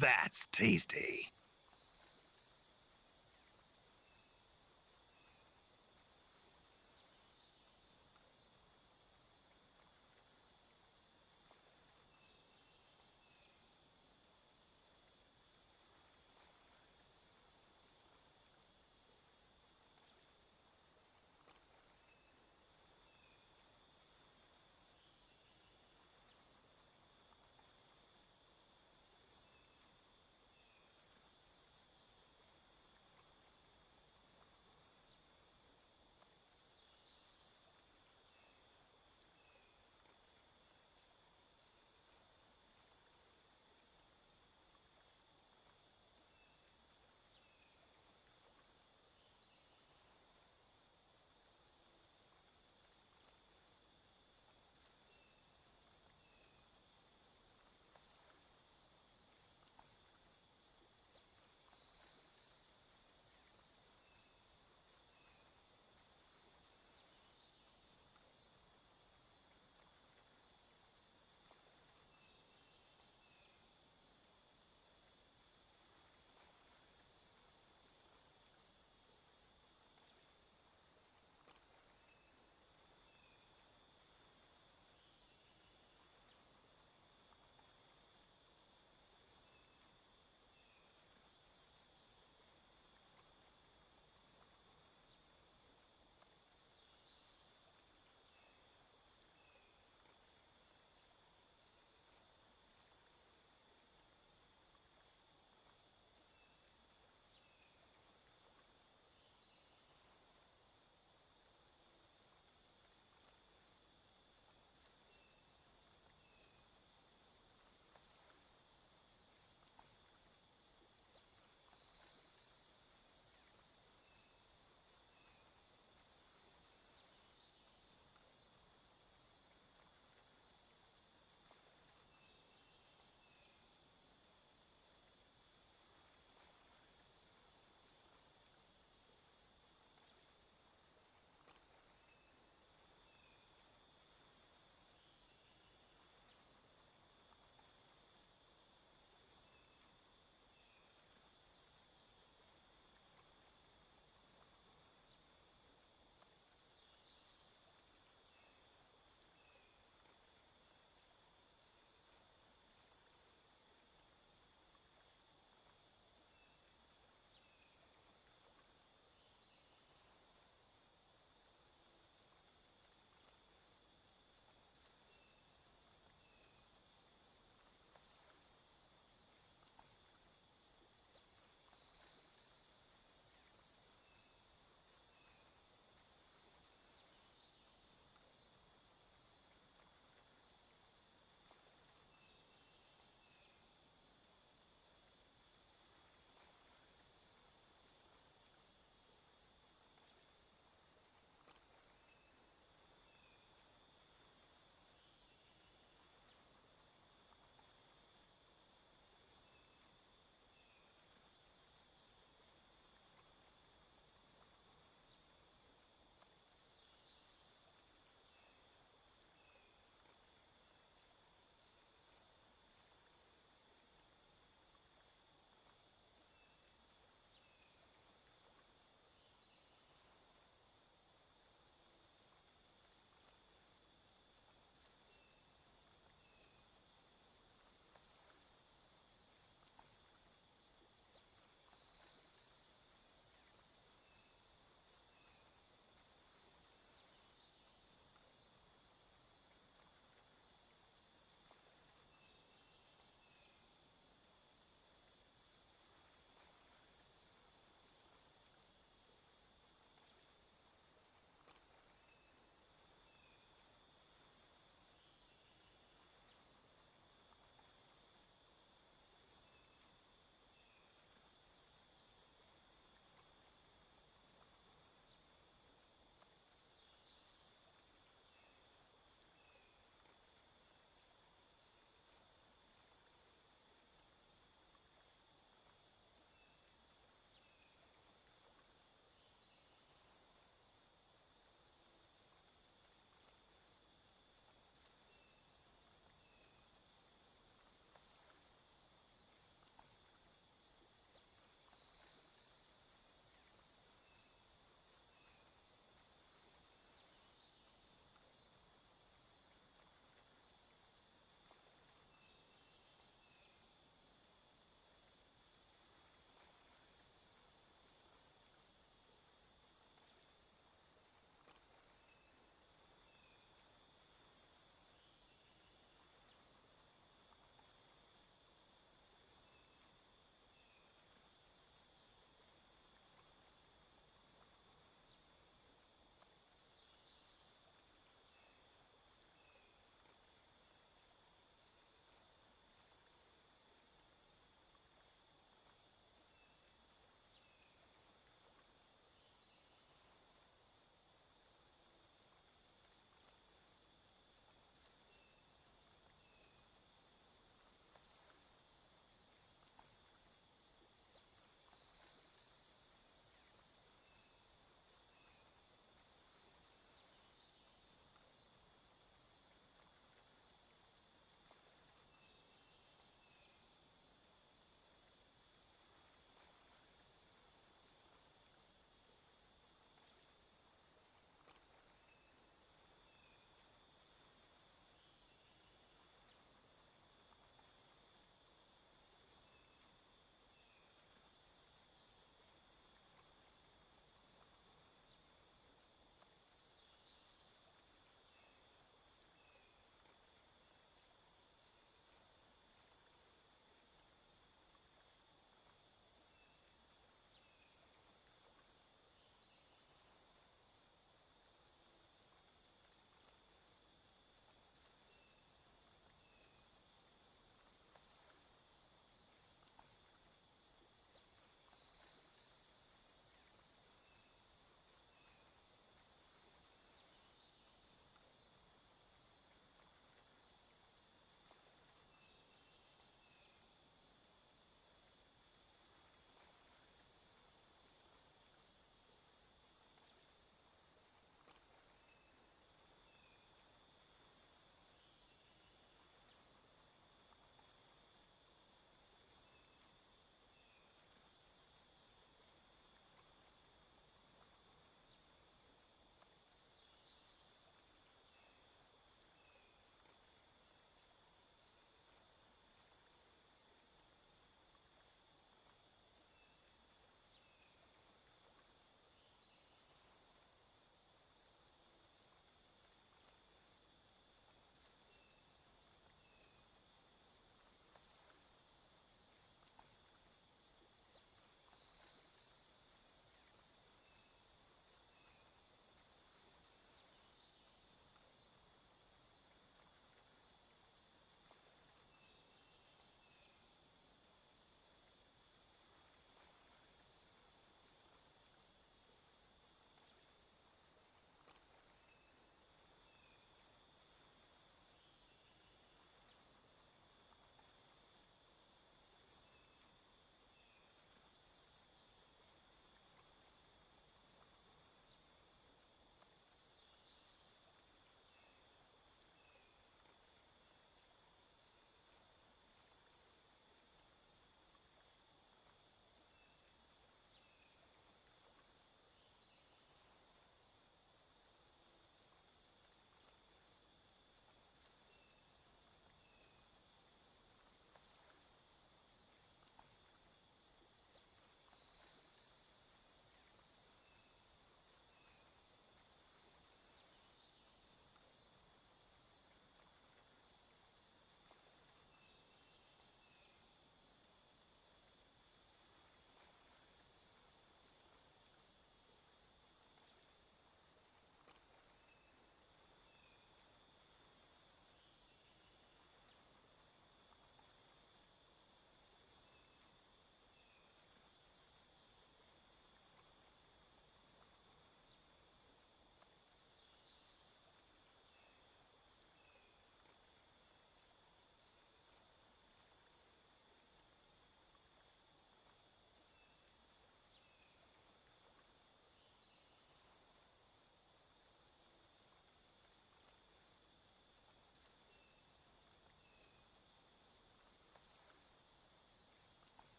Speaker 1: That's tasty.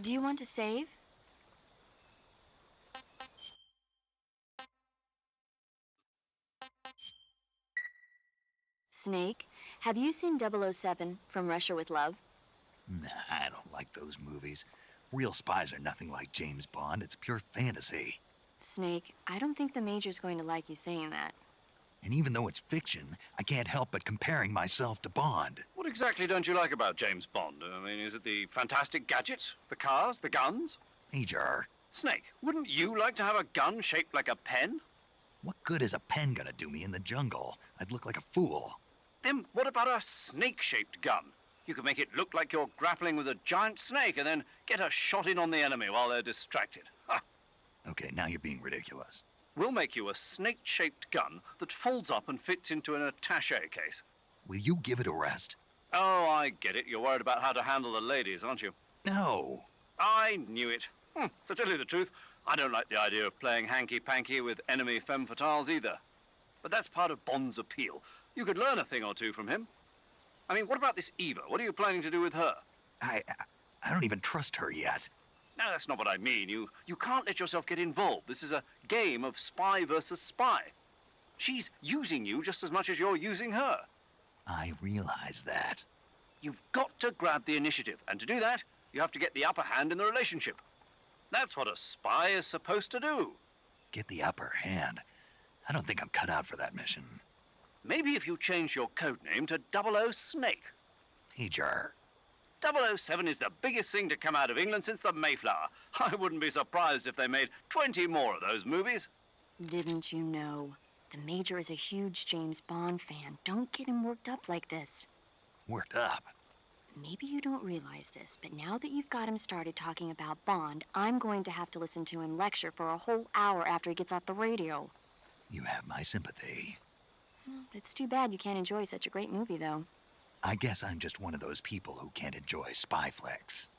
Speaker 6: Do you want to save? Snake, have you seen 007 from Russia with Love?
Speaker 1: Nah, I don't like those movies. Real spies are nothing like James Bond. It's pure fantasy.
Speaker 6: Snake, I don't think the Major's going to like you saying that.
Speaker 1: And even though it's fiction, I can't help but comparing myself to Bond.
Speaker 2: What exactly don't you like about James Bond? I mean, is it the fantastic gadgets, the cars, the guns?
Speaker 1: Major.
Speaker 2: Snake, wouldn't you like to have a gun shaped like a pen?
Speaker 1: What good is a pen gonna do me in the jungle? I'd look like a fool.
Speaker 2: Then what about a snake-shaped gun? You could make it look like you're grappling with a giant snake and then get a shot in on the enemy while they're distracted. Ha!
Speaker 1: Okay, now you're being ridiculous.
Speaker 2: We'll make you a snake-shaped gun that folds up and fits into an attaché case.
Speaker 1: Will you give it a rest?
Speaker 2: Oh, I get it. You're worried about how to handle the ladies, aren't you?
Speaker 1: No.
Speaker 2: I knew it. To tell you the truth, I don't like the idea of playing hanky-panky with enemy femme fatales either. But that's part of Bond's appeal. You could learn a thing or two from him. I mean, what about this Eva? What are you planning to do with her?
Speaker 1: I don't even trust her yet.
Speaker 2: No, that's not what I mean. You can't let yourself get involved. This is a game of spy versus spy. She's using you just as much as you're using her.
Speaker 1: I realize that.
Speaker 2: You've got to grab the initiative, and to do that, you have to get the upper hand in the relationship. That's what a spy is supposed to do.
Speaker 1: Get the upper hand? I don't think I'm cut out for that mission.
Speaker 2: Maybe if you change your codename to 00 Snake.
Speaker 1: Major.
Speaker 2: 007 is the biggest thing to come out of England since the Mayflower. I wouldn't be surprised if they made 20 more of those movies.
Speaker 6: Didn't you know? The Major is a huge James Bond fan. Don't get him worked up like this.
Speaker 1: Worked up?
Speaker 6: Maybe you don't realize this, but now that you've got him started talking about Bond, I'm going to have to listen to him lecture for a whole hour after he gets off the radio.
Speaker 1: You have my sympathy.
Speaker 6: It's too bad you can't enjoy such a great movie, though.
Speaker 1: I guess I'm just one of those people who can't enjoy spy flicks.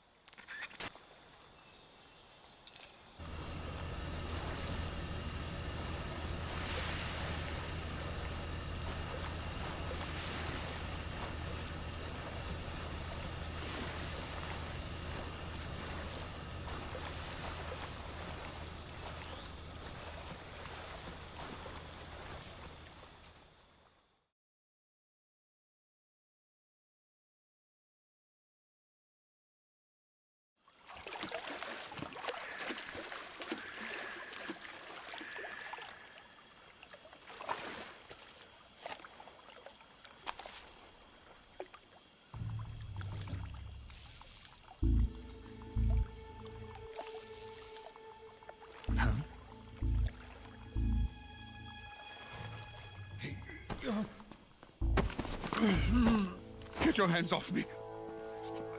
Speaker 8: Get your hands off me.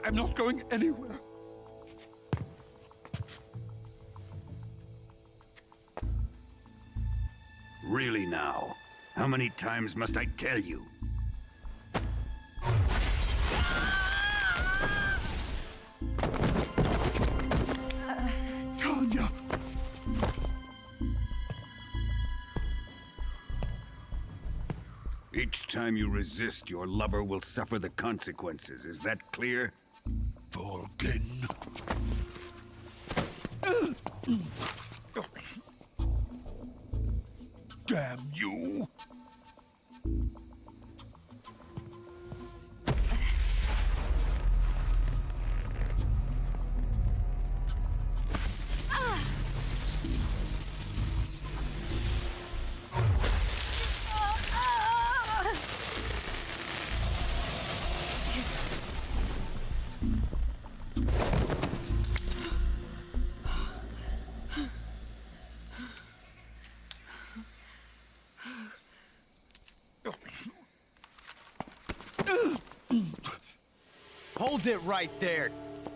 Speaker 8: I'm not going anywhere.
Speaker 13: Really now? How many times must I tell you?
Speaker 8: Tanya!
Speaker 13: Each time you resist, your lover will suffer the consequences. Is that clear?
Speaker 8: Volgin. Damn you!
Speaker 10: Hold it right there,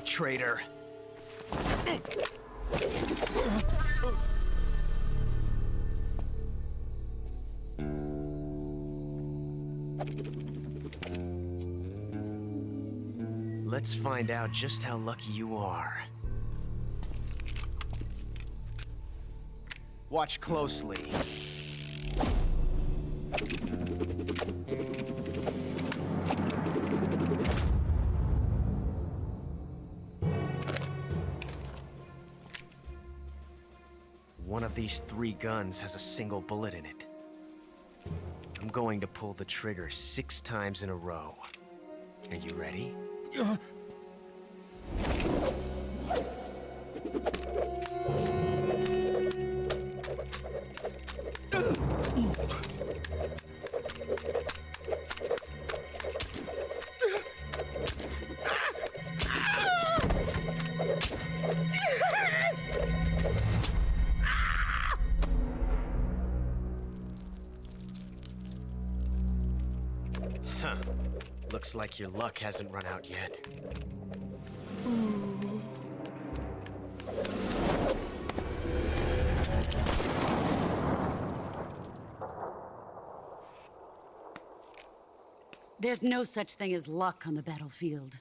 Speaker 10: traitor. Let's find out just how lucky you are. Watch closely. One of these 3 guns has a single bullet in it. I'm going to pull the trigger 6 times in a row. Are you ready? Huh. Looks like your luck hasn't run out yet.
Speaker 7: There's no such thing as luck on the battlefield.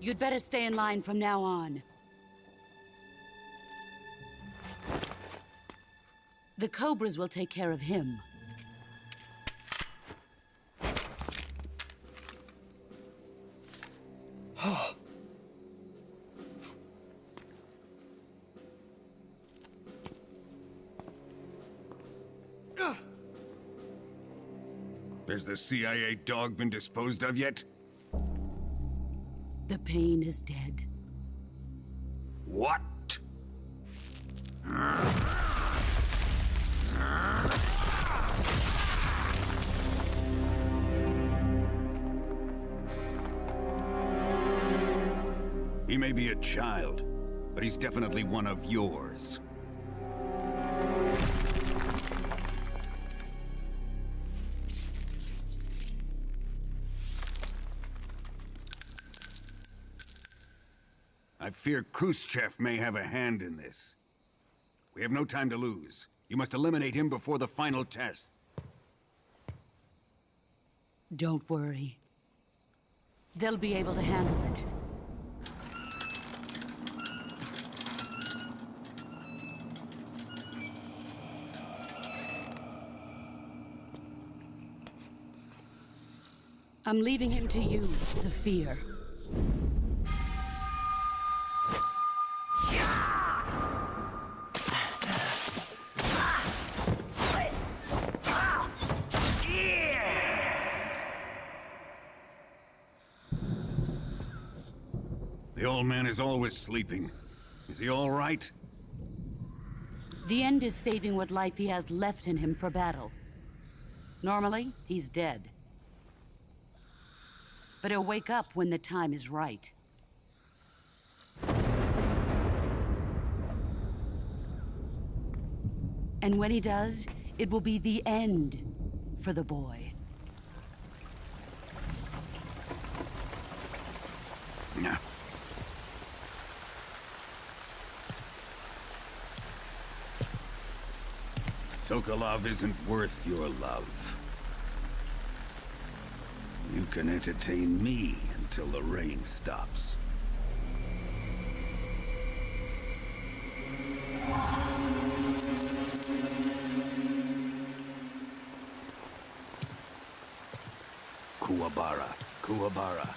Speaker 7: You'd better stay in line from now on. The Cobras will take care of him.
Speaker 13: Has the CIA dog been disposed of yet?
Speaker 7: The pain is dead.
Speaker 13: What? He may be a child, but he's definitely one of yours. I fear Khrushchev may have a hand in this. We have no time to lose. You must eliminate him before the final test.
Speaker 7: Don't worry. They'll be able to handle it. I'm leaving him to you, the fear.
Speaker 13: The old man is always sleeping. Is he all right?
Speaker 7: The end is saving what life he has left in him for battle. Normally, he's dead. But he'll wake up when the time is right. And when he does, it will be the end for the boy.
Speaker 13: No. Sokolov isn't worth your love. You can entertain me until the rain stops. Kuwabara, Kuwabara.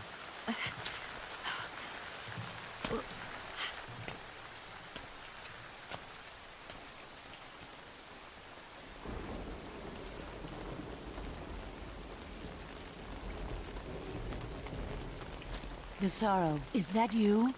Speaker 7: The Sorrow, is that you?